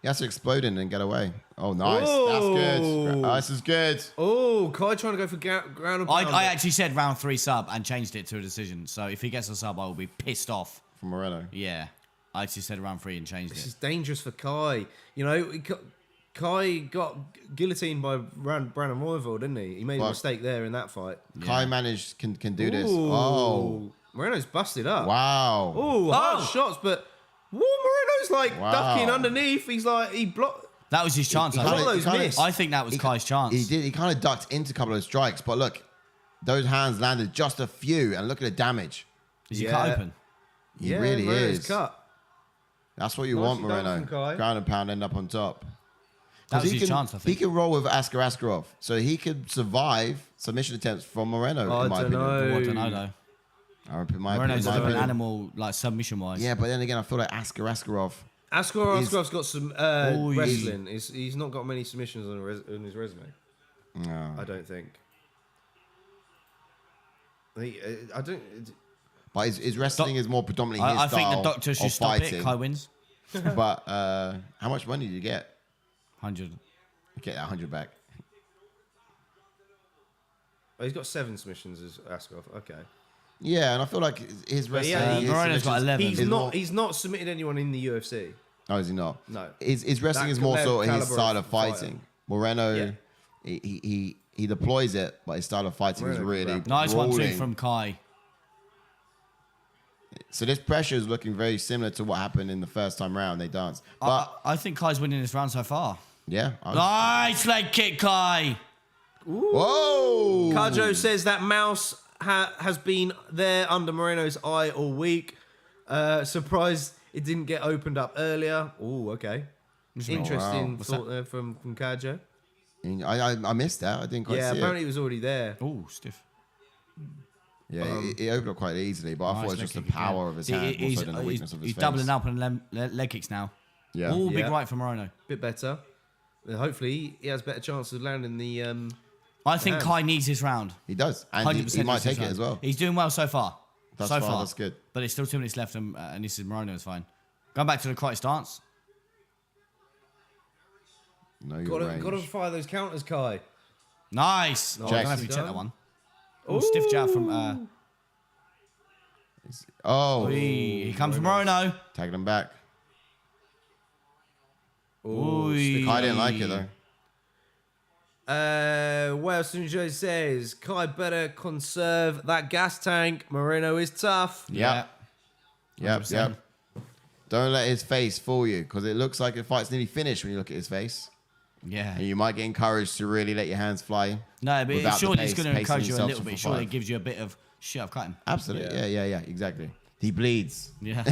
He has to explode in and get away. Oh, nice. That's Oh. good. This is good. Oh, Kai trying to go for ground and pound. I actually said round 3 sub and changed it to a decision. So if he gets a sub, I will be pissed off. From Moreno. Yeah. I actually said round 3 and changed This it. is dangerous for Kai. You know, Kai got guillotined by Brandon Royval, didn't he? He made a Well- mistake there in that fight. Kai managed can do this. Ooh. Oh. Moreno's busted up. Wow. Oh, hard shots, but Moreno's like Wow. ducking underneath. He's like, he blocked. That was his chance. He I kinda- think. those he kinda- missed. I think that was Kai's chance. He did. He kind of ducked into a couple of strikes, but look, those hands landed just a few, and look at the damage. Is he cut open? He really Moreno's is. cut. That's what you Nicely want, done Moreno. from Kai. Ground and pound, end up on top. That was he his can, chance, I He think. can roll with Askarov, so he could survive submission attempts from Moreno, I in my don't opinion. know. I don't know, though. Moreno's a different animal, like, submission-wise. Yeah, but then again, I feel like Askarov. Askarov's got some Oh, yeah. wrestling. He's not got many submissions on his resume. No. I don't think. I don't. But his wrestling is more predominantly his I style think the doctor should of stop fighting. it. Kai wins. But how much money do you get? 100. You get that 100 back. Oh, he's got 7 submissions as Askarov. Okay. Yeah, and I feel like his wrestling. yeah, his Moreno's got submissions 11. He's not submitted anyone in the UFC. Oh, is he not? No. His wrestling That is more so his caliber style of of fighting. Moreno, Yeah. he deploys it, but his style of fighting is Moreno really grab. Nice one, too, rolling. from Kai. So this pressure is looking very similar to what happened in the first time round they danced. But I think Kai's winning this round so far. yeah. Nice leg kick, Kai. Whoa! Kajo says that mouse has been there under Moreno's eye all week. Surprised it didn't get opened up earlier. Oh, okay. Interesting What's thought there from Kajo. I missed that. I didn't quite Yeah, see apparently it. it was already there. Oh, stiff. Yeah, it opened up quite easily, but I thought it was just the power of his hand more so than the weakness of his He's face. doubling up on leg kicks now. Yeah. Oh, big Yeah. right from Moreno. Bit better. Hopefully he has better chances of landing the. I think Man. Kai needs his round. He does. And 100% he might needs his take it round. as well. He's doing well so far. Thus so far, far, that's good. But it's still 2 minutes left, and this is Moreno's fine. Going back to the karate stance. No, you're range. Got to fire those counters, Kai. Nice. I don't know if you Nicely check that done. one. Oh, stiff jab from. Oh, Here comes Moreno. tagging him back. Ooh, Oi. Kai didn't like it though. Wales New Jersey says Kai better conserve that gas tank. Moreno is tough. Yep. Yep. 100%. Yep. Don't let his face fool you, because it looks like the fight's nearly finished when you look at his face, Yeah. and you might get encouraged to really let your hands fly. No, but without the surely it's pace- going to pacing encourage you a yourself little for bit. Surely it five. gives you a bit of shit. I've cut him. Absolutely. Yeah. Exactly. He bleeds. Yeah.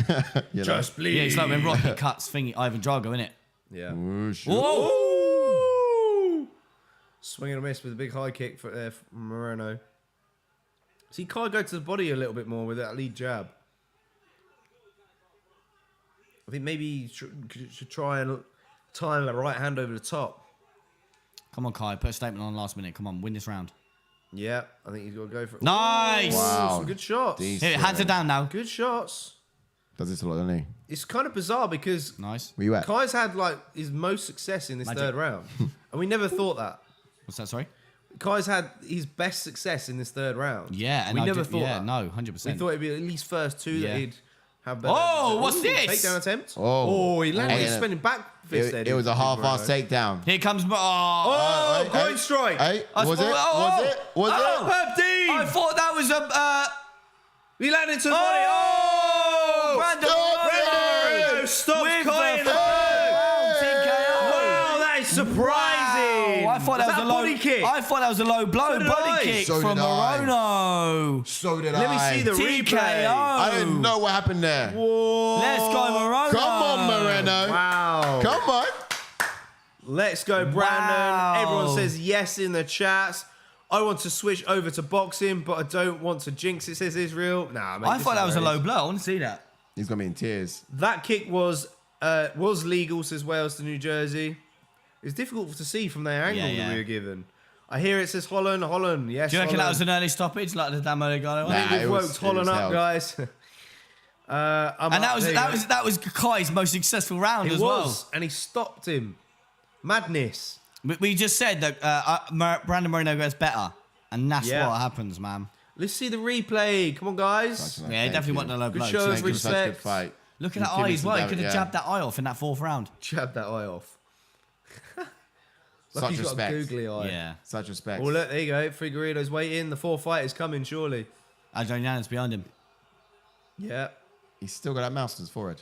You know? bleed. Yeah, it's like when Rocky cuts Ivan Drago, innit? Yeah. Ooh, shit. Whoa! Swing and a miss with a big high kick for Moreno. See, Kai go to the body a little bit more with that lead jab. I think maybe you should try and tie the right hand over the top. Come on, Kai. Put a statement on last minute. Come on, win this round. Yeah, I think he's got to go for it. Nice. Wow. Some good shots. Decent. Here, hands are down now. Good shots. Does this a lot, doesn't he? It's kind of bizarre because Nice. Where you at? Kai's had like his most success in this Magic. third round, and we never thought that. What's that? Sorry. Kai's had his best success in this third round. Yeah, and we I never did- thought yeah, that. no, 100%. We thought it'd be at least first two Yeah. that he'd have better. Oh, what's this? Takedown attempt. Oh. He landed. Oh, He's yeah. spinning back fist there. It was a didn't half-ass Moreno. takedown. Here comes. Oh, Hey, groin hey, strike. Hey, I was thought- it? Was it? Was it? Herb Dean. I thought that was a. He landed to the body. Oh, Brandon Moreno stopped With Kai the in the TKO. Wow, that is surprising. Wow, I thought that was a low body kick. I thought that was a low blow So did body I. kick So from did I. Moreno. So did Let me see the replay. TKO. I didn't know what happened there. Whoa. Let's go, Moreno. Come on, Moreno. Wow. Come on. Let's go, Brandon. Wow. Everyone says yes in the chats. I want to switch over to boxing, but I don't want to jinx it, says Israel. Nah, mate, I this thought is that was a where it low is. blow. I want to see that. He's gonna be in tears. That kick was legal, says Wales to New Jersey. It's difficult to see from the angle Yeah. that we were given. I hear it says Holland. Yes, Do you reckon that was Holland. an early stoppage like the Dan Moligano one? Nah. I think it we've was- woke it Holland was up, held. guys. And that was Kai's most successful round It as was, and he stopped him. Madness. well. We just said that Brandon Moreno gets better, and that's Yeah. what happens, man. Let's see the replay. Come on, guys. Right. Yeah, he definitely wasn't a low Good blow. show. Thank you for such a good respect. fight. Look at that Give me eye as some well. He damage, could have yeah. jabbed that eye off in that fourth round. Jab that eye off. Such Lucky he's got a respect. googly eye. Yeah. Such respect. Well, look, there you go. Figueiredo's waiting. The fourth fight is coming, surely. Julianna's behind him. Yeah. He's still got that mouse on his forehead.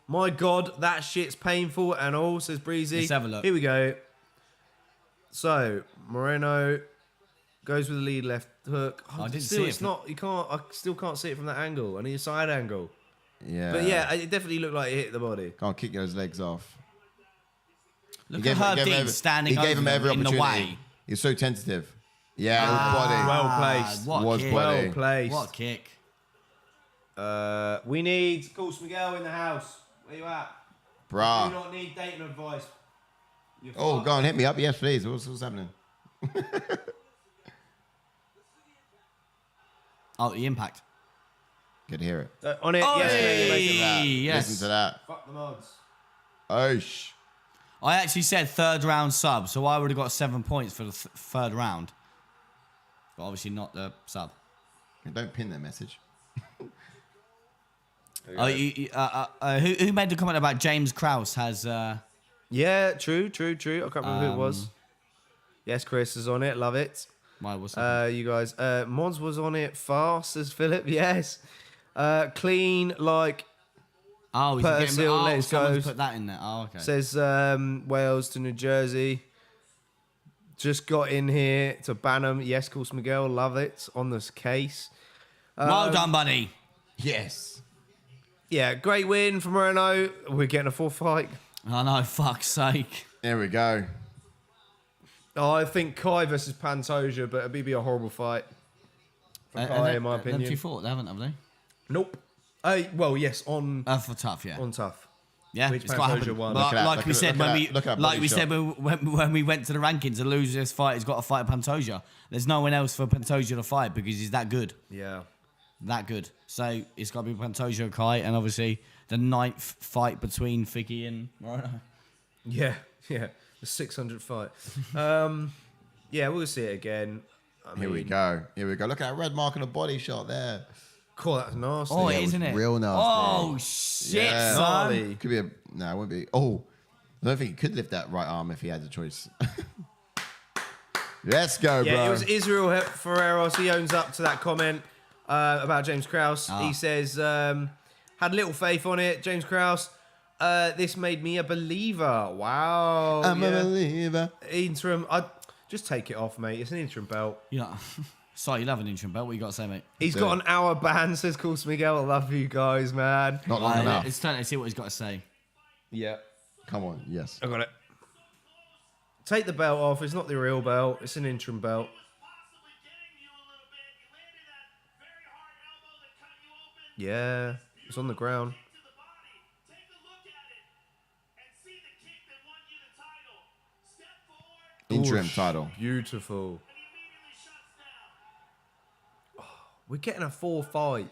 My God, that shit's painful and all, says Breezy. Let's have a look. Here we go. So, Moreno Goes with the lead left hook. I didn't still, see it it's from- not. You can't. I still can't see it from that angle. I need a side angle. Yeah. But yeah, it definitely looked like it hit the body. Can't kick those legs off. Look He at gave Herb him Dean every- standing He gave over him every them in the opportunity. way. He's so tentative. Yeah, it was body. Well placed. What Was kick. body. Well placed. What kick. We need, of course, Miguel in the house. Where you at? Do Bruh. not need dating advice. You're Oh, fucked. go on, hit me up. Yes, please. What's happening? Oh, the impact. Good to hear it. On it, Oi! yes, mate, make it. Listen to that. Yes. Listen to that. Fuck the mods. Osh. I actually said third round sub, so I would have got 7 points for the third round. But obviously not the sub. Don't pin that message. Oh, who made the comment about James Krause has... Yeah, true. I can't remember who it was. Yes, Chris is on it. Love it. Why, what's that? You guys. Mods was on it. Fast as Philip. Yes. Clean like Oh, he's Perez, getting... Oh, let's someone's go. put that in there. Oh, okay. says Wales to New Jersey. Just got in here to Bantam. Yes, of course, Miguel. Love it. On this case. Well done, buddy. Yes. Yeah, great win for Moreno. We're getting a full fight. Oh, no, fuck's sake. There we go. Oh, I think Kai versus Pantoja, but it'd be a horrible fight for Kai, in my Them two opinion. fought, haven't they? Nope. Well, yes, on For tough, yeah. tough. Yeah, Which it's quite Pantoja happened. won. But Look at that, like look we at- said look at when that, look at that like body we shot. said when we went to the rankings, the loser of this fight has got to fight Pantoja. There's no one else for Pantoja to fight because he's that good, Yeah. that good. So it's got to be Pantoja or Kai, and obviously the 9th fight between Figgy and Moreno. Yeah. The 600 fight. Yeah, we'll see it again. Here we go. Look at that red mark on the body shot there. Cool, that's nasty. Oh, Yeah, it it is, was isn't it? real nasty. Oh shit, Yeah. son! Gnarly. Could be a... No, it wouldn't be. Oh. I don't think he could lift that right arm if he had the choice. Let's go, Yeah, bro. it was Israel Ferreros. He owns up to that comment about James Krause. He says, had little faith on it. James Krause, this made me a believer. Wow. I'm yeah. a believer. Interim. Just take it off, mate. It's an interim belt. You know, sorry, you love an interim belt. What you got to say, mate? He's got an hour ban, says Course Miguel. I love you guys, man. Not long enough. It's time to see what he's got to say. Yeah. Come on, yes. I got it. Take the belt off. It's not the real belt. It's an interim belt. Yeah. It's on the ground. Interim Oosh, title. Beautiful. Oh, we're getting a 4 fight.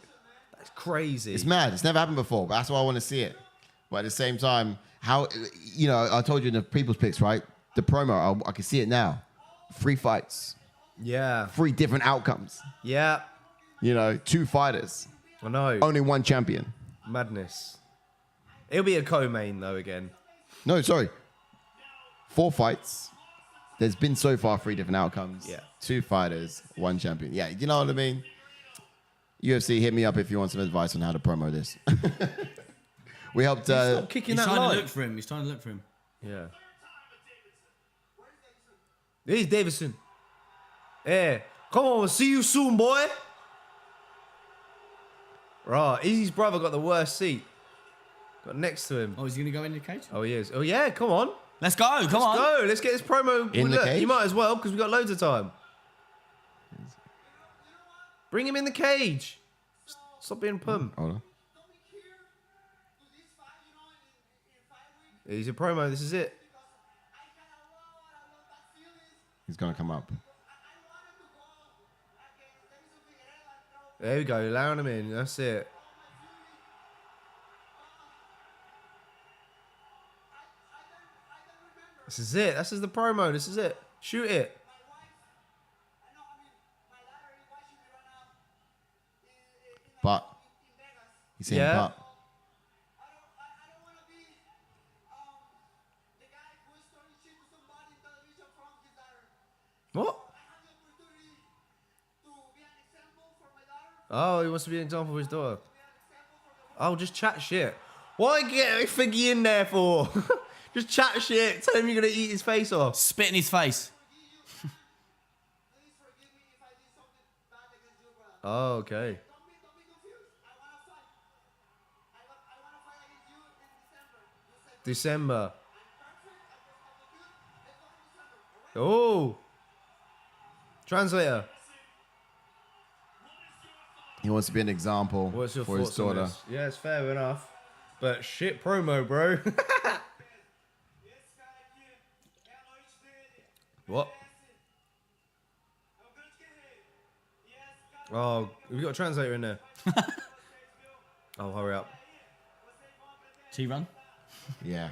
That's crazy. It's mad. It's never happened before, but that's why I want to see it. But at the same time, how, you know, I told you in the people's picks, right? The promo, I can see it now. 3 fights, Yeah. 3 different outcomes. Yeah. You know, 2 fighters, I know. only 1 champion. Madness. It'll be a co-main, though, again. No, sorry. 4 fights. There's been so far 3 different outcomes. Yeah. 2 fighters, 1 champion. Yeah, you know what I mean? UFC, hit me up if you want some advice on how to promo this. We helped. Stop kicking He's that trying to light. look for him. He's trying to look for him. Yeah. Here's Davison. Yeah. Come on, see you soon, boy. Right. Izzy's brother got the worst seat. Got next to him. Oh, is he going to go in the cage? Oh, he is. Oh, yeah. Come on. Let's go. Come on. Go. Let's get this promo. In the Look, cage? you might as well because we've got loads of time. Bring him in the cage. Stop being pum. Hold on. He's a promo. This is it. He's going to come up. There we go. Allowing him in. That's it. This is it. This is the promo. This is it. Shoot it. But. He's saying Yeah. but. What? Oh, he wants to be an example for his daughter. Oh, just chat shit. Why get a Figgy in there for? Just chat shit. Tell him you're going to eat his face off. Spit in his face. Oh, okay. December. Oh. Translator. He wants to be an example What's your for his thoughts on daughter. this? Yeah, it's fair enough. But shit promo, bro. What? Oh, we got a translator in there. Oh, hurry up. T-Run? Yeah.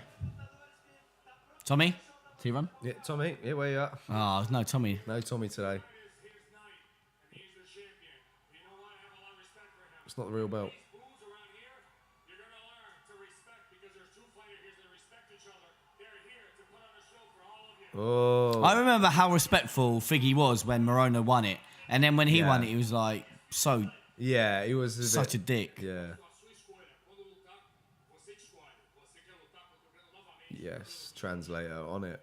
Tommy? T-Run? Yeah, Tommy. Yeah, where you at? Oh, no, Tommy. No Tommy today. It's not the real belt. Oh. I remember how respectful Figgy was when Moreno won it. And then when he won it, he was like, Yeah, he was such a dick. Yeah. Yes, translator on it.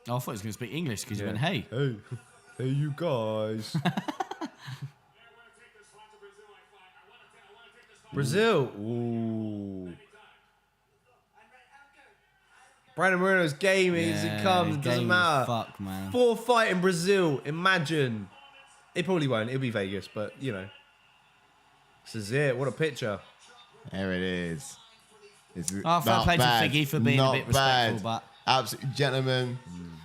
Oh, I thought he was going to speak English because he went, hey. Hey, hey, you guys. Brazil. Ooh. Brandon Moreno's game as it comes. It doesn't matter. Fuck, man. 4th fight in Brazil. Imagine. It probably won't. It'll be Vegas, but you know. This is it. What a picture. There it is. It's Fair not play to bad. Figgy for being Not a bit respectful, bad. but... Absolute gentleman.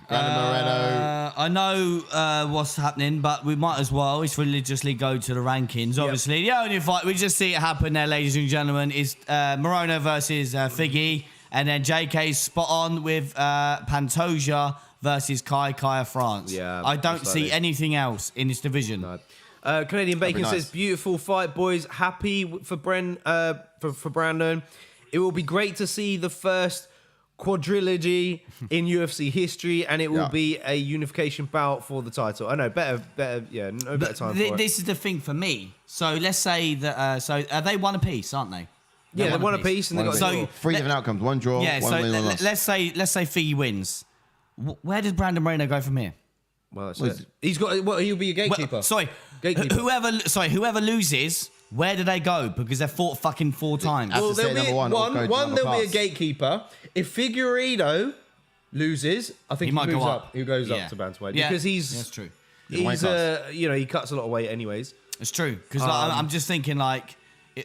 Brandon Moreno. I know what's happening, but we might as well just religiously go to the rankings. Obviously, the only fight we just see it happen there, ladies and gentlemen, is Moreno versus Figgy, and then JK's spot on with Pantoja versus Kai France. Yeah, I don't most see likely. anything else in this division. No. Canadian Bacon nice. says, beautiful fight, boys. Happy for for Brandon. It will be great to see the first quadrilogy in UFC history, and it will be a unification bout for the title. I know, better, yeah, no better time for it. This is the thing for me. So let's say that. So are they one apiece, aren't they? Yeah, they won a piece and they got So- a draw. 3 different outcomes. 1 draw, Yeah. 1 So win, 1 loss. let's say Figgy wins. Where does Brandon Moreno go from here? Well, that's it. He's got. Well, he'll be a gatekeeper. Gatekeeper. Whoever loses, where do they go? Because they've fought fucking 4 times. Well, Well, to say there'll be number one or go to one. another There'll be a class. gatekeeper. If Figueiredo loses, I think he might moves go up. up. He goes Yeah. up to bantamweight Yeah. because he's. That's true. weight He's class. he cuts a lot of weight anyways. It's true because I'm just thinking like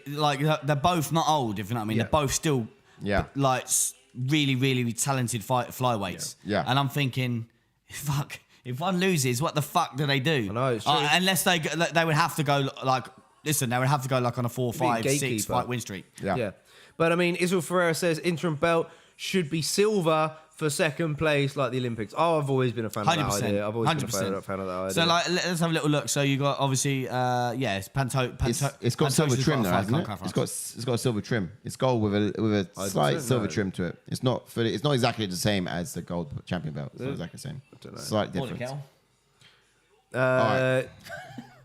they're both not old. If you know what I mean, Yeah. they're both still Yeah. like really really talented flyweights. Yeah. And I'm thinking, fuck. If one loses, what the fuck do they do? I know, it's true. Unless they would have to go like. Listen, they would have to go like on a 4, 5, 6 gatekeeper. fight win streak. Yeah. But I mean, Israel Ferreira says interim belt should be silver for second place, like the Olympics. Oh, I've always been a fan of that 100%. idea. I've always 100%. been a fan of that idea. So like, let's have a little look. So you got obviously, it's It's got silver trim though, hasn't it? It's got a silver trim. It's gold with a I slight don't silver know. trim to it. It's not fully. It's not exactly the same as the gold champion belt. It's not exactly the same. don't know. Slight difference. uh,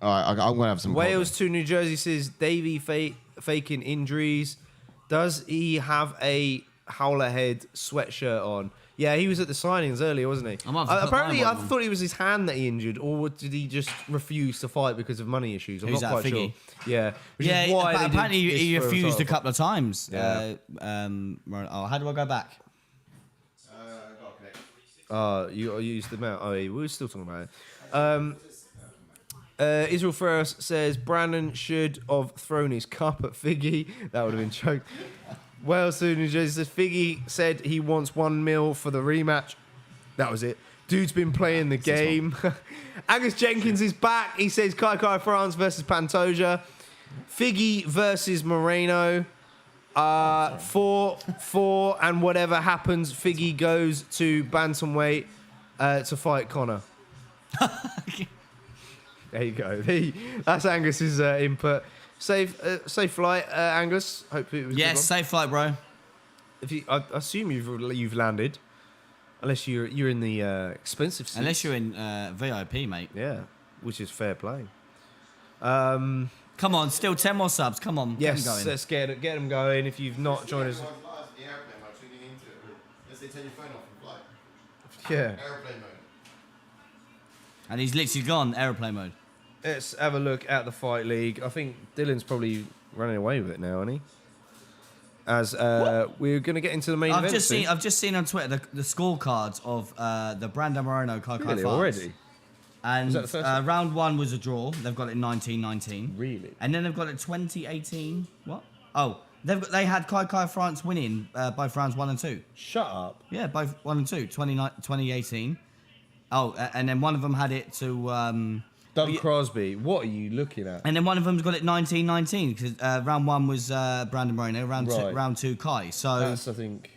All right, I'm gonna have some. Wales to New Jersey says Davey faking injuries. Does he have a Howler Head sweatshirt on? Yeah, he was at the signings earlier, wasn't he? I might have to put Apparently, mine I on. thought it was his hand that he injured, or did he just refuse to fight because of money issues? I'm Who's not that, quite sure. Figgy? Yeah, which Yeah, is why they did apparently this he for refused a title. couple of times. Yeah. How do I go back? You used the amount. Oh, yeah, we were still talking about it. Israel Ferris says Brandon should have thrown his cup at Figgy. That would have been choked. Wales to New Jersey says Figgy said he wants 1 mil for the rematch. That was it. Dude's been playing the game. Angus Jenkins is back. He says Kai France versus Pantoja. Figgy versus Moreno. 4, and whatever happens, Figgy goes to bantamweight to fight Connor. There you go. That's Angus's input. Safe flight, Angus. Hope it was. a good Yes, one. safe flight, bro. I assume you've landed, unless you're in the expensive seats. Unless you're in VIP, mate. Yeah, which is fair play. Come on, still 10 more subs. Come on, Yes, get 'em going. let's get them going. If you've not joined us, Let's say turn your phone off and fly. yeah. Airplane mode. And he's literally gone aeroplane mode. Let's have a look at the fight league. I think Dylan's probably running away with it now, isn't he? As we're going to get into the main event soon. I've just seen on Twitter the scorecards of the Brandon Moreno Kai Really, fights. already? And Was that the first one? round 1 was a draw. They've got it 19-19. Really? And then they've got it 20-18. What? Oh, they had Kai France winning both rounds 1 and 2. Shut up. Yeah, both 1 and 2, 2018. Oh, and then one of them had it to... Doug Crosby, what are you looking at? and then one of them's got it 19-19 because round 1 was Brandon Moreno, round two Kai. So That's, I think...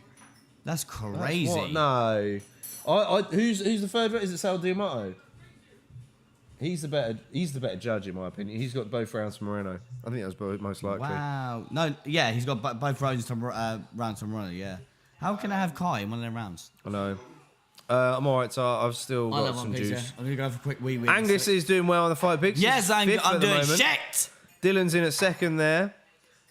that's crazy. What? No. Who's the third? Is it Sal Diamato? He's the better judge in my opinion. He's got both rounds from Moreno. I think that's most likely. Wow. No, yeah, he's got both rounds from Moreno, yeah. How can I have Kai in one of their rounds? I know. I'm alright, so I've still got some juice. I'm going to go for a quick wee. Angus is doing well on the fight picks. Yes, He's I'm fifth at the doing moment. shit. Dylan's in at second there.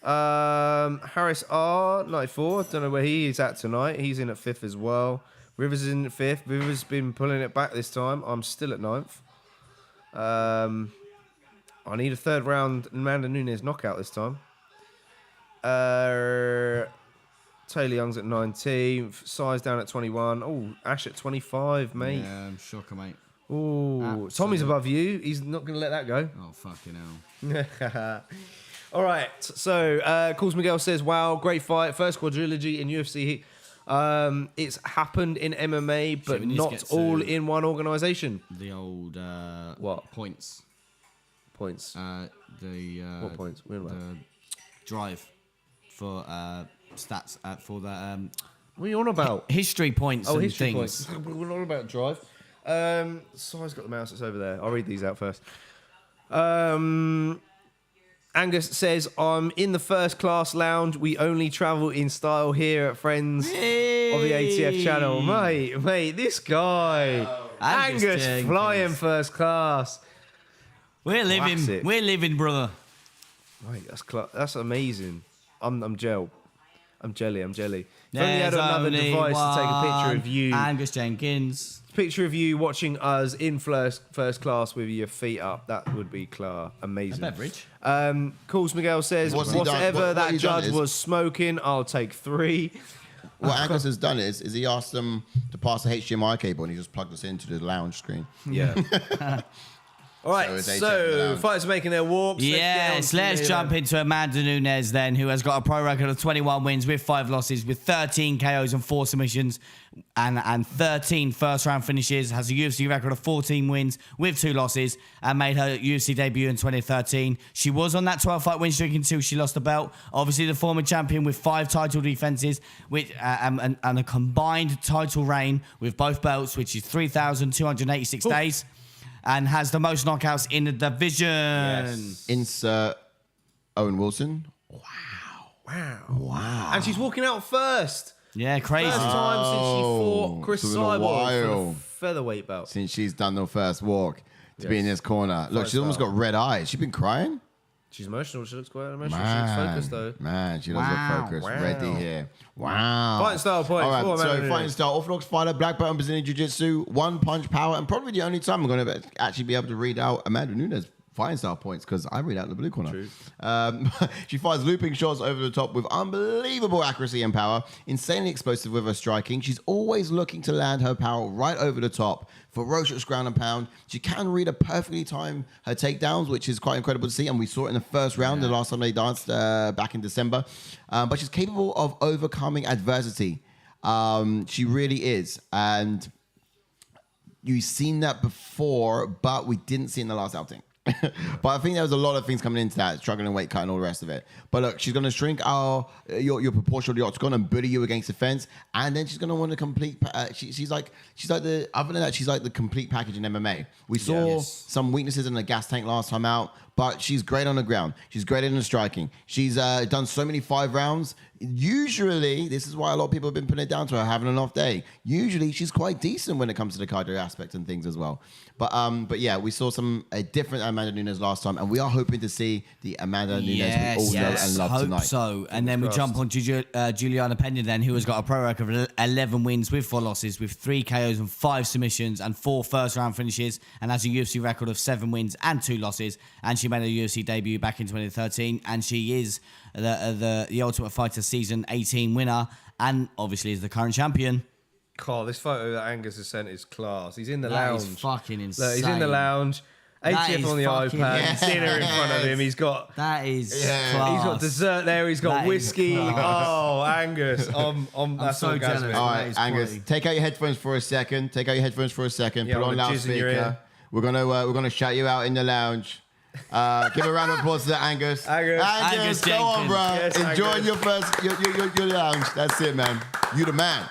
Harris R 94. Don't know where he is at tonight. He's in at fifth as well. Rivers is in at fifth. Rivers been pulling it back this time. I'm still at ninth. I need a third round Amanda Nunes knockout this time. Taylor Young's at 19th. Size down at 21. Oh, Ash at 25, mate. Yeah, I'm shocker, mate. Oh, Tommy's above you. He's not going to let that go. Oh, fucking hell. All right. So, Calls Miguel says, wow, great fight. First quadrilogy in UFC. It's happened in MMA, but we need to not get to- all in one organisation. The old... What? Points. Points. What points? We're The about. drive for stats for the What are you on about? history points and History things. points. We're not on about drive. Si's got the mouse that's over there. I'll read these out first. Angus says, I'm in the first class lounge. We only travel in style here at Friends of the ATF channel. Mate, this guy. Angus Jenkins. flying first class. We're living, Classic. brother. Mate, that's amazing. I'm jelly. If only you had There's another only device to take a picture of one you. Angus Jenkins. Picture of you watching us in first class with your feet up. That would be amazing. A beverage. Calls Miguel says, What's he done? whatever What that he's done judge is- was smoking, I'll take 3. What Angus has done is he asked them to pass the HDMI cable and he just plugged us into the lounge screen. Yeah. All right, it's ATF so lounge. fighters making their walks. Yes, let's jump into Amanda Nunes then, who has got a pro record of 21 wins with 5 losses, with 13 KOs and 4 submissions, and 13 first-round finishes, has a UFC record of 14 wins with 2 losses, and made her UFC debut in 2013. She was on that 12-fight win streak until she lost the belt. Obviously, the former champion with 5 title defenses, which and a combined title reign with both belts, which is 3,286 days. And has the most knockouts in the division. Yes. Insert Owen Wilson. Wow. And she's walking out first. Yeah, crazy. First time since she fought Chris it's been a Cyborg for while. the featherweight belt. Since she's done the first walk to be in this corner. Look, Fight she's almost style. got red eyes. She's been crying. She's emotional. She looks quite emotional. She looks focused, though. Man, she does Wow. look focused. Wow. Ready here. Wow. Fighting style points. All right, Go on, so Amanda fighting Nunes. style, orthodox fighter, black belt in Brazilian Jiu-Jitsu, one punch power, and probably the only time I'm going to actually be able to read out Amanda Nunes fighting style points because I read out the blue corner. She fires looping shots over the top with unbelievable accuracy and power, insanely explosive with her striking. She's always looking to land her power right over the top. Ferocious ground and pound. She can read a perfectly time her takedowns, which is quite incredible to see. And we saw it in the first round, the last time they danced back in December. But she's capable of overcoming adversity. She really is. And you've seen that before, but we didn't see it in the last outing. But I think there was a lot of things coming into that, struggling weight cut and all the rest of it. But look, she's going to shrink your proportion of the octagon and bully you against the fence, and then she's going to want to complete. She's like the other than that, she's like the complete package in MMA. We saw some weaknesses in the gas tank last time out, but she's great on the ground. She's great in the striking. She's done so many 5 rounds. Usually, this is why a lot of people have been putting it down to her having an off day. Usually, she's quite decent when it comes to the cardio aspect and things as well. But yeah, we saw a different Amanda Nunes last time, and we are hoping to see the Amanda Nunes we all know and love hope tonight. So. And then we jump on to Juliana Pena then, who has got a pro record of 11 wins with 4 losses, with 3 KOs and 5 submissions and 4 first-round finishes, and has a UFC record of 7 wins and 2 losses. And she made a UFC debut back in 2013, and she is the Ultimate Fighter Season 18 winner, and obviously is the current champion. God, this photo that Angus has sent is class. He's in the That lounge. is fucking insane. Look, he's in the lounge. That ATF is on the fucking- iPad. Dinner in front of him. He's got That is Yeah. class. He's got dessert there. He's got That is whiskey. class. Oh, Angus. That's so orgasmic. jealous. All That right, is Angus, quality. take out your headphones for a second. Yeah, Put on I'm gonna jizz in your loudspeaker. ear. We're gonna shout you out in the lounge. Give a round of applause to Angus. Angus Go on, Jenkins. bro. Yes, Enjoy Angus. your first your lounge. That's it, man. You the man.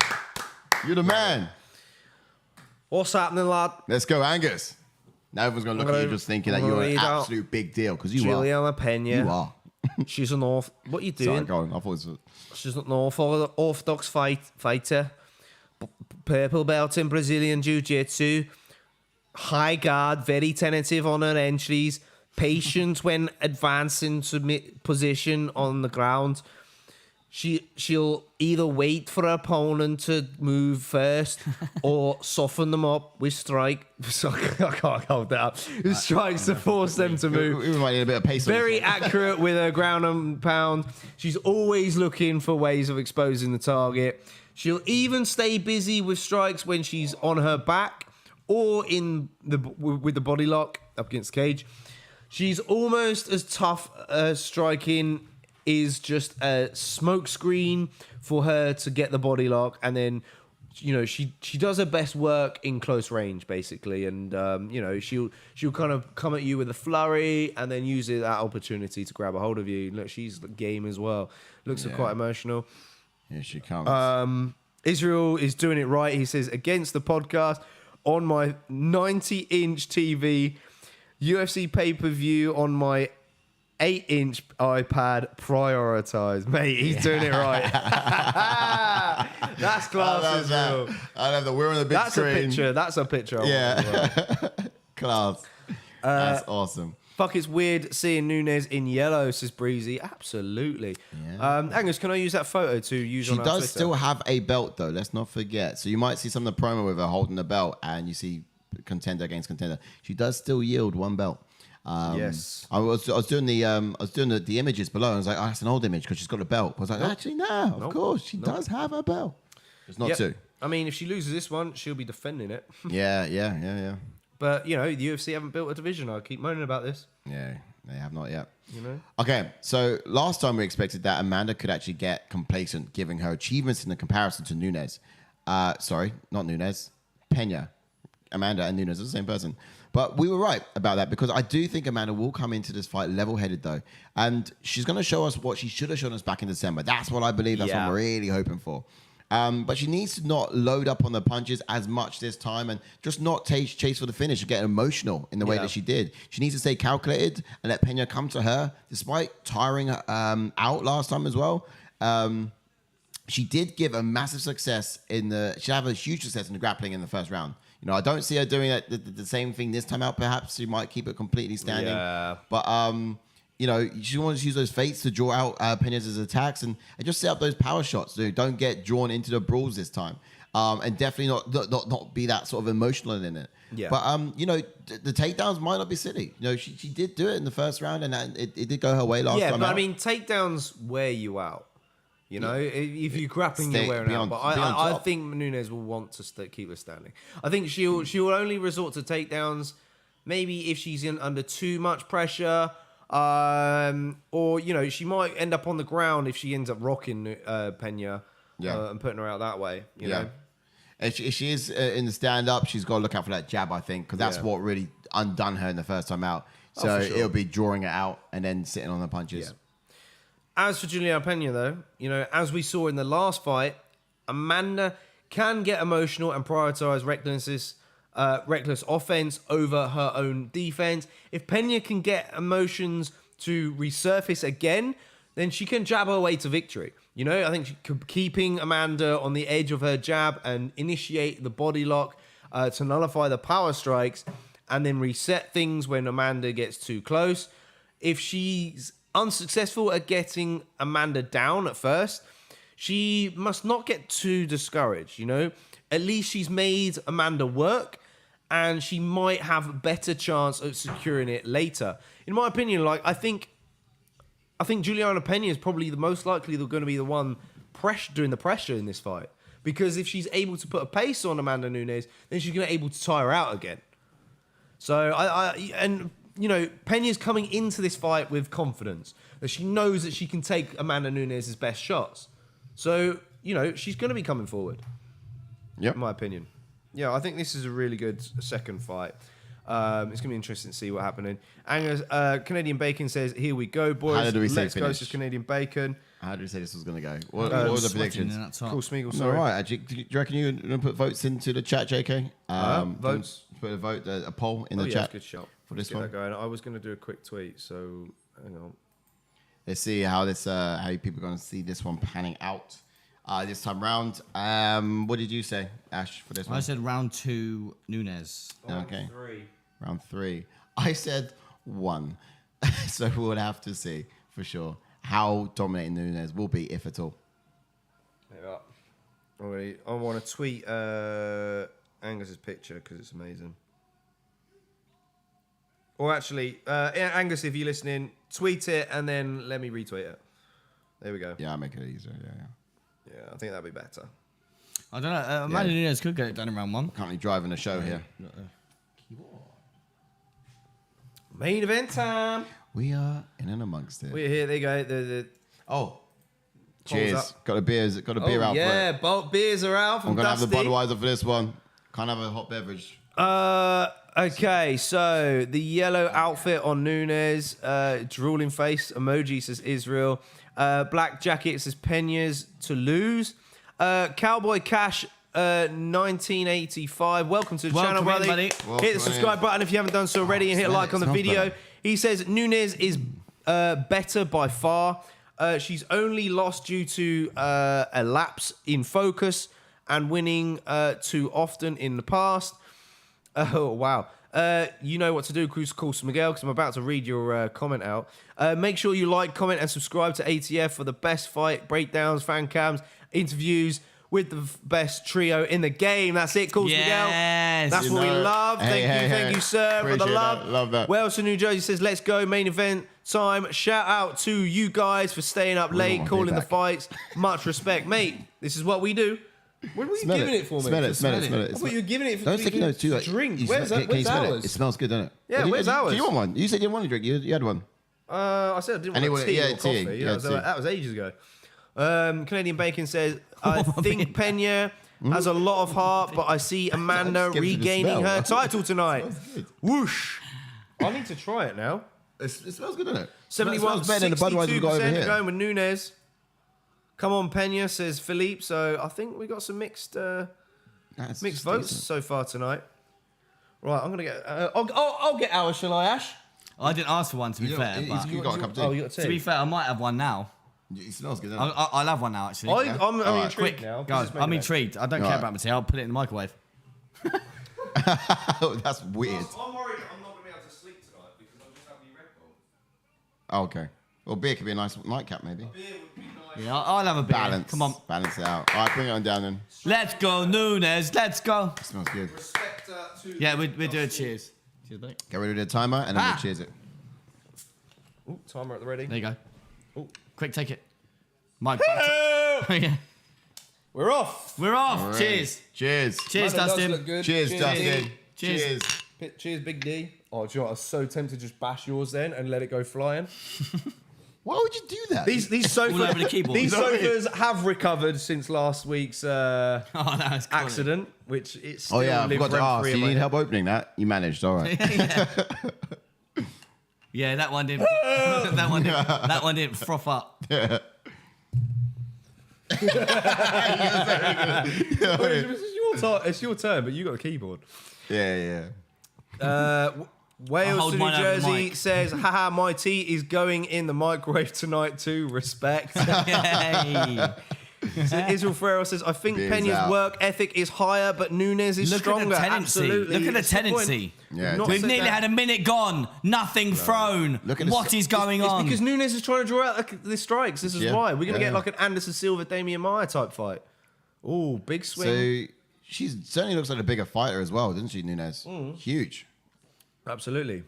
You the man. What's happening, lad? Let's go, Angus. Now everyone's gonna look at you just thinking that I'm gonna you're an read out absolute big deal because you Juliana are. Pena. You are. She's an What are you Sorry, doing? go on. I thought it was. She's an orthodox fighter. Purple belt in Brazilian Jiu-Jitsu. High guard, very tentative on her entries. Patient when advancing to position on the ground. She'll either wait for her opponent to move first or soften them up with strike. I can't hold that up. With strikes to force them to move. We might need a bit of pace. on this Very one. accurate with her ground and pound. She's always looking for ways of exposing the target. She'll even stay busy with strikes when she's on her back or with the body lock up against the cage. She's almost as tough as striking is just a smoke screen for her to get the body lock, and then she does her best work in close range basically, and she'll kind of come at you with a flurry and then use that opportunity to grab a hold of you. Look, she's the game as well. Looks quite emotional. Here she comes. Israel is doing it right. He says, against the podcast on my 90-inch TV, UFC pay-per-view on my 8-inch iPad, prioritize. Mate, he's doing it right. That's class, Israel. I love that. We're on the big screen. That's a picture. I want as well. Class. That's awesome. Fuck, it's weird seeing Nunes in yellow, says Breezy. Absolutely. Yeah. Angus, can I use that photo to use She on our does Twitter? still have a belt, though. Let's not forget. So you might see some of the promo with her holding the belt, and you see contender against contender. She does still yield 1 belt. Yes. I was doing the images below. And I was like, oh, that's an old image because she's got a belt. I was like, actually, no, of course she does have a belt. It's not Yep. 2. I mean, if she loses this one, she'll be defending it. Yeah. But, the UFC haven't built a division. I keep moaning about this. Yeah, they have not yet. You know? Okay, so last time we expected that Amanda could actually get complacent, giving her achievements in the comparison to Nunes. Sorry, not Nunes. Peña. Amanda and Nunes are the same person. But we were right about that because I do think Amanda will come into this fight level-headed, though. And she's going to show us what she should have shown us back in December. That's what I believe. That's what I'm really hoping for. But she needs to not load up on the punches as much this time and just not chase for the finish and get emotional in the way that she did. She needs to stay calculated and let Peña come to her, despite tiring out last time as well. She did give a massive success she had a huge success in the grappling in the first round. I don't see her doing the same thing this time out. Perhaps she might keep it completely standing. Yeah. But she wants to use those feints to draw out Peña's attacks and just set up those power shots. Don't get drawn into the brawls this time. And definitely not be that sort of emotional in it. Yeah. But the takedowns might not be silly. She did do it in the first round, and it did go her way last time. Yeah, but out. I mean, takedowns wear you out. If you're grappling, you're wearing out. But I think Nunes will want to keep her standing. I think she will only resort to takedowns maybe if she's under too much pressure. Or she might end up on the ground if she ends up rocking Peña and putting her out that way. You know? If she is in the stand-up, she's got to look out for that jab, I think, because that's what really undone her in the first time out. So it'll be drawing it out and then sitting on the punches. Yeah. As for Juliana Pena, though, as we saw in the last fight, Amanda can get emotional and prioritize reckless offense over her own defense. If Peña can get emotions to resurface again, then she can jab her way to victory. You know, I think keeping Amanda on the edge of her jab and initiate the body lock to nullify the power strikes and then reset things when Amanda gets too close. If she's unsuccessful at getting Amanda down at first, she must not get too discouraged, you know? At least she's made Amanda work, and she might have a better chance of securing it later. In my opinion, like, I think Juliana Pena is probably the most likely going to be the one doing the pressure in this fight. Because if she's able to put a pace on Amanda Nunes, then she's going to be able to tire her out again. So, you know, Peña's coming into this fight with confidence that she knows that she can take Amanda Nunes' best shots. So, you know, she's going to be coming forward. Yep. In my opinion. Yeah, I think this is a really good second fight. It's going to be interesting to see what happens. Angus, Canadian Bacon says, here we go, boys. How did we say Let's go finish? to Canadian Bacon. How did you say this was going to go? What were the predictions? Cool, Smeagol, All sorry. right, actually, do you reckon you're going to put votes into the chat, JK? Votes? Put a vote, a poll in the Yeah, chat good shot. for this Get one. that going. I was going to do a quick tweet, so hang on. Let's see how people are going to see this one panning out this time round. What did you say, Ash, for this one? I said round 2, Nunes. Okay. 3. Round 3. I said 1. So we'll have to see for sure how dominating Nunes will be, if at all. Yeah. I want to tweet Angus's picture because it's amazing. Or actually, Angus, if you're listening, tweet it and then let me retweet it. There we go. Yeah, I'll make it easier. Yeah. Yeah, I think that'd be better. I don't know. Amanda Nunes could get it done in round 1. Currently driving the show here. Main event time. We are in and amongst it. We're here. There you go. Oh, cheers! up. Got a beer out for it. Yeah, both beers are out from I'm gonna Dusty. have the Budweiser for this one. Can't have a hot beverage. Okay, so the yellow outfit on Nunes, drooling face emoji says Israel, black jacket says Peña's to lose, Cowboy Cash 1985. Welcome to the channel, Welcome in, buddy. buddy. Hit the subscribe button if you haven't done so already, and hit like on the video. better. He says Nunes is better by far. She's only lost due to a lapse in focus and winning too often in the past. Oh, wow. You know what to do, Cruise Miguel, because I'm about to read your comment out. Make sure you like, comment, and subscribe to ATF for the best fight, breakdowns, fan cams, interviews with the best trio in the game. That's it, Cruise Miguel. Yes. That's what we love. Thank you, sir, for the Appreciate love. that. Love that. Wells to New Jersey says, let's go, main event time. Shout out to you guys for staying up late, want calling the feedback. fights. Much respect, mate. This is what we do. What were you Smell giving it for me? Smell it. I thought you were giving it for Don't stick your nose too to much. drink. You Where's smell- that? can you Where's smell it? ours? It smells good, doesn't it? Yeah, Did where's you, ours? Do you want one? You said you didn't want to drink. You had one. I said I didn't want Anyway, tea yeah, or tea. coffee. Yeah, So tea. that was ages ago. Canadian Bacon says, I think Peña has a lot of heart, but I see Amanda Just give it the regaining smell. her title tonight. good. Whoosh. I need to try it now. It smells good, doesn't it? 71, It smells better than the Budweiser we got over 62% here. going with Nunes. Come on, Peña, says Philippe. So I think we got some mixed That's votes decent. so far tonight. Right, I'm gonna get. I'll get ours, shall I, Ash? I didn't ask for one, to be You fair. know, But you got a cup of tea. Oh, you got to be tea. fair, I might have one now. It smells good, doesn't it? I'll have one now, actually. I'm Alright, intrigued Quick, now. go. This is I'm main intrigued. I don't care Alright. about my tea. I'll put it in the microwave. That's weird. event. I'm worried I'm not gonna be able to sleep tonight because I'm just having Red Bull. Oh, okay. Well, beer could be a nice nightcap, maybe. Beer would be nice. Yeah, I'll have a beer. Balance. Come on. Balance it out. All right, bring it on down then. Let's go, Nunes. Let's go. It smells good. Respect to. Yeah, we're doing cheers. Cheers, buddy. Get rid of the timer and then Ah. we'll cheers it. Ooh, timer at the ready. There you go. Ooh. Quick, take it. Mike. yeah. We're off. We're off. All right. Cheers. Cheers. Cheers, Man, that does Dustin. look good. Cheers, Dustin. Cheers. Cheers, Big D. Oh, do you know what? I was so tempted to just bash yours then and let it go flying. Why would you do that? These sofas, All over the keyboard. these You know what I mean? sofas have recovered since last week's Oh, that was quality. accident, which it's still Oh yeah, I live forgot to ask. rent-free You in my need head. help opening that? You managed. All right. Yeah, that one didn't. that one didn't froth up. It's your turn, but you got a keyboard. Yeah. Wales hold to New mine over the Jersey mic. says, haha, my tea is going in the microwave tonight too. Respect. Hey. Israel Ferreira says, I think Beers Peña's out. work ethic is higher, but Nunes is Look stronger. at the tendency. Absolutely. Look at the It's a good point. tendency. Yeah, Not We've said nearly that. had a minute gone. Nothing thrown. Look at the- What is going It's on? because Nunes is trying to draw out the strikes. This is Yeah, why. We're going to yeah. get like an Anderson Silva, Damian Maia type fight. Oh, big swing. So she certainly looks like a bigger fighter as well, doesn't she, Nunes? Huge. Absolutely.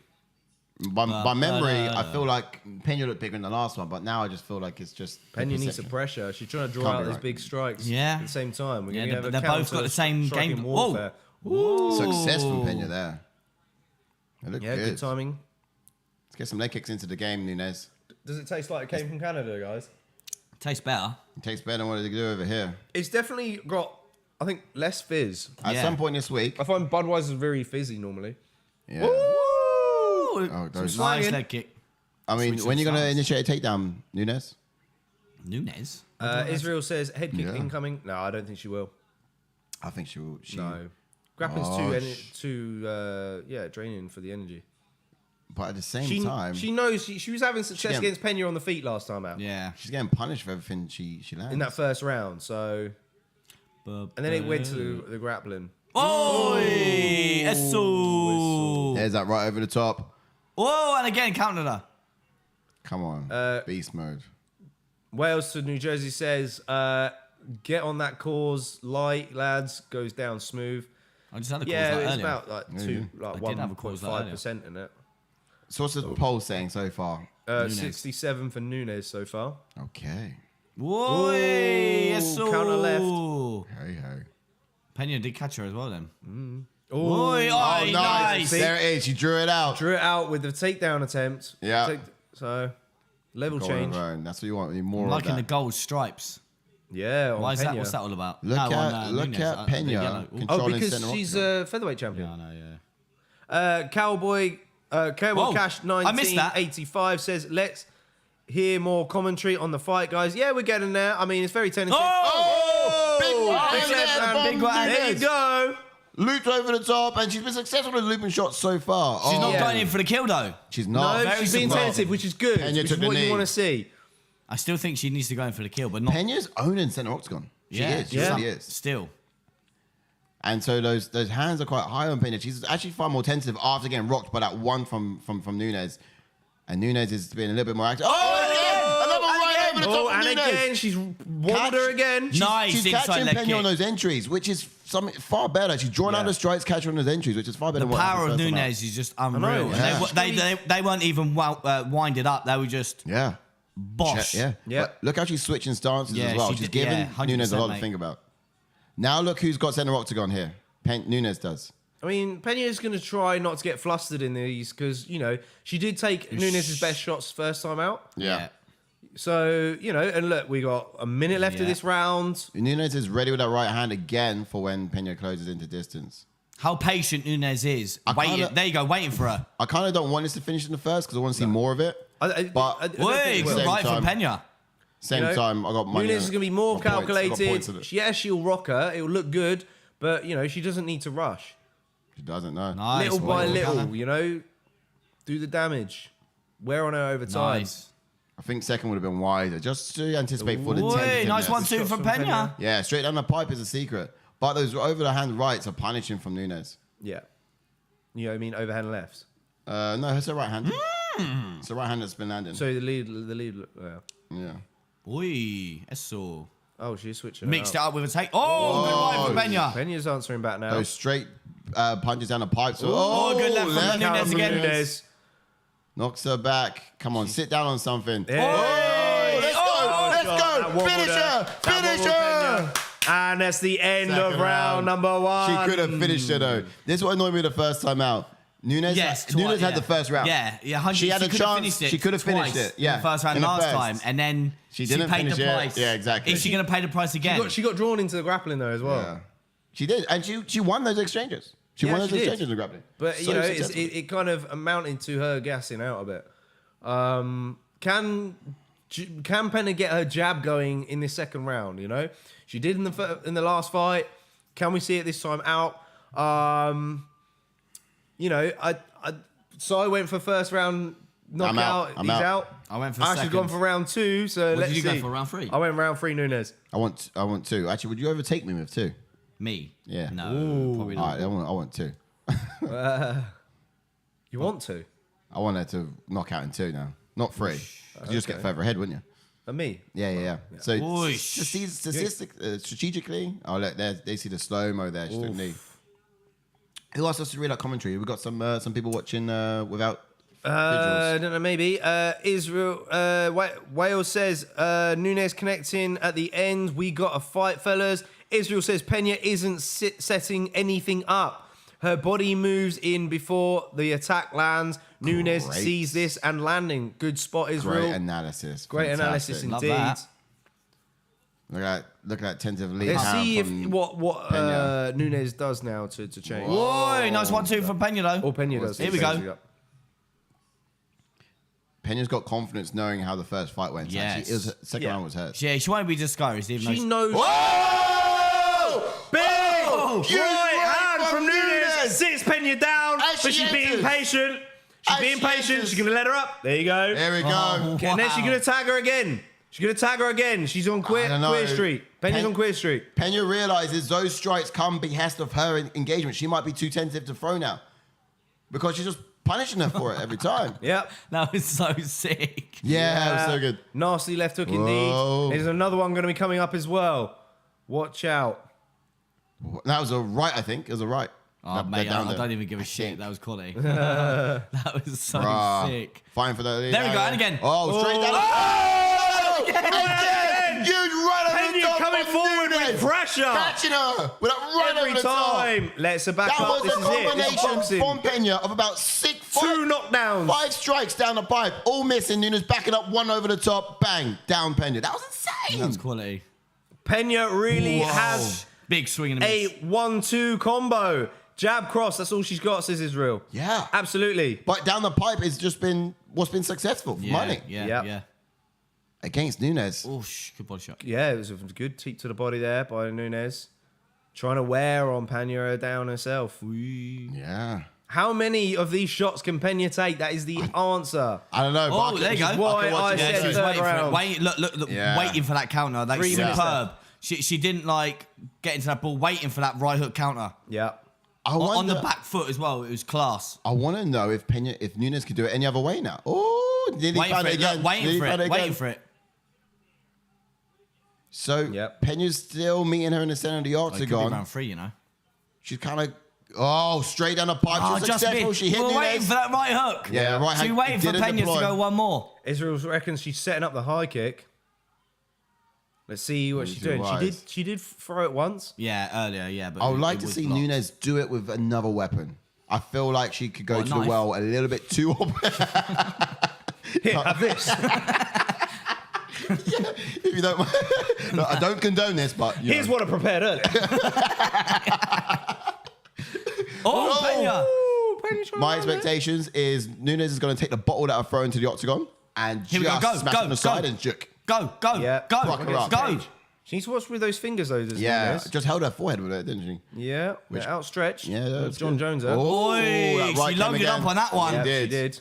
By memory, I feel like Peña looked bigger in the last one, but now I just feel like it's just the Peña needs the perception. pressure. She's trying to draw Can't out be those right. big strikes Yeah. at the same time. We're Yeah, going to have a they're both got the same striking game. warfare. Success from Peña there. They look Yeah, good. good timing. Let's get some leg kicks into the game, Nunes. Does it taste like it came from Canada, guys? Tastes better. It tastes better than what they do over here. It's definitely got, I think, less fizz. At Yeah. some point this week, I find Budweiser's very fizzy normally. yeah. Oh, those- nice swinging. leg kick. I mean, Switch when you're some going to stance. initiate a takedown, Nunes? Nunes. Israel says head kick Yeah. incoming. No, I don't think she will. I think she will. No. Grappling's Oh, too draining for the energy. But at the same She time, she knows she was having success Yeah. against Peña on the feet last time out. Yeah. she's getting punished for everything she lands. In that first round. So and then it went to the grappling. Oi! Eso! There's that right over the top. Whoa, and again, counter her. Come on. Beast mode. Wales to New Jersey says, get on that cause light, lads, goes down smooth. I just had a call Yeah, that it's earlier. about like I did have a cause that earlier. 1.5% in it. So what's the poll saying so far? Nunes. 67 for Nunes so far. Okay. Whoa! Eso! counter left. Hey, hey. Peña did catch her as well then. Oh, Oi, oi, nice. There it is. She drew it out. drew it out with the takedown attempt. Yeah. So level Go on, change. Ryan. That's what you want. You need more I'm of liking the that. gold stripes. Yeah. On Why is that? Peña. What's that all about? Look No, at on, look Nunes, at the Peña yellow. Oh, controlling because center she's octagon. a featherweight champion. Yeah, I know, yeah. Cowboy Whoa, Cash I missed that. 1985 says, let's hear more commentary on the fight, guys. Yeah, we're getting there. I mean, it's very tentative. Oh! Big one. Big left hand, big one. There you go. Looped over the top, and she's been successful with looping shots so far. She's not Yeah. going in for the kill though. She's No, not. very she's being surprising. tentative, which is good. Peña Which is took the what you knee. want to see. I still think she needs to go in for the kill, but not. Peña's owning center octagon. She yeah, is. She yeah. really is. Still. And so those hands are quite high on Peña. She's actually far more tentative after getting rocked by that one from Nunes. And Nunes is being a little bit more active. Oh, and again! Another right over the top Oh, of and Nunes. again, she's wobbled her again. Nice She's inside catching leg Peña kick. on those entries, which is something far better. She's drawing out Yeah. the strikes, catching on those entries, which is far better The than what power of happened first time out. Nunes is just unreal. yeah. And they weren't even wind it up. They were just Yeah. bosh. Yeah. Yeah. But look how she's switching stances Yeah, as well. she She's did- giving yeah, 100%, Nunes a lot to mate. think about. Now look who's got center octagon here. Nunes does. I mean, Peña's going to try not to get flustered in these because, she did take Nunes' best shots first time out. Yeah. So, and look, we got a minute left of Yeah. this round. Nunes is ready with that right hand again for when Peña closes into distance. How patient Nunes is. kinda- There you go, waiting for her. I kind of don't want this to finish in the first because I want to see more of it. But I don't think Wait, it will. Same right time. from Peña. Same time, I got money. Nunes is going to be more I got points. I got points calculated. of it. Yeah, she'll rock her. It'll look good. But, she doesn't need to rush. She doesn't know. Nice. Little by well little, done. do the damage. Wear on her over time. Nice. I think second would have been wiser, just to anticipate for the Oi, 10th. nice minute. 1-2 Shots from from Peña. Peña. Yeah, straight down the pipe is a secret. But those over the hand rights are punishing from Nunes. Yeah. You know what I mean? Overhand left. No, it's a right hand. It's the right hand that's been landing. So the lead. yeah. Oi, eso. Oh, she's switching. Mixed it up with a take. Oh, good right from Peña. Peña's answering back now. Those straight punches down the pipe. So, Oh, good left from left Nunes hand again. Nunes. knocks her back. Come on, sit down on something. Yeah. Oh, let's Oh, go. God, Let's that go. wobbled Finish her. her. That Finish wobbled her. Peña. And that's the end Second of round number one. She could have finished her though. This is what annoyed me the first time out. Nunes, Yes, Nunes had yeah. the first round. Yeah, 100. She had a could have chance. finished it She could have finished twice it. Yeah, in the first round in the last first. time, and then She didn't paid finish the it. price. Yeah, exactly. Is she going to pay the price again? She got drawn into the grappling though as well. Yeah. She did, and she won those exchanges. She Yeah, won those she did. exchanges in the grappling. But So it's, successful. it kind of amounted to her gassing out a bit. Can Pena get her jab going in this second round? She did in the last fight. Can we see it this time out? So I went for first round knockout. I'm He's out. out. I went for Ash's second. gone for round 2. So What let's did you see. go for, round 3? I went round 3 Nunes. I want 2. Actually, would you overtake me with 2? Me? Yeah. No, probably All not. right, I want 2. You want to? I want her to knock out in 2 now, not 3. 'Cause you just get further ahead, wouldn't you? And me? Yeah. So Oosh. strategically, oh look, they see the slow mo there. She took knee. Who asked us to read our commentary? We got some people watching without I visuals. don't know, maybe. Israel, Wales says, Nunes connecting at the end. We got a fight, fellas. Israel says, Peña isn't setting anything up. Her body moves in before the attack lands. Nunes Great. sees this and landing. Good spot, Israel. Great analysis. Great Fantastic. analysis Love indeed. that. Look at that tentative lead. Let's hand see if from what Peña. Nunes does now to change. Whoa, nice 1-2 from Peña though. Or Peña does. Here we go. Peña's got confidence knowing how the first fight went. Yes. Actually, second round was hers. Yeah, she won't be discouraged. Even She though knows. Whoa! Big Huge right hand from Nunes. Nunes. Sits Peña down, As but she she's being enters. patient. She's As being she patient. enters. She's gonna let her up. There you go. There we go. Oh, And then she's wow. gonna tag her again. She's gonna tag her again. She's on queer I don't know. street. Peña's on queer street. Peña realizes those strikes come behest of her engagement. She might be too tentative to throw now because she's just punishing her for it every time. Yep. that was so sick. Yeah, that was so good. Nasty left hook Whoa. indeed. There's another one going to be coming up as well. Watch out. That was a right, I think. It was a right. Oh, They're mate, down I there. don't even give a I shit. think. That was quality. that was so Bruh. sick. Fine for the lead. There we go, and again. Oh, straight down. Oh! Again! Huge right over the Peña top. coming from forward Nunes. with pressure. Catching her with a right Every over the top. time. Let's her back That up. was This a is it. This is combination boxing. from Peña of about 6 Two knockdowns. 5 strikes down the pipe, all missing. Nunes backing up, one over the top, bang, down Peña. That was insane. That was quality. Peña really has Big swing and a a miss. 1-2 combo. Jab cross. That's all she's got, says Israel. Yeah. Absolutely. But down the pipe has just been what's been successful for money Yeah, Yep. yeah. against Nunes. Oh, good body shot. Yeah, it was a good teep to the body there by Nunes. Trying to wear on Peña down herself. Yeah. How many of these shots can Peña take? That is the answer. I don't know. Oh, but there you go. Why I Yeah, said she was third waiting for it. round. Look, Yeah. waiting for that counter. Like 3 minutes superb. She didn't like get into that ball, waiting for that right hook counter. Yeah. On the back foot as well. It was class. I want to know if Nunes could do it any other way now. Oh, nearly Waiting found for it it. again. Look, waiting Nearly for found it. Waiting again. for it. So Yep. Peña's still meeting her in the center of the It could be octagon. round 3, you know. She's kind of straight down the pipe. She was successful. She hit We're waiting Nunes. for that right hook. Yeah, right She's hand waiting for didn't Peña deploy. to go one more. Israel reckons she's setting up the high kick. Let's see what she's doing. wise. She did throw it once. Yeah, earlier, yeah. But I would like it to was see blocked. Nunes do it with another weapon. I feel like she could go What, to knife? the well a little bit too. Here, have this. If you don't mind. No, I don't condone this, but you Here's know. what I prepared earlier. Oh, Peña. Ooh, Peña's trying My to run it. expectations is Nunes is going to take the bottle that I throw into the octagon and Here we go, just go, smash go, it on the go. side and juke. Go, go, Yeah. go, Rock her up. go. She needs to watch with those fingers, though. This Yeah, Nunes. just held her forehead with it, didn't she? Yeah. They're outstretched. Yeah, that's John good. Jones. There. Oh, Oi, that right she came loaded again. up on that one. Yeah, did. she did.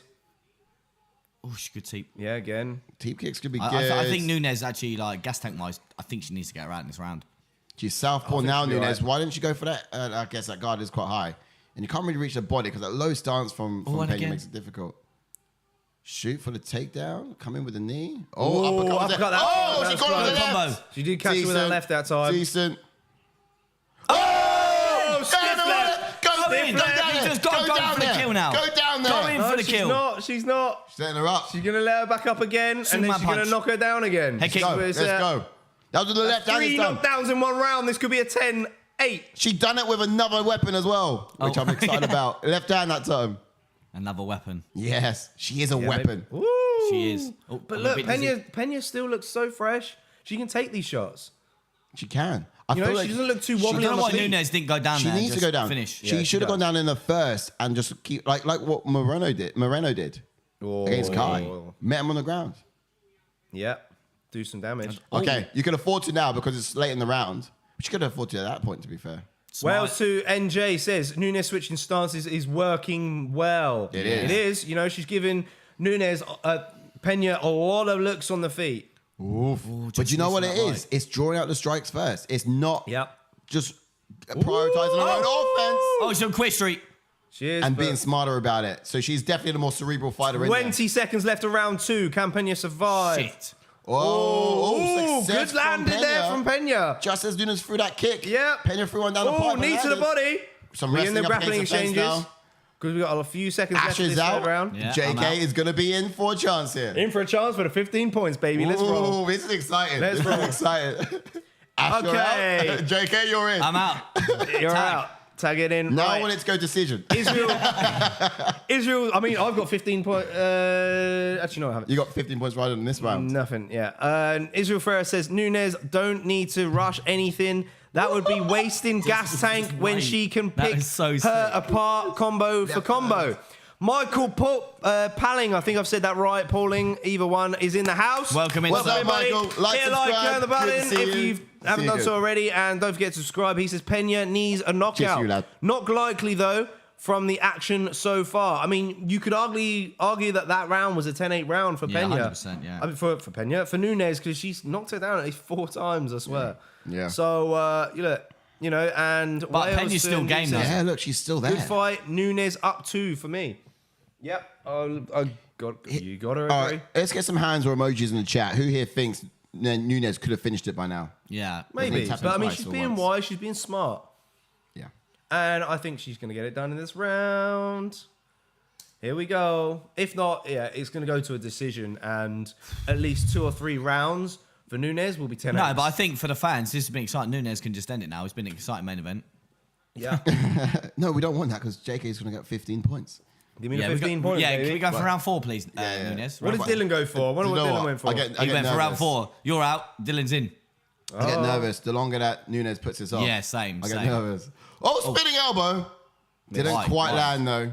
Oh, she could see. Yeah, again. Teep kicks could be I, good. I think Nunes actually, like, gas tank wise, I think she needs to get her out in this round. She's southpaw I think now, she'll be Nunes. right. Why didn't she go for that? I guess that guard is quite high. And you can't really reach the body because that low stance from and Peña again. makes it difficult. Shoot for the takedown. Come in with a knee. Oh, uppercut. uppercut that- Oh, that she was got on the close. left. Combo. She did catch her with that left that time. Decent. Oh, stiff Down the left. left. Go Go there. in. Go down You there. just gotta go down for the there. kill now. Go down there. Go in. No, for the she's kill. not. She's not. Setting her up. She's going to let her back up again, and then Superman she's going to punch. knock her down again. Head kick. Go. It's, Let's go. That was with the left hand 3 this time. knockdowns in 1 round. This could be a 10-8. She done it with another weapon as well, which Oh, I'm excited yeah. about. Left hand that time. Another weapon. Yes, she is a weapon. Woo. She is. Oh, But I'm look, a bit dizzy. Peña still looks so fresh. She can take these shots. She can. I You know, feel she like doesn't look too she wobbly I don't on know the why feet. Nunes didn't go down She there. and needs to just go down. Finish. Yeah, She she should have does. gone down in the first and just keep like what Moreno did against Kai. Oh. Met him on the ground. Yeah. Do some damage. Okay, you can afford to now because it's late in the round. But you could afford to at that point, to be fair. Wales to NJ says Nunes switching stances is working well. It is. It is. You know, she's giving Nunes, Peña a lot of looks on the feet. Oof. But you know what it is? It's drawing out the strikes first. It's not just prioritizing her own offense. Oh, she's on quick street. She is. And being smarter about it. So she's definitely the more cerebral fighter in there. 20 seconds left of round 2. Can Peña survive? Shit. Oh, good landed there from Peña. Just as Nunes threw that kick. Yep. Peña threw one down the pipe. Oh, knee to the body. Some We're in the wrestling up grappling against the fence exchanges. now. Because we've got a few seconds left of Ashes this third out. round. Yeah, I'm out. JK is going to be in for a chance here. In for a chance for the 15 points, baby. Let's roll. Ooh, this is exciting. Let's This roll. is exciting. Ash, you're Okay. out. JK, you're in. I'm out. You're Tag. out. Tag it in. Now Right. I want it to go decision. Israel. I mean, I've got 15 points. Actually, no, I haven't. You got 15 points right on this round. Nothing, yeah. Israel Ferrer says Nunes don't need to rush anything. That would be wasting gas tank when she can That pick is so her sick. apart combo for combo. Michael Palling, I think I've said that right. Pauling, either one, is in the house. Welcome in, What's sir. up, Michael? Like, Hit a like, subscribe. turn the Good to button see if you. you haven't See you done so good. already, and don't forget to subscribe. He says Peña needs a knockout. Cheers to you, lad. Not likely though. From the action so far, I mean, you could argue that round was a 10-8 round for Yeah, Peña. 100%, yeah. I mean, for Peña, for Nunes, because she's knocked her down at least 4 times, I swear. Yeah. So you know, and But Wales Peña's still and game, though. says, Yeah, look, she's still there. Good fight, Nunes up 2 for me. Yep, you got to agree. All right, let's get some hands or emojis in the chat. Who here thinks Nunes could have finished it by now? Yeah. Maybe, Tap in but I mean, twice she's or being once. wise, she's being smart. Yeah. And I think she's going to get it done in this round. Here we go. If not, it's going to go to a decision. And at least 2 or 3 rounds for Nunes will be 10-8. No, but I think for the fans, this has been exciting. Nunes can just end it now. It's been an exciting main event. Yeah. No, we don't want that because JK is going to get 15 points. Give me the we 15 go, points, yeah, baby. can we go for Right. round 4, please, Yeah. Nunes? What did Dylan go for? What Do did you know Dylan what? went for? I get He went for round nervous. 4. You're out. Dylan's in. I get nervous the longer that Nunes puts this off. Yeah, same. I get same. nervous. Oh, spinning elbow. Didn't Right, quite right. land though.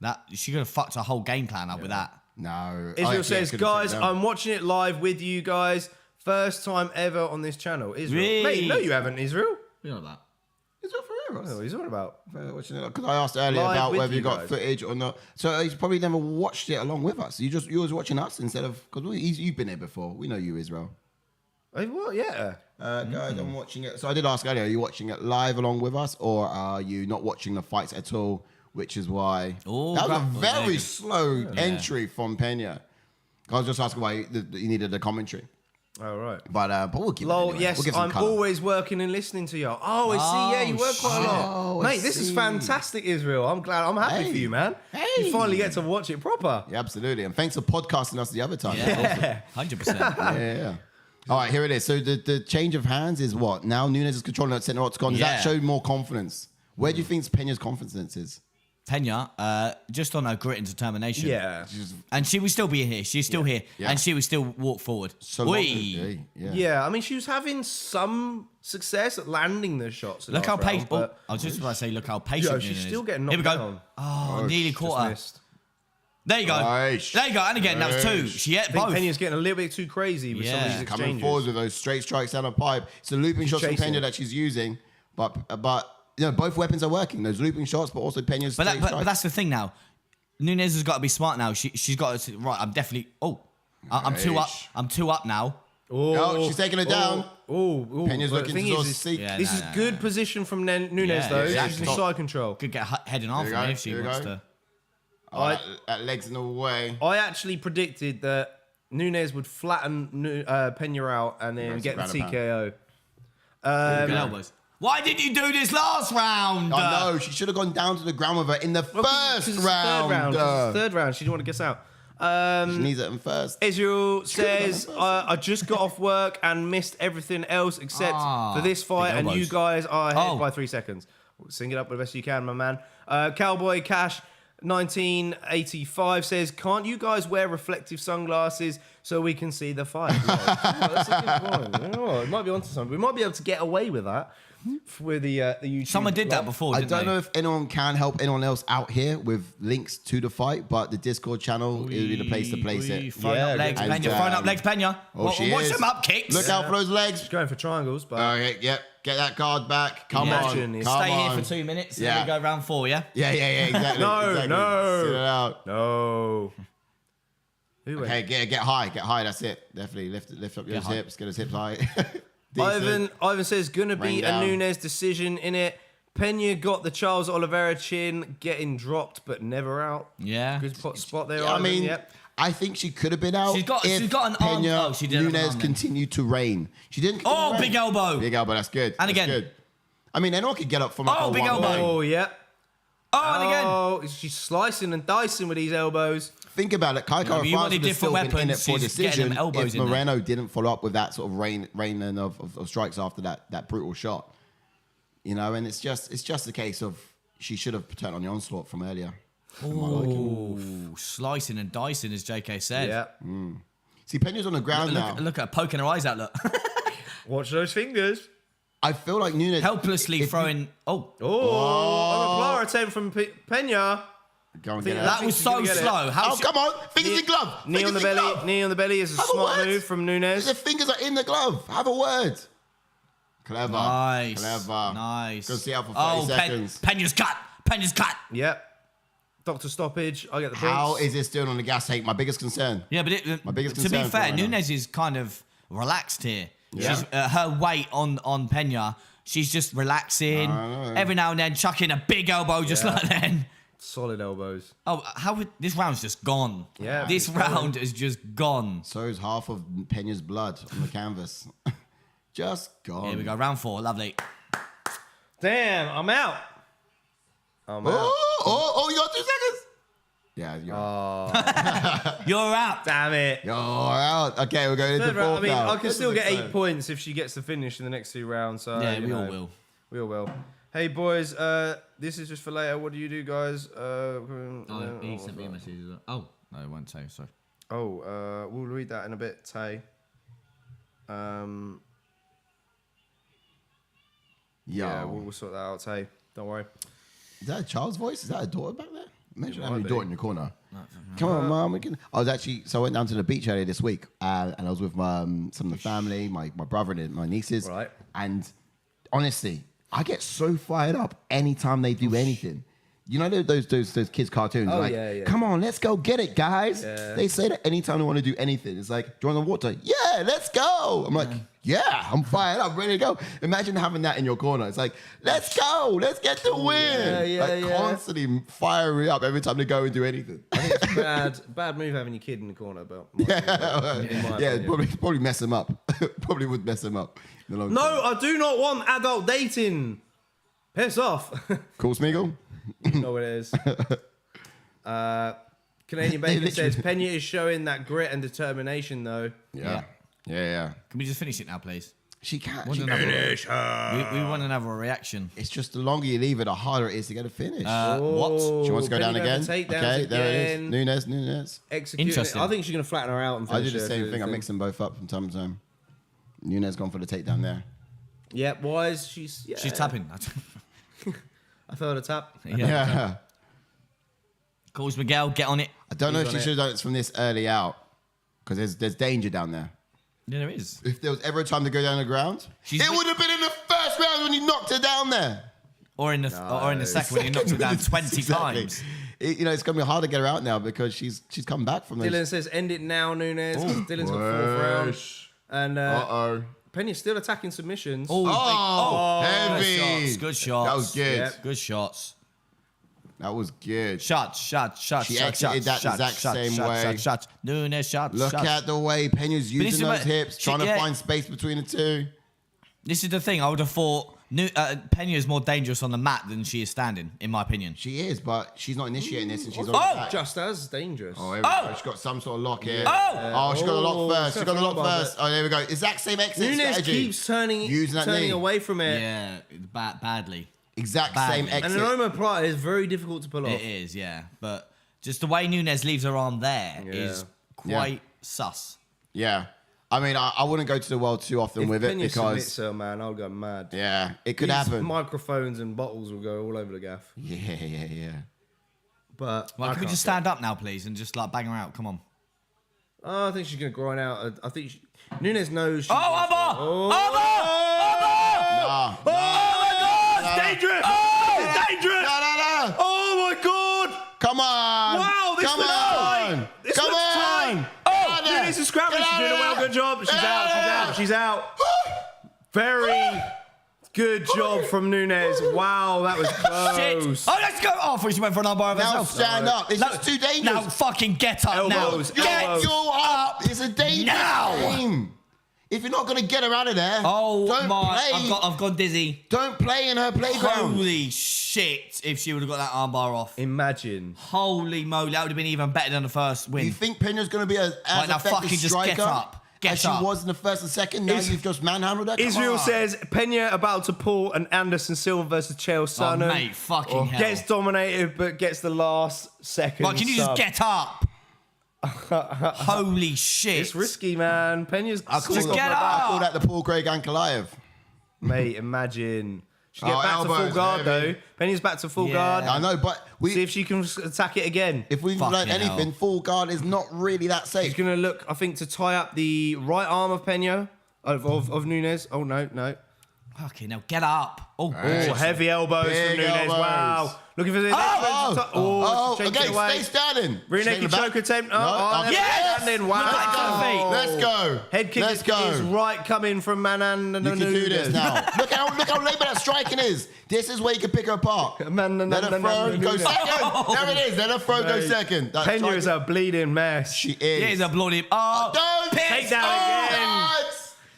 That she could have fucked her whole game plan up with that. No. Israel yeah, says, could've guys, taken it down. I'm watching it live with you guys. First time ever on this channel. Israel. Really? Mate, no, you haven't, Israel. You know that. Is that for What Eros? are you talking about? Because I asked earlier Live about with whether you you got guys. footage or not. So he's probably never watched it along with us. You was watching us instead of because you've been here before. We know you, Israel. Hey, what? Yeah. Guys, I'm watching it. So I did ask earlier, are you watching it live along with us or are you not watching the fights at all? Which is why Oh, that was a well, very there. slow entry from Peña. I was just asking why you needed the commentary. All right. But we'll give it Lol, anyway. yes, We'll give some I'm colour. always working and listening to you. Oh, I see. Yeah, you work quite a lot. Oh, I Mate, this is see. fantastic, Israel. I'm glad. I'm happy Hey. for you, man. Hey. You finally get to watch it proper. Yeah, absolutely. And thanks for podcasting us the other time. Yeah. 100%. Yeah. All right, here it is. So the change of hands is what? Now Nunes is controlling that center octagon. Does that Yeah. show more confidence? Where do you think Peña's confidence is? Peña, just on her grit and determination. Yeah. And she would still be here. She's still here. Yeah. And she would still walk forward. So Whee! yeah. Yeah, I mean, she was having some success at landing the shots. Look how patient. patient. I was just about to say, look how patient. Yeah, Nunes she's is. still getting Here we knocked go. down. Oh, nearly caught her. Missed. There you go. Nice. There you go. And again, that was 2. Nice. She ate I think both. Peña's getting a little bit too crazy with some of Yeah. these Coming exchanges. forward with those straight strikes down a pipe. It's the looping shots from chasing Peña it. that she's using, but you know both weapons are working. Those looping shots, but also Peña's But, straight but strikes. that's the thing now. Nunes has got to be smart now. She's got to right. I'm definitely. I'm 2 up. Nice. I'm 2 up now. Oh, she's taking it down. Peña's looking to sort of seek- Yeah, This is good position from Nunes, Yeah, though. exactly. She's in side control. Could get head and arm Here you from go, me if she here you wants go. to. Oh, that leg's in the way. I actually predicted that Nunes would flatten Peña out and then That's get the round and TKO. Good elbows. Why didn't you do this last round? I know, she should have gone down to the ground with her in the first round. Third round. She didn't want to guess out. She needs it in first. Israel says, I just got off work and missed everything else except for this fight, big and you elbows. guys are ahead Oh. by 3 seconds. Sing it up the best you can, my man. Cowboy Cash 1985 says, can't you guys wear reflective sunglasses so we can see the fight? Yeah, that's a good point. You know what? It might be onto something. We might be able to get away with that. with the YouTube. Someone did that blog. before, I didn't don't they? know if anyone can help anyone else out here with links to the fight, but the Discord channel will be the place to place it. Throwing Yeah, up legs, and, Peña. Throwing up legs, Peña. Oh, she Watch is. them up kicks. Look out for those legs. She's going for triangles, but Okay, yep. Get that guard back. Come Imagine on. if- Come Stay on. here for 2 minutes, Yeah. and then we go round 4, yeah? Yeah, exactly. No, exactly. no. Sit it out. no. Who went? Okay, get high. That's it. Definitely lift up your high. hips. Get those hips high. Decent. Ivan says gonna be Rain a down. Nunes decision in it. Peña got the Charles Oliveira chin, getting dropped but never out. Yeah. Good spot there. Yeah, I Ivan, mean, yep. I think she could have been out. She's got if an arm. Peña, Oh, she didn't have an Nunes arm then. continued to reign. She didn't. Oh, reign. big elbow. Big elbow. That's good. And That's again. Good. I mean, anyone could get up from like Oh, a big one elbow. leg. Oh, yep. Oh, and again. Oh, she's slicing and dicing with these elbows. Think about it. Kai but you France wanted would have still different been in it weapons, for she's getting decision them elbows if in there. Moreno didn't follow up with that sort of raining of strikes after that brutal shot. You know, and it's just a case of she should have turned on the onslaught from earlier. Oh, slicing and dicing, as JK said. Yeah. See, Peña's on the ground now. Look at her poking her eyes out, look. Watch those fingers. I feel like Nunes Helplessly if throwing... Oh, Oh, a attempt from Peña. Go and Think get that- it. that think was she's so gonna get it. slow. How Oh, she- come on. Fingers in glove. Knee on the Fingers in belly. glove. Knee on the belly is a Have a smart word. move from Nunes. The fingers are in the glove. Have a word. Clever. Nice. Clever. Nice. Go see out for 30 seconds. Peña's cut. Peña's cut. Yep. Doctor stoppage. I get the points. How is this doing on the gas tank? My biggest concern. Yeah, but My biggest to be concern for fair, right now. Nunes is kind of relaxed here. Yeah. She's, her weight on Peña, she's just relaxing. I know. Every now and then chucking a big elbow just like then. Solid elbows. Oh, this round's just gone. Yeah, This it's round is just gone. So is half of Peña's blood on the canvas. Just gone. Here we go, round 4, lovely. Damn, I'm out. I'm out. Oh, you got 2 seconds? Yeah, you're, You're out. Damn it. you're out. Okay, we're going into Third round, fourth I mean, now. I can This still is get 8 exciting. points if she gets the finish in the next 2 rounds. So, Yeah, you we all know, will. We all will. Hey, boys, this is just for later. What do you do, guys? He sent me a message as well. Oh, no, it won't say, sorry. We'll read that in a bit, Tay. Yeah, we'll sort that out, Tay. Don't worry. Is that a child's voice? Is that a daughter back there? Imagine having might a daughter be. in your corner. Come on, Mom. I went down to the beach earlier this week, and I was with some of the family, my brother and my nieces. Right. And honestly, I get so fired up anytime they do anything. You know those kids' cartoons? Oh, like, yeah. come on, let's go get it, guys. Yeah. They say that anytime they want to do anything. It's like, do you want the water? Yeah, let's go. I'm like, yeah, I'm fired up, ready to go. Imagine having that in your corner. It's like, let's go, let's get the win. yeah. Constantly firing up every time they go and do anything. It's bad move having your kid in the corner, but in my Yeah, opinion. probably mess him up. Probably would mess him up. in the long No, term. I do not want adult dating. Piss off. Cool, Smeagol? You know what it is. Canadian Bacon says Peña is showing that grit and determination, though. Yeah. Can we just finish it now, please? She can't. Want She another- Finish her. We want another reaction. It's just the longer you leave it, the harder it is to get a finish. What? She wants to go Peña down going again. for takedowns Okay, there it is. again. Nunes. Executing it. Interesting. I think she's going to flatten her out and I finish did the her, same do thing. I mixed them both up from time to time. Nunes gone for the takedown there. Yeah, wise. She's tapping. I felt a tap. Yeah. Calls Miguel, get on it. I don't know He's if she on it. should have done it from this early out because there's danger down there. Yeah, there is. If there was ever a time to go down the ground, She's it been- would have been in the first round when you knocked her down there. Or in the second when he knocks it down 20 Exactly. times. It's going to be hard to get her out now because she's come back from those. Dylan says, end it now, Nunes. Dylan's got 4th round. Whoosh. And Uh-oh. Peña's still attacking submissions. Oh, heavy. Good shots. That was good. Yep. Good shots. That was good. Shots. She exited that exact same way. Shots. Nunes, shots. Look shots. at the way Peña's this using is those what- hips, trying to find space between the two. This is the thing. I would have thought Peña is more dangerous on the mat than she is standing, in my opinion. She is, but she's not initiating this, and she's on Oh! the back. Just as dangerous. Oh, here we go. She's got some sort of lock here. Oh! She got the lock first. she's She got the got lock the first. Oh, there we go. Exact same exit Nunes strategy. keeps turning knee. away from it. Yeah, badly. Exact Badly. same And exit. an omoplata is very difficult to pull off. It is, yeah. But just the way Nunes leaves her arm there is Yeah. quite sus. Yeah. I mean, I wouldn't go to the well too often with it Peña submits because her, man, I'll go mad. yeah, it could These happen. Microphones and bottles will go all over the gaff. Yeah. But Well, I can we can't just say. stand up now, please, and just like bang her out? Come on. Oh, I think she's gonna grind out. I think Nunes knows. Oh, Armbar! Oh, Nah. Oh my God! It's dangerous! Oh! It's dangerous! No. Oh my God! Come on. Wow, this Come looks on. tight. This Come looks on. tight. Oh, Nunes is scrapping. She's doing a well good job. She's out. Very good job from Nunes. Wow, that was Shit! close. Oh, let's go! Oh, I thought she went for an armbar of Now herself. stand up. It's just too dangerous. Now fucking get up Elbows, now. Get elbows. You're up. It's a dangerous Now. game. If you're not going to get her out of there, Oh don't my! play. I've gone dizzy. Don't play in her playground. Holy shit! If she would have got that armbar off. Imagine. Holy moly, that would have been even better than the first win. You think Peña's going to be as Right, now effective fucking just striker get up. Get as she up. was in the first and second? Now you've just manhandled her? Come Israel on. says Peña about to pull an Anderson Silva versus Chael Sonnen. mate, fucking hell. Gets dominated, but gets the last second. Right, can you just sub. get up? Holy shit! It's risky, man. Peña's Just get I up. call that the Paul Craig Ankalaev. Mate, imagine. She'll get Oh, back to full elbows, guard, baby. though. Peña's back to full Yeah. guard. I know, but See if she can attack it again. if we've Fucking learned anything, hell. full guard is not really that safe. She's going to look, I think, to tie up the right arm of Peña, of Nunes. Oh, no. Okay, now get up. Oh, Oh, heavy elbows Big from Nunes. elbows. Wow. Looking for the Oh, she changed okay, it away. stay standing. Rear She's taking naked it back. choke attempt. No, okay. Yes! Standing. Back Wow. to the feet. Let's go. Head kick Let's go. is right coming from Manan and You can do this Nunes. now. look how labor that striking is. This is where you can pick her apart. Let her throw go second. There it is. Let her throw go second. That Peña striking- is a bleeding mess. She is. Yeah, he's a bloody. Oh, Don't Take down again. God.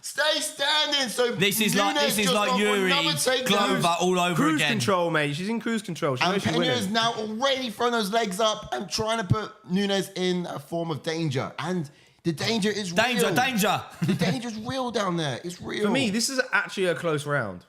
Stay standing. So This is Nunes like just got Yuri another takedown. Glover all over Cruise again. control, mate. She's in cruise control. She And knows she's Peña is winning. now already throwing those legs up and trying to put Nunes in a form of danger. And the danger is Danger, real. danger. The danger is real down there. It's real. For me, this is actually a close round.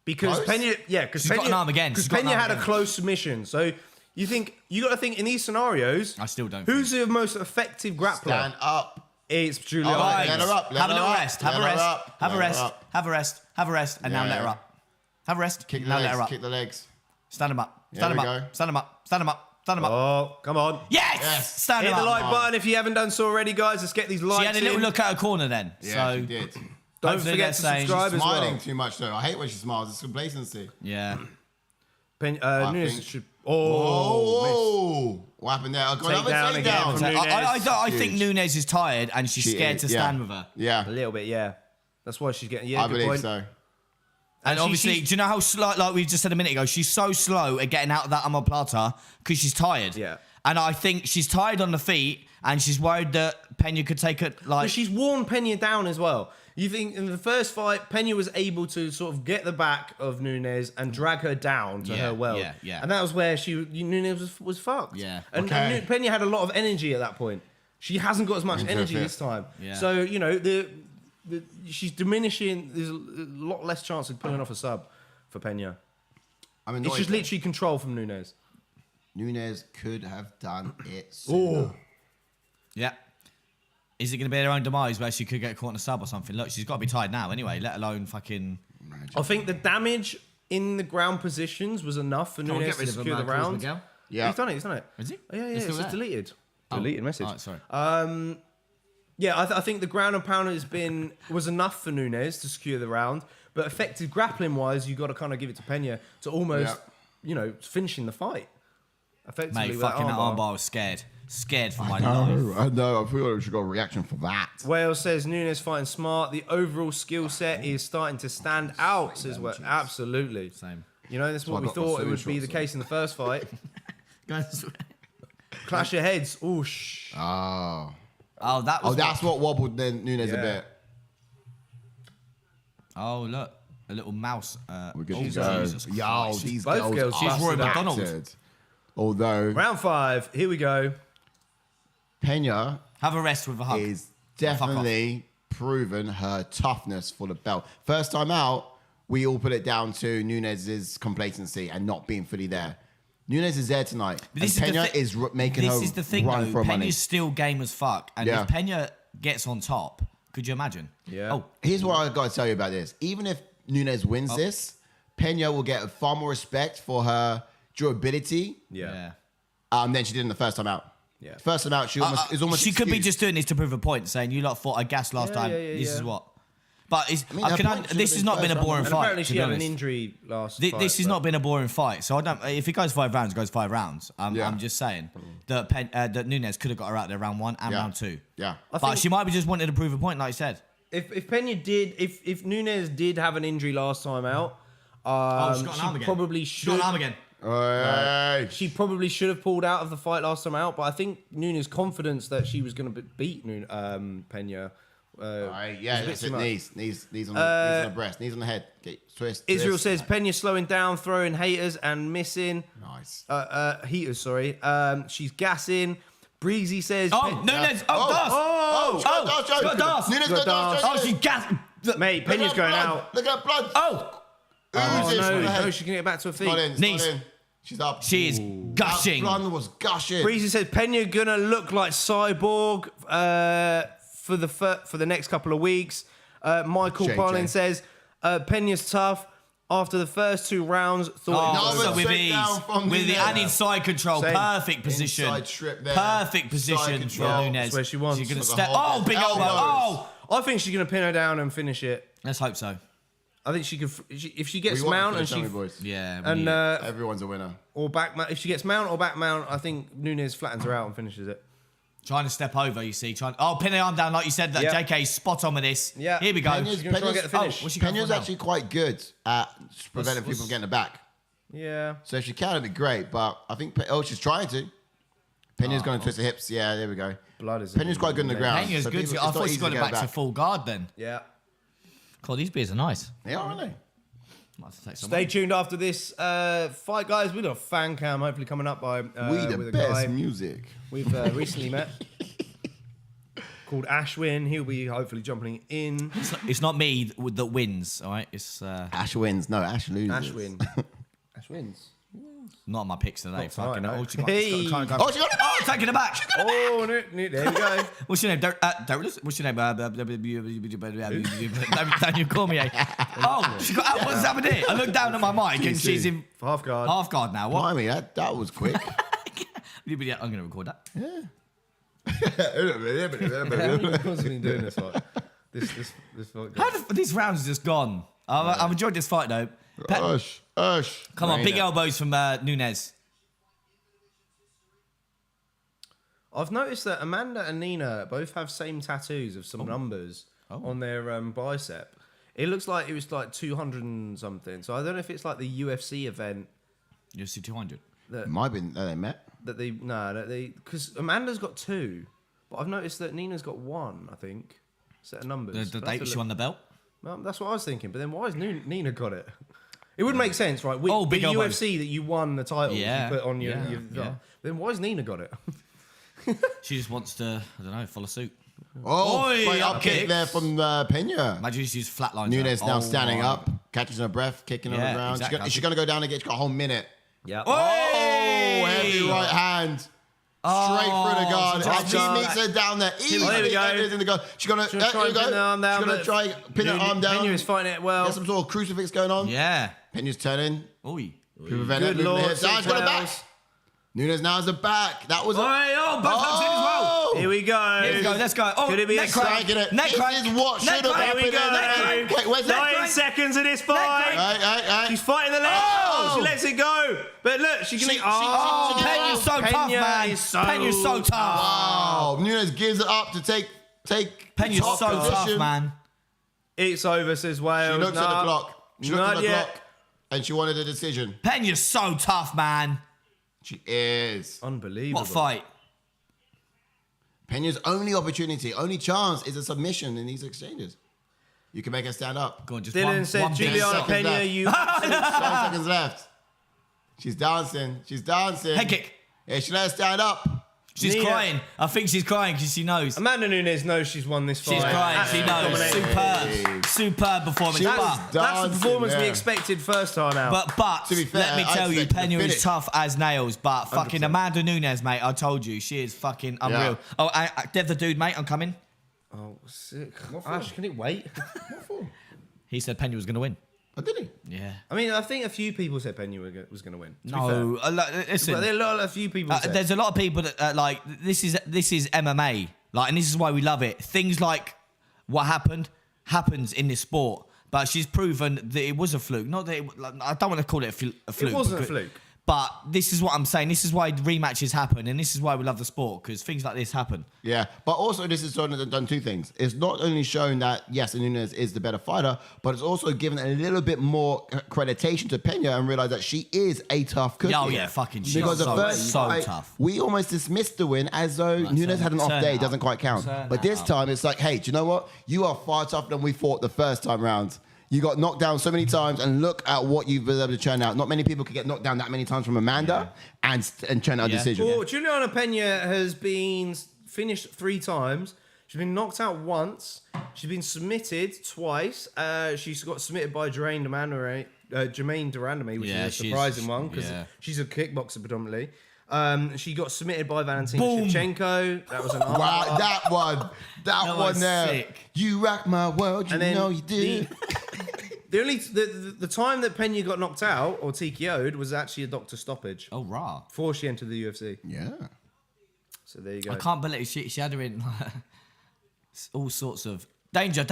Because Close? Peña, because She's got an arm again. Because She's got an Peña arm had a again. close submission. So you got to think in these scenarios. I still don't Who's the most effective grappler? Stand up. It's Juliana. All right, Pena. let her up. Let Have a her little up, rest. let Have a her rest. up, Have a let her rest. up. Have a rest. Have a rest. And now Yeah, let her yeah. up. Have a rest. Kick the now legs. let her up. Kick the legs. Stand him up. There Stand him we up. go. Stand him up. Stand him up. Stand him up. Oh, come on. Yes! Yes. Stand Hit him the up. like button if you haven't done so already, guys. Let's get these likes She had a little in. look at her corner then. Yeah, so she did. Don't hopefully forget they're to saying- subscribe as Smiling well. too much though. I hate when she smiles. It's complacency. yeah. Nunes think- should. Oh, what happened there? I got Takedown another again takedown. from So Nunes. I think Huge. Nunes is tired and she's She scared is, to yeah. stand with her. A Yeah, little bit, yeah. That's why she's getting. Yeah, I good believe point. so. And she- obviously, she's- do you know how slow, like we just said a minute ago, she's so slow at getting out of that omoplata because she's tired. Yeah. And I think she's tired on the feet and she's worried that Peña could take it But like. she's worn Peña down as well. You think in the first fight, Peña was able to sort of get the back of Nunes and drag her down to Yeah, her well. yeah. And that was where Nunes was fucked. Yeah. And, Okay. and Peña had a lot of energy at that point. She hasn't got as much Into her energy fifth. this time. Yeah. So, she's diminishing. There's a lot less chance of pulling off a sub for Peña. I mean, It's just literally control from Nunes. Nunes could have done it sooner. Yeah. Is it going to be her own demise where she could get caught in a sub or something? Look, she's got to be tired now anyway, let alone fucking. I think the damage in the ground positions was enough for Can't Nunes get to rid of him, secure the Cruz round. Miguel. Yeah. He's done it. Is he? Oh, yeah, It's it's still just there? deleted. Oh. Deleted message. Alright, sorry. Yeah, I think the ground and pound was enough for Nunes to secure the round, but effective grappling wise, you got to kind of give it to Peña to almost, finishing the fight. Effectively, Mate, with that fucking that armbar. armbar was scared. Scared for my life. I know. I feel like we got a reaction for that. Wales says Nunes fighting smart. The overall skill set is starting to stand out. Says well, absolutely. Same. You know, this is what I we got my thought it food would be shots the on. case in the first fight. Guys. Clash of heads. Oosh. Oh. Oh, that was. Oh, that's what wobbled then Nunes a Yeah. bit. Oh, look. A little mouse. We're good oh, to go. Jesus Yo, Christ. these Both girls girls are She's Roy busted out. McDonald. battered. Although Round 5. Here we go. Peña Have a rest with a hug. is Fuck off. definitely proven her toughness for the belt. First time out, we all put it down to Nunes' complacency and not being fully there. Nunes is there tonight. But And Peña thi- is making this her is the thing, run though. for Peña's money. still game as fuck. And Yeah. if Peña gets on top, Could you imagine? Yeah. Oh, Here's what I got to tell you about this. Even if Nunes wins this, Peña will get far more respect for her durability Yeah. than she did in the first time out. Yeah. First time out, she almost she could be excused. just doing this to prove a point, saying you lot fought a gas last Yeah, time. yeah, This is yeah. what. But it's, mean, her point should this have has been not been a first boring round. And fight. apparently to she be had an honest. injury last This fight, has but- not been a boring fight, so I don't. If it goes 5 rounds, it goes 5 rounds. Yeah. I'm just saying that that Nunes could have got her out there round 1 and round 2. Yeah. I But think- she might be just wanted to prove a point, like you said. If Peña did, if Nunes did have an injury last time out, she's got an arm again. probably She's got should. an arm again. Hey. She probably should have pulled out of the fight last time out, but I think Nunes' confidence that she was going to beat Peña. Alright, yeah, was a bit that's too it. much. Knees on the breast, knees on the head. Okay, twist. Israel twist. says Peña slowing down, throwing haters and missing. Nice. Heaters, sorry. She's gassing. Breezy says. Oh, Nunes! Oh, Das! She's got Das. Nunes got Das. Oh, she gassed. Mate, Look at Peña's that going blood. out. Look at that blood. Oh, Oh, Oozes no, from the head. no, she can get back to her feet. Not in, it's Knees. not in. She's up. she is gushing. That blood was gushing. Breezy says Peña gonna look like Cyborg for the next couple of weeks. Michael JJ. Parlin says Peña's tough. After the first 2 rounds, thought No, it was but so with straight down from the Nunes. added side control, Same. perfect position. Inside trip there. Perfect Side position control. for Nunes. That's where she wants. She's gonna For the step. whole Oh, big elbow. elbows. Oh, I think she's gonna pin her down and finish it. let's hope so. I think she could if she gets We want mount to and finish, she don't we, boys? Yeah, and Everyone's a winner. or back mount. If she gets mount or back mount, I think Nunes flattens her out and finishes it. trying to step over. You see, pin her arm down like you said. That Yeah. JK's spot on with this. Yeah. Here we go. Peña's- She's gonna try and get the finish. what's she going for Peña's now? actually quite good at preventing people from getting it back. Yeah. So if she can, it'd be great. But I think, she's trying to. Peña's going to twist the hips. Yeah, there we go. Blood is. Peña's quite good in the ground. Peña's so good. people- I it's not thought she easy got it get back to full guard then. Yeah. God, these beers are nice. They are, aren't they? Might have to take some. Stay tuned after this fight, guys. We've got a fan cam hopefully coming up by We with the a best guy music. we've recently met called Ashwin. He'll be hopefully jumping in. It's not me that wins, all right? It's Ash wins. No, Ash loses. Ashwin. Ash wins. not my picks today. Not Fucking tonight, no. oh, she got, Hey. she's got to try and go. Oh, she got it back. Oh, taking it back. Oh, no, there we go. What's your name? Derrick? What's your name? Daniel Cormier. Oh, she got out. What's happened here? I looked down at my mic and she's in Half guard. half guard now. What? Blimey, that was quick. I'm going to record that. How many rounds have we been doing this fight? This fight. How these rounds are just gone. I've enjoyed this fight though. Ush. Come on, big elbows from Nunes. I've noticed that Amanda and Nina both have same tattoos of some numbers on their bicep. It looks like it was like 200 and something. So I don't know if it's like the UFC event UFC 200. Might have been they met. that they because Amanda's got 2, but I've noticed that Nina's got 1. I think set of numbers. The But that's date a she won the belt. Well, that's what I was thinking. But then why has Nina got it? It would make sense, right? With big the elbows. UFC that you won the title, Yeah, you put on your. yeah. Then why has Nina got it? She just wants to, I don't know, follow suit. Oh, Oi, great up up kick kicks. there from Peña. Imagine she's flatlined. Nunes now standing up, catches her breath, kicking on Yeah, the ground. exactly. She's going to go down again. She's got a whole minute. Yeah. Oh, heavy right hand. Straight through the guard. so And she just- meets her down there. Easily There we go. enters in the guard. She's going to She's gonna try and pin the arm down. She's going to try pin her arm down. Peña is fighting it well. There's some sort of crucifix going on. Yeah. Peña's turning. Oi. To prevent Good it. Moving lord, the hips. Ah, she's got it back. 6 Nunes now has the back. That was Oi, oh, both hooks in as well. Here we go. Here we go, let's go. Oh, Could it be neck a crank. Striking it. Neck This crank. is what Neck should have crank. Here we happened. go. Neck crank. Where's that? 9 seconds of this fight. Hey. She's fighting the leg. Oh! She lets it go. But look, she can. She- Oh, she- Peña's so tough, Peña man. is so Peña's so tough. Wow. Nunes gives it up to take Peña's top so tough, position. man. It's over, says Wales. She looked at the clock. She looked at Not the yet. clock. And she wanted a decision. Peña's so tough, man. She is. Unbelievable. What fight? Peña's only opportunity, only chance is a submission in these exchanges. You can make her stand up. Go on, just Dylan one said, big Juliana seconds Pena, left. you. 5 seconds left. She's dancing. head kick. Yeah, she let her stand up. She's Nina. crying. I think she's crying because she knows. Amanda Nunes knows she's won this fight. She's crying. She knows. Dominating. Superb performance. She was But, That's the dancing performance we there. expected first time out. but To be fair, let me I tell you, expected the Peña is finish. tough as nails. But fucking 100%. Amanda Nunes, mate, I told you, she is fucking unreal. Yeah. Oh, Dev the dude, mate, I'm coming. Oh, sick. What for? Ash, can it wait? What for? He said Peña was going to win. Oh, did he? Yeah. I mean, I think a few people said Peña was going to win. To be No, fair. listen. But there are a few people said. There's a lot of people that like this is MMA, like, and this is why we love it. Things like what happens in this sport, but she's proven that it was a fluke. Not that I don't want to call it a fluke. It wasn't a fluke. But this is what I'm saying. This is why rematches happen, and this is why we love the sport, because things like this happen. Yeah, but also this has done two things. It's not only shown that, yes, Nunes is the better fighter, but it's also given a little bit more accreditation to Peña and realized that she is a tough cookie. Oh, yeah, fucking shit. Because the first so fight, tough. we almost dismissed the win as though Nunes had an off day, doesn't quite count. But this time it's like, hey, do you know what? You are far tougher than we fought the first time round. You got knocked down so many times, and look at what you've been able to churn out. Not many people could get knocked down that many times from Amanda and churn out a decision. Well, Juliana Pena has been finished 3 times. She's been knocked out once. She's been submitted twice. She's got submitted by Jermaine Durandame, which is a surprising one because she's a kickboxer predominantly. She got submitted by Valentina Shevchenko. That was an wow, that one there. Sick. You rock my world, you know you do. The time that Peña got knocked out or TKO'd was actually a doctor stoppage Oh, rah. before she entered the UFC. Yeah. So there you go. I can't believe she had her in all sorts of danger.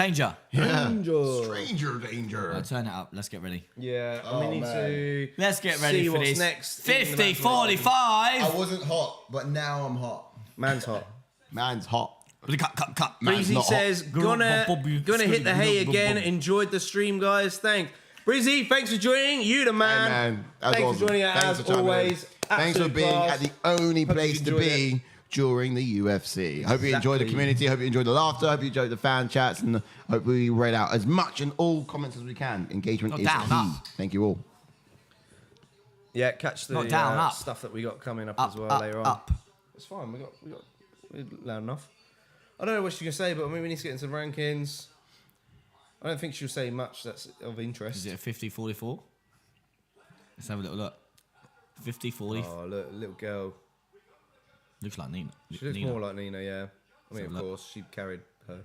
Yeah. Stranger danger. I'll turn it up. Let's get ready. Yeah, we need to. Let's get ready see for what's this. next. 50, 45. I wasn't hot, but now I'm hot. Man's hot. Man's hot. Cut. Man's Breezy not says, gonna hit the hay again. Enjoyed the stream, guys. Thanks. Breezy, thanks for joining. You the man. Hey, man. That was Thanks awesome. for joining us Thanks as for chiming in. always. Thanks for Absolute being class. at the only Hope you place to enjoyed be during the UFC. Hope you enjoyed the community. Hope you enjoyed the laughter. Hope you enjoyed the fan chats. And hope we read out as much and all comments as we can. Engagement is down, key. up. Thank you all. Yeah, catch the Not down, up. stuff that we got coming up, Up, as well up, later on. up. It's fine. We're loud enough. I don't know what she's gonna say, but I mean, we need to get into the rankings. I don't think she'll say much that's of interest. Is it a 50, 44? Let's have a little look. 50, 40. Oh, look, little girl. Looks like Nina. She looks more like Nina, yeah. I mean, of look. course, she carried her.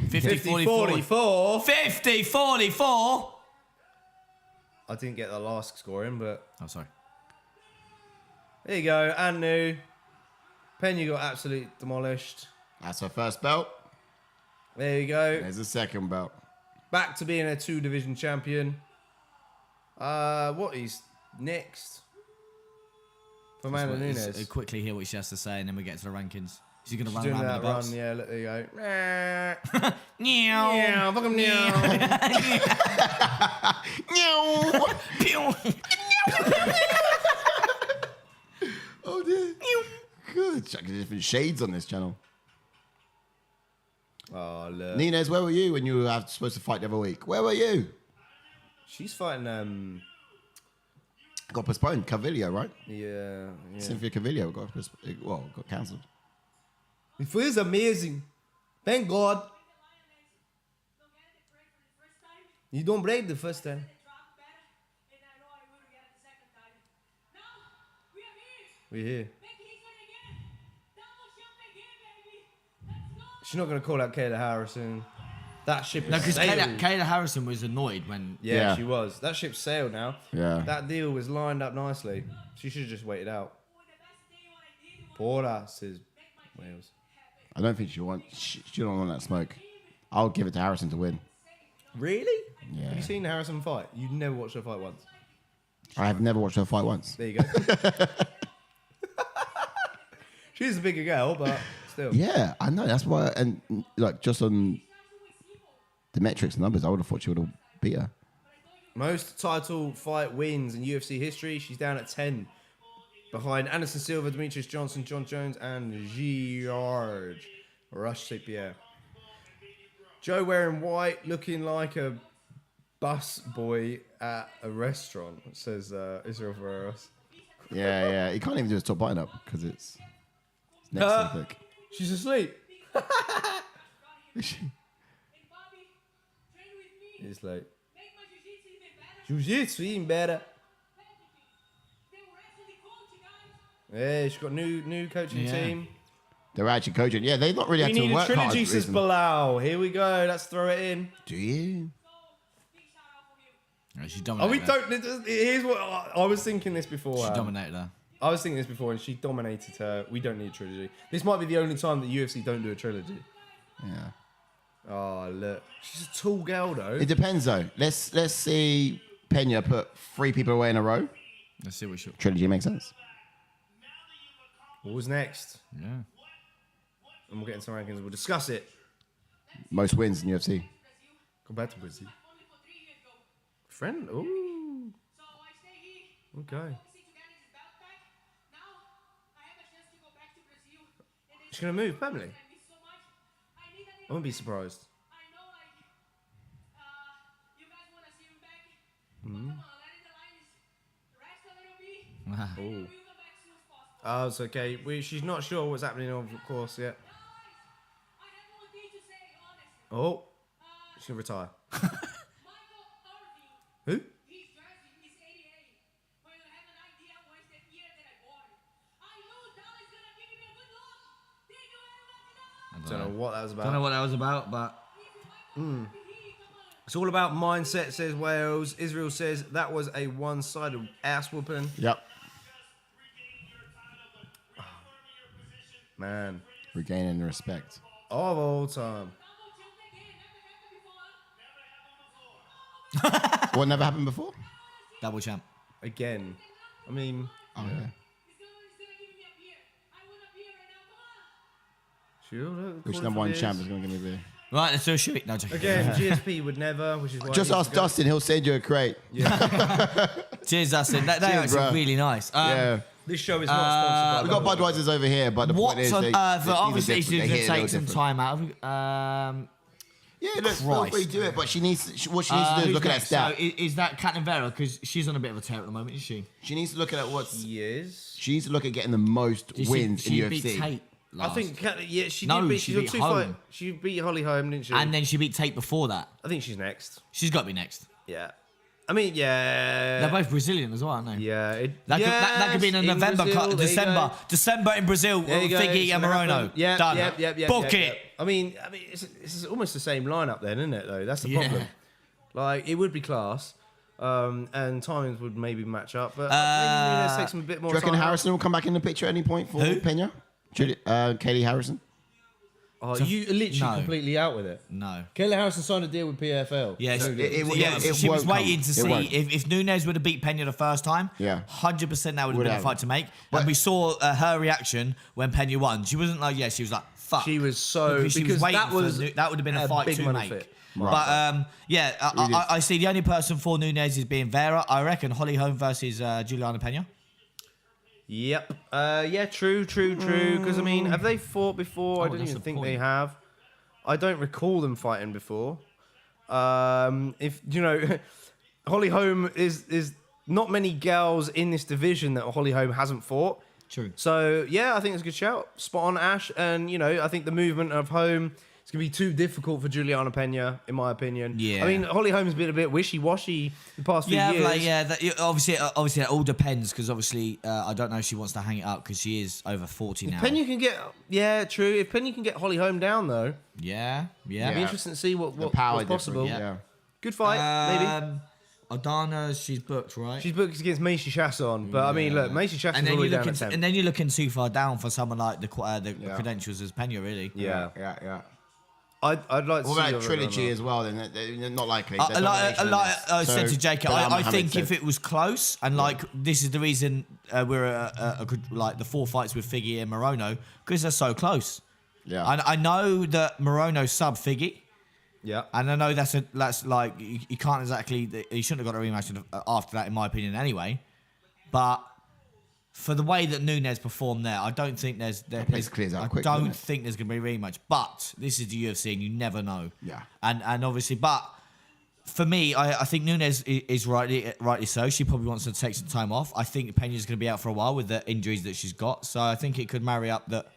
50, 44. 44. 50, 44. I didn't get the last score in, but Oh, sorry. there you go. Anu. Peña got absolutely demolished. That's her first belt. There you go. There's a second belt. Back to being a 2-division champion. What is next? For Amanda Nunes. Quickly hear what she has to say, and then we get to the rankings. She's going to run Doing around that with the box. run, yeah, look, there you go. Meow. Yeah, fuck 'em now. Oh, dear. Good. Checking different shades on this channel. Oh, look. Nunes, where were you when you were supposed to fight the other week? Where were you? She's fighting, Got postponed. Cavillo, right? yeah. Cynthia Cavillo got cancelled. It feels amazing. Thank God. You don't break the first time. We're here. She's not going to call out Kayla Harrison. That ship No, is because sailed. Kayla Harrison was annoyed when... Yeah, she was. That ship's sailed now. Yeah. That deal was lined up nicely. She should have just waited out. Porter, says Wales. I don't think she don't want that smoke. I'll give it to Harrison to win. Really? Yeah. Have you seen Harrison fight? You've never watched her fight once. I have never watched her fight once. There you go. She's a bigger girl, but still. Yeah, I know. That's why, and like just on the metrics and numbers, I would have thought she would have beat her. Most title fight wins in UFC history. She's down at 10. Behind Anderson Silva, Demetrius Johnson, John Jones, and George Rush St. Pierre. Joe wearing white, looking like a bus boy at a restaurant, says Israel Ferreros. Yeah. He can't even do his top button up because it's next to the thick. She's asleep. Is she? It's like, Jiu-Jitsu even better. Yeah, she's got new coaching team. They're actually coaching. Yeah, they've not really We had to need a work hard. trilogy, says recently. Bilal. Here we go. Let's throw it in. Do you? No, she Oh, dominated we her. don't. Here's what I was thinking this before. She dominated her. I was thinking this before, and she dominated her. We don't need a trilogy. This might be the only time that UFC don't do a trilogy. Yeah. Oh, look. She's a tall girl, though. It depends, though. Let's see Peña put 3 people away in a row. Let's see what she... Trilogy makes sense. What was next? Yeah. And we'll get into some rankings. We'll discuss it. Most wins in UFC. Compared to Brazil. Friend? Ooh. Okay. She's going to move permanently. I wouldn't be surprised. Oh, it's okay. She's not sure what's happening, of course, yet. Oh, she's going to retire. Who? Don't know what that was about. Don't know what that was about, but... It's all about mindset, says Wales. Israel says that was a one-sided ass whooping. Yep. Man. Regaining the respect. Of all time. What never happened before? Double champ. Again. I mean, Oh, yeah. Which number one champ is going to give me a beer? Right, let's do a shoot. No, joking. Again, GSP would never, which is why. Just ask Dustin. He'll send you a crate. Cheers, Dustin. That Cheers, was bro. really nice. Yeah. This show is not We sponsored got by Budweiser's over here, but the What point is... on they- earth? these are Obviously, different. she's They going hit to a little take some different. time out of... Yeah, look, feel Christ. free to do it, but what she needs to do is look at that stat. So is that Kat Vera? Because she's on a bit of a tear at the moment, isn't she? She needs to look at what's... Yes. She needs to look at getting the most wins she in beat UFC. Tate I last. think, yeah, she No, did beat. she She's on beat 2 Holm. fight. She beat Holly Holm, didn't she? And then she beat Tate before that. I think she's next. She's got to be next. Yeah. I mean, yeah. They're both Brazilian as well, aren't they? Yeah. That could be in a November, Brazil, there you go. December in Brazil, There you go, Figgy it's and gonna Moreno. happen. Yeah, Done. Yep, Book yep, it. yep. I mean, it's almost the same lineup then, isn't it? Though that's the Yeah. problem. Like it would be class, and timings would maybe match up, but maybe Nunes takes some a bit Do more you reckon time. Harrison will come back in the picture at any point for Who? Peña? Katie Harrison? Oh, you are literally No. completely out with it. No. Kayla Harrison signed a deal with PFL. Yeah, So she, it she was won't come. waiting to It see won't. if Nunes would have beat Peña the first time. Yeah. 100% that would have Would been a have. fight to make. But- And we saw her reaction when Peña won. She wasn't like, she was like, fuck. She was so because she was because waiting that was that would have been a fight big to money make. fit. But I see the only person for Nunes is being Vera. I reckon Holly Holm versus Juliana Pena. Yep. Yeah. True. Because I mean, have they fought before? I don't that's even the think point. they have. I don't recall them fighting before. If you know, Holly Holm is not many girls in this division that Holly Holm hasn't fought. True. So yeah, I think it's a good shout. Spot on, Ash. And you know, I think the movement of Holm is gonna be too difficult for Juliana Pena, in my opinion. Yeah. I mean, Holly Holm's been a bit wishy-washy the past few years. Obviously, it all depends because obviously, I don't know if she wants to hang it up because she is over 40 now. Pena can get true. If Pena can get Holly Holm down though, Yeah. it'd be interesting to see The what's power possible. difference, yeah. Good fight, maybe. Adana, she's booked, right? She's booked against Macy Chasson, but I mean, look, Macy Chasson's and then all the way you're down looking, at 10. and then you're looking too far down for someone like the credentials as Peña, really. Yeah. I'd like to What see about her trilogy run as well? Then they're not likely. I said to Jake, I think if it it was close, and like this is the reason we're like the 4 fights with Figgy and Moreno because they're so close. Yeah. I know that Moreno sub Figgy. Yeah. And I know that's like you can't exactly. You shouldn't have got a rematch after that, in my opinion, anyway. But for the way that Nunes performed there, I don't think there's. place clears out I quick, don't doesn't it? think there's going to be a rematch. But this is the UFC, and you never know. Yeah. And obviously, but for me, I think Nunes is rightly so. She probably wants to take some time off. I think Peña's going to be out for a while with the injuries that she's got. So I think it could marry up that.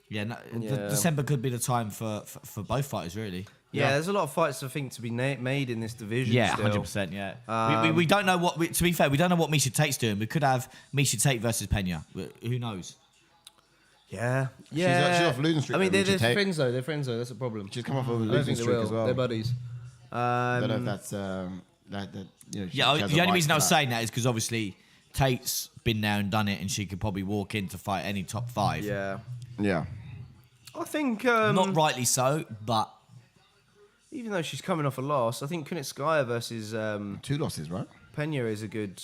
December could be the time for both fighters, really. Yeah, there's a lot of fights I think to be made in this division. Yeah, still. 100%. Yeah, we don't know what. To be fair, we don't know what Misha Tate's doing. We could have Misha Tate versus Peña. Who knows? Yeah. She's off losing streak. I mean, though, they're which you take. friends though. They're friends though. That's a problem. She's come off of a I don't losing think they streak will. as well. They're buddies. I don't know if that's she has the a only right reason to I was that. saying that is because obviously Tate's been there and done it, and she could probably walk in to fight any top 5. Yeah. Yeah. I think Not rightly so, but even though she's coming off a loss, I think Kunitskaya versus 2 losses, right? Peña is a good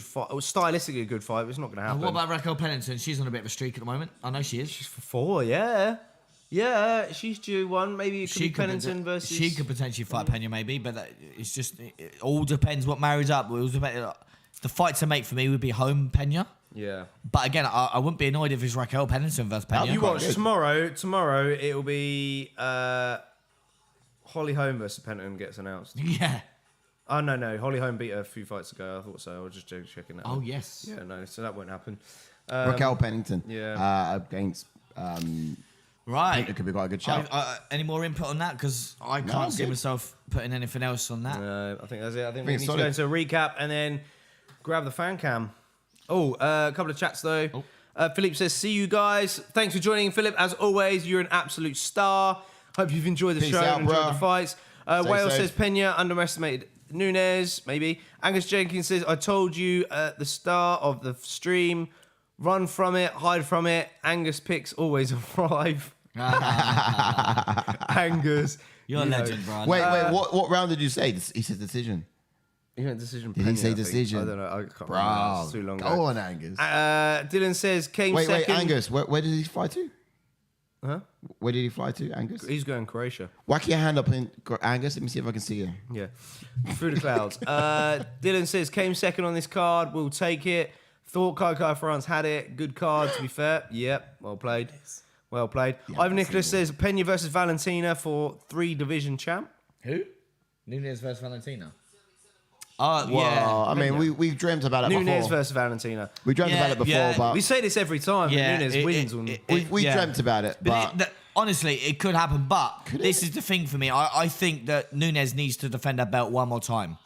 fight. Well, stylistically a good fight, but it's not going to happen. what about Raquel Pennington? She's on a bit of a streak at the moment. I know she is. She's for 4, yeah. Yeah, she's due one. Maybe it could be Pennington versus... She could potentially fight Peña, maybe, but it's just... It all depends what marries up. The fight to make for me would be home Peña. Yeah. But again, I wouldn't be annoyed if it's Raquel Pennington versus Peña. You watch tomorrow. Tomorrow it'll be Holly Holm versus Pennington gets announced. Yeah. Oh, no. Holly Holm beat her a few fights ago. I thought so. I was just checking that. Oh, yes. Yeah, no, so that won't happen. Raquel Pennington. Yeah. Against. Right. It could be quite a good shout. Any more input on that? Because I can't that's see it. myself putting anything else on that. I think that's it. I think we need it's to go into a recap and then grab the fan cam. Oh, a couple of chats though. Philippe says, see you guys. Thanks for joining, Philip. As always, you're an absolute star. Hope you've enjoyed the Peace show out, and enjoyed bro. the fights. Stay Wales safe. says, Peña underestimated Nunes, maybe. Angus Jenkins says, I told you at the start of the stream, run from it, hide from it. Angus picks always arrive. Angus. You're a you know. legend, bro. Wait. What round did you say? He said decision. He went decision. Did he Peña, say I think. decision? I don't know. I can't Bro, remember. It's too long go ago. on, Angus. Dylan says, came Wait, second. Angus. Where did he fly to? Huh? Where did he fly to, Angus? He's going Croatia. Whack your hand up, Angus. Let me see if I can see you. Yeah. Through the clouds. Dylan says, came second on this card. We'll take it. Thought Kai France had it. Good card, to be fair. Yep. Well played. Well played. Ivan Nicholas says, Peña versus Valentina for 3-division champ. Who? Nunes versus Valentina. Well, I mean, we've dreamt about it Nunes before. versus Valentina. We dreamt about it before, but We say this every time. Yeah, Nunes wins. we dreamt about it. But Honestly, it could happen, but this is the thing for me. I think that Nunes needs to defend her belt one more time.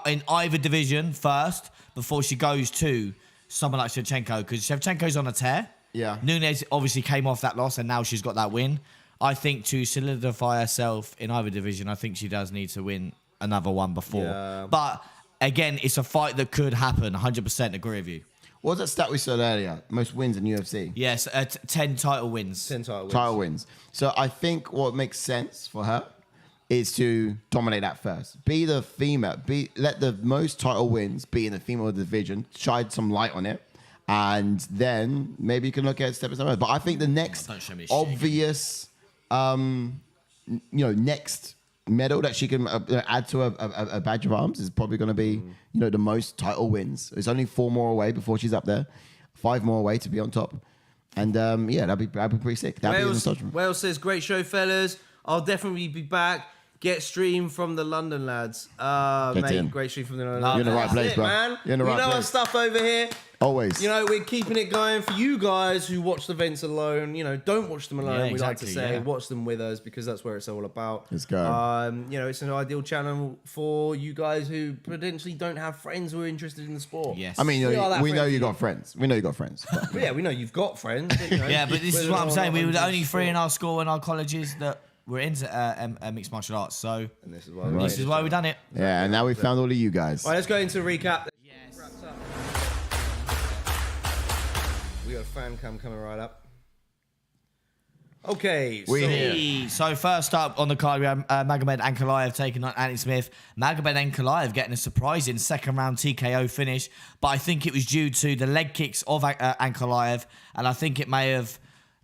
In either division first, before she goes to someone like Shevchenko, because Shevchenko's on a tear. Yeah. Nunes obviously came off that loss, and now she's got that win. I think to solidify herself in either division, I think she does need to win another one before. Yeah. But again, it's a fight that could happen. 100% agree with you. what was that stat we said earlier? Most wins in UFC. Yes, 10 title wins. 10 title wins. Title wins. So I think what makes sense for her is to dominate that first. Be the female. Let the most title wins be in the female division. Shine some light on it. And then maybe you can look at stepping somewhere. But I think the next Don't show me shit. obvious, next medal that she can add to a badge of arms is probably going to be, the most title wins. It's only 4 more away before she's up there. 5 more away to be on top. And that'd be pretty sick. That'd be nostalgic. Wales says, great show, fellas. I'll definitely be back. Get stream from the London lads. Mate, in. great stream from the London You're lads. in the right That's place, it, bro. man. You're in the we right know our place. stuff over here. Always. We're keeping it going for you guys who watch the events alone. Don't watch them alone. Yeah, We like to exactly, say, yeah. watch them with us because that's where it's all about. Let's go. It's an ideal channel for you guys who potentially don't have friends who are interested in the sport. Yes. I mean, We are that we know friendly. you got friends. We know you got friends. But But yeah, we know you've got friends. But, Yeah, but this is whether what I'm or saying. not We were the into only 3 in sport. our school and our colleges that were into mixed martial arts. So And this is why this is why we've done it. yeah, and now we found all of you guys. All right, let's go into a recap. Yes. Wraps up. We got a fan cam coming right up. Okay, We so here. So first up on the card, we have Magomed Ankalaev taking on Anthony Smith. Magomed Ankalaev getting a surprising second round TKO finish, but I think it was due to the leg kicks of Ankalaev, and I think it may have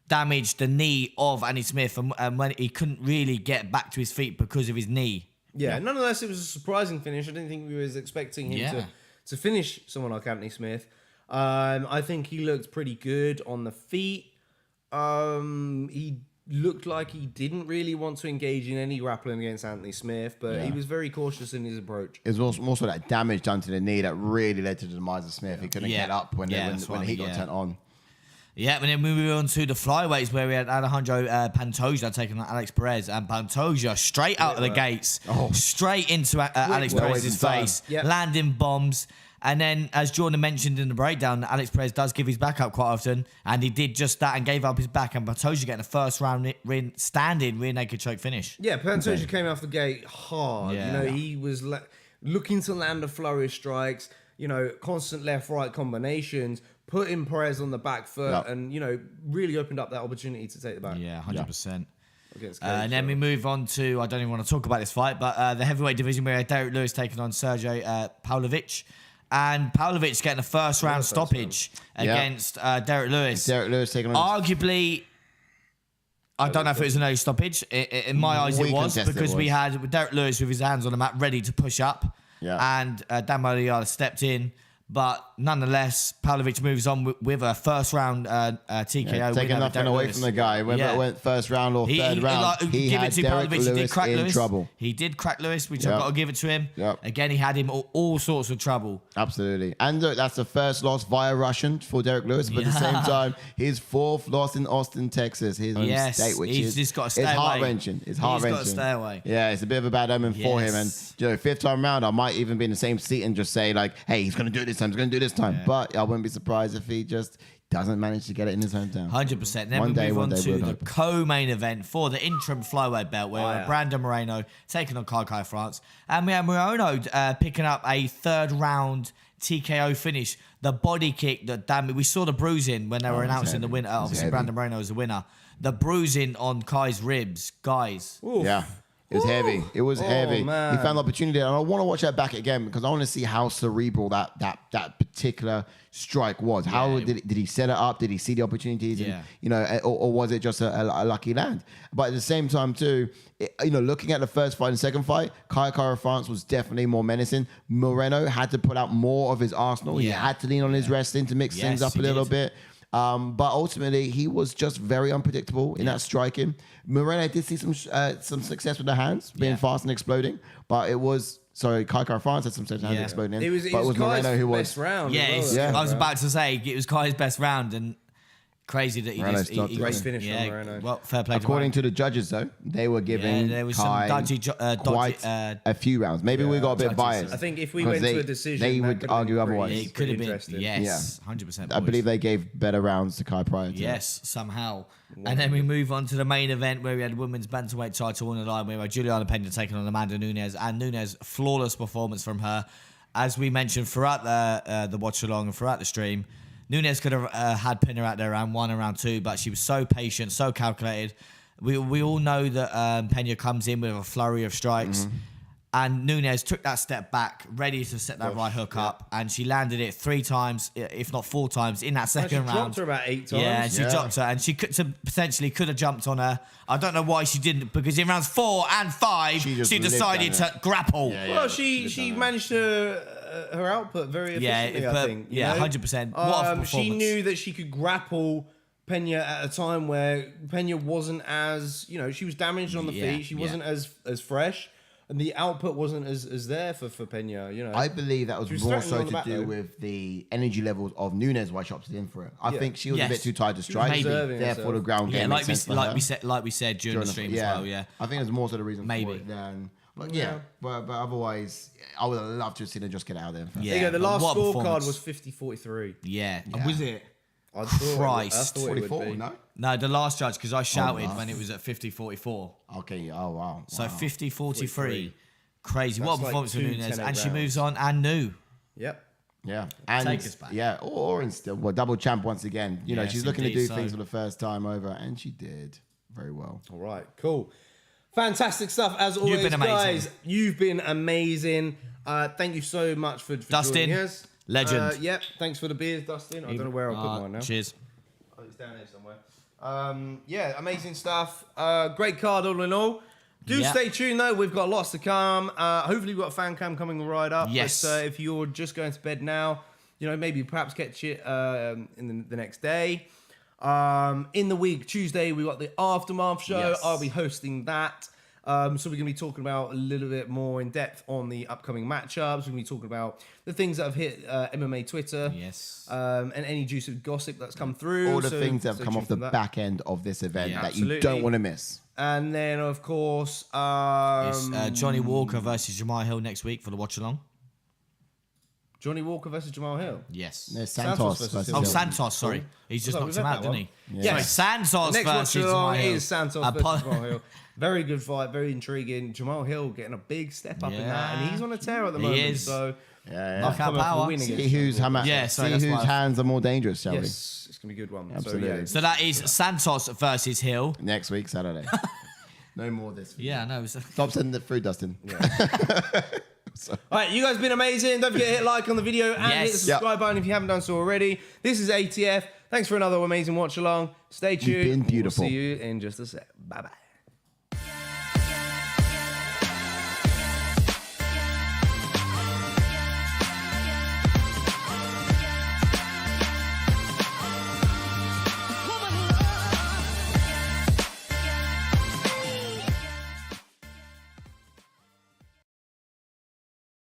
damaged the knee of Anthony Smith, and when he couldn't really get back to his feet because of his knee. yeah, nonetheless, it was a surprising finish. I didn't think we was expecting him to finish someone like Anthony Smith. I think he looked pretty good on the feet. He looked like he didn't really want to engage in any grappling against Anthony Smith, but he was very cautious in his approach. It was also that damage done to the knee that really led to the demise of Smith. He couldn't Yeah. get up when Yeah, that's when what he I mean, got yeah. turned on. Yeah, and then we move on to the flyweights where we had Alejandro Pantoja taking on Alex Perez, and Pantoja straight out of the gates, straight into Alex Well Perez's in time. face, Yep. landing bombs. And then, as Jordan mentioned in the breakdown, Alex Perez does give his back up quite often, and he did just that and gave up his back. And Pantoja getting a first round standing rear naked choke finish. Yeah, Pantoja came off the gate hard. Yeah. You know, he was looking to land a flurry of strikes. You know, constant left-right combinations, putting Perez on the back foot, and you know, really opened up that opportunity to take the back. Yeah, 100%. And then we move on to, I don't even want to talk about this fight, but the heavyweight division where Derrick Lewis taking on Sergei Pavlovich. And Pavlovich getting a first round stoppage against Derrick Lewis. Derrick Lewis taking on. Arguably, I don't know if it was an early stoppage. In my eyes, it was because we had Derrick Lewis with his hands on the mat ready to push up. Yeah. And Dan Moliara stepped in. But nonetheless, Pavlovich moves on with a first round TKO. Taking nothing away from the guy, whether it went first round or third round. He give had it to Derrick Pavlovich. He did Lewis crack in Lewis. trouble. He did crack Lewis, which I've got to give it to him. Yep. Again, he had him all sorts of trouble. Absolutely. And look, that's the first loss via Russian for Derrick Lewis, but at the same time, his fourth loss in Austin, Texas, his home state, which he's is just got to stay it's away. heart-wrenching. It's heart-wrenching. He's got to stay away. Yeah, it's a bit of a bad omen for him. And you know, fifth time round, I might even be in the same seat and just say like, hey, he's going to do it this time. He's going to do it this time. Yeah. But I wouldn't be surprised if he just doesn't manage to get it in his hometown. 100%. Then One we day, move one on day to we'll the hope. co-main event for the interim flyweight belt, where Brandon Moreno taking on Kai France, and we have Moreno picking up a third round TKO finish. The body kick that we saw the bruising when they were announcing the winner. Obviously, Brandon Moreno was the winner. The bruising on Kai's ribs, guys. Oof. Yeah. It was heavy. It was heavy. Man. He found the opportunity, and I want to watch that back again because I want to see how cerebral that particular strike was. How did he set it up? Did he see the opportunities? Yeah. And, you know, or was it just a lucky land? But at the same time, too, you know, looking at the first fight and second fight, Kai France was definitely more menacing. Moreno had to put out more of his arsenal. He had to lean on his wrestling to mix things up a little bit. But ultimately, he was just very unpredictable in that striking. Moreno did see some success with the hands, being fast and exploding. But it was, Kai France had some success with hands exploding. It was Kai's Moreno who was best round. I was about to say it was Kai's best round, and crazy that he Moreno just... He, great finish from Moreno. Well, fair play According to to the judges, though, they were giving there was Kai some dodgy quite a few rounds. Maybe we got a bit biased. I think if we went to a decision, they that would could have argue been otherwise. pretty- It could have been, interesting. yes, 100%. I believe they gave better rounds to Kai prior to Yes, somehow. And then we move on to the main event where we had women's bantamweight title on the line. We had Juliana Pena taking on Amanda Nunes, and Nunes, flawless performance from her. As we mentioned throughout the watch along and throughout the stream, Nunes could have had Pena out there round one and round two, but she was so patient, so calculated. We all know that Peña comes in with a flurry of strikes. And Nunes took that step back, ready to set that right hook up, and she landed it 3 times, if not 4 times, in that second round. She dropped her about 8 times. Yeah, and she dropped her, and she potentially could have jumped on her. I don't know why she didn't, because in rounds 4 and 5, she decided to grapple. Well, she managed her output very efficiently, I think. You know? 100%. What a performance. She knew that she could grapple Peña at a time where Peña wasn't as, you know, she was damaged on the feet. She wasn't as fresh. And the output wasn't as there for Peña, you know. I believe that was more so to do with the energy levels of Nunes why she opted in for it. I think she was a bit too tired to strike. Maybe. Therefore, the ground game like makes sense we said during the stream as well. Yeah, I think there's more so the reason Maybe. for it than. But but otherwise, I would have loved to have seen her just get out there. Yeah. There you go. The last What a scorecard performance. was 50-43. yeah. Was it? I thought Christ. it would 44, be. no? No, the last judge, because I shouted when it was at 50-44. Okay, oh wow. So 50-43. Crazy. That's What a like performance for 2 Nunes. 10-8 And she rounds. moves on and new. Yep. Yeah, and Take us back. yeah, or instead, double champ once again. You know, Yes, she's looking to do indeed things so. for the first time over, and she did very well. All right, cool. Fantastic stuff as always, been amazing. guys. You've been amazing. Thank you so much for Dustin, joining us. legend. Yep, thanks for the beers, Dustin. I don't know where I'll put mine now. Cheers. Oh, it's down here somewhere. Yeah, amazing stuff. Great card all in all. Do Yep. stay tuned though. We've got lots to come. Hopefully we've got a fan cam coming right up. Yes. But if you're just going to bed now, you know, maybe perhaps catch it in the next day. In the week, Tuesday, we got the Aftermath show. Yes. I'll be hosting that. So we're going to be talking about a little bit more in depth on the upcoming matchups. We're going to be talking about the things that have hit MMA Twitter. Yes. And any juice of gossip that's come through. All the So things that have stay come tuned off the for that. back end of this event Yeah, that you absolutely. don't want to miss. And then, of course, It's Johnny Walker versus Jamar Hill next week for the watch along. Johnny Walker versus Jamal Hill. Yes. There's Santos Santos versus versus Oh, Hill. Santos, sorry. He's just Sorry, knocked we've him had out, that didn't he? one. Sorry, Yes. Santos Next versus watch Jamal along Hill. is Santos versus Jamal Hill. Very good fight, very intriguing. Jamal Hill getting a big step up in that, and he's on a tear at the He moment. is. So Yeah, Knockout coming for power. win against See whose, Jamal Hill. Yeah, sorry, that's see whose why I- hands are more dangerous, shall Yes, it's gonna be a good one. Absolutely. So that is Santos versus Hill. we? Next week, Saturday. No more this week. Yeah, I know. Stop sending it through, Dustin. All right, you guys have been amazing. Don't forget to hit like on the video and hit the Yes. subscribe button if you haven't done so already. This is ATF. Thanks for another amazing watch along. Stay tuned. been beautiful. We'll see you in just a sec. Bye bye.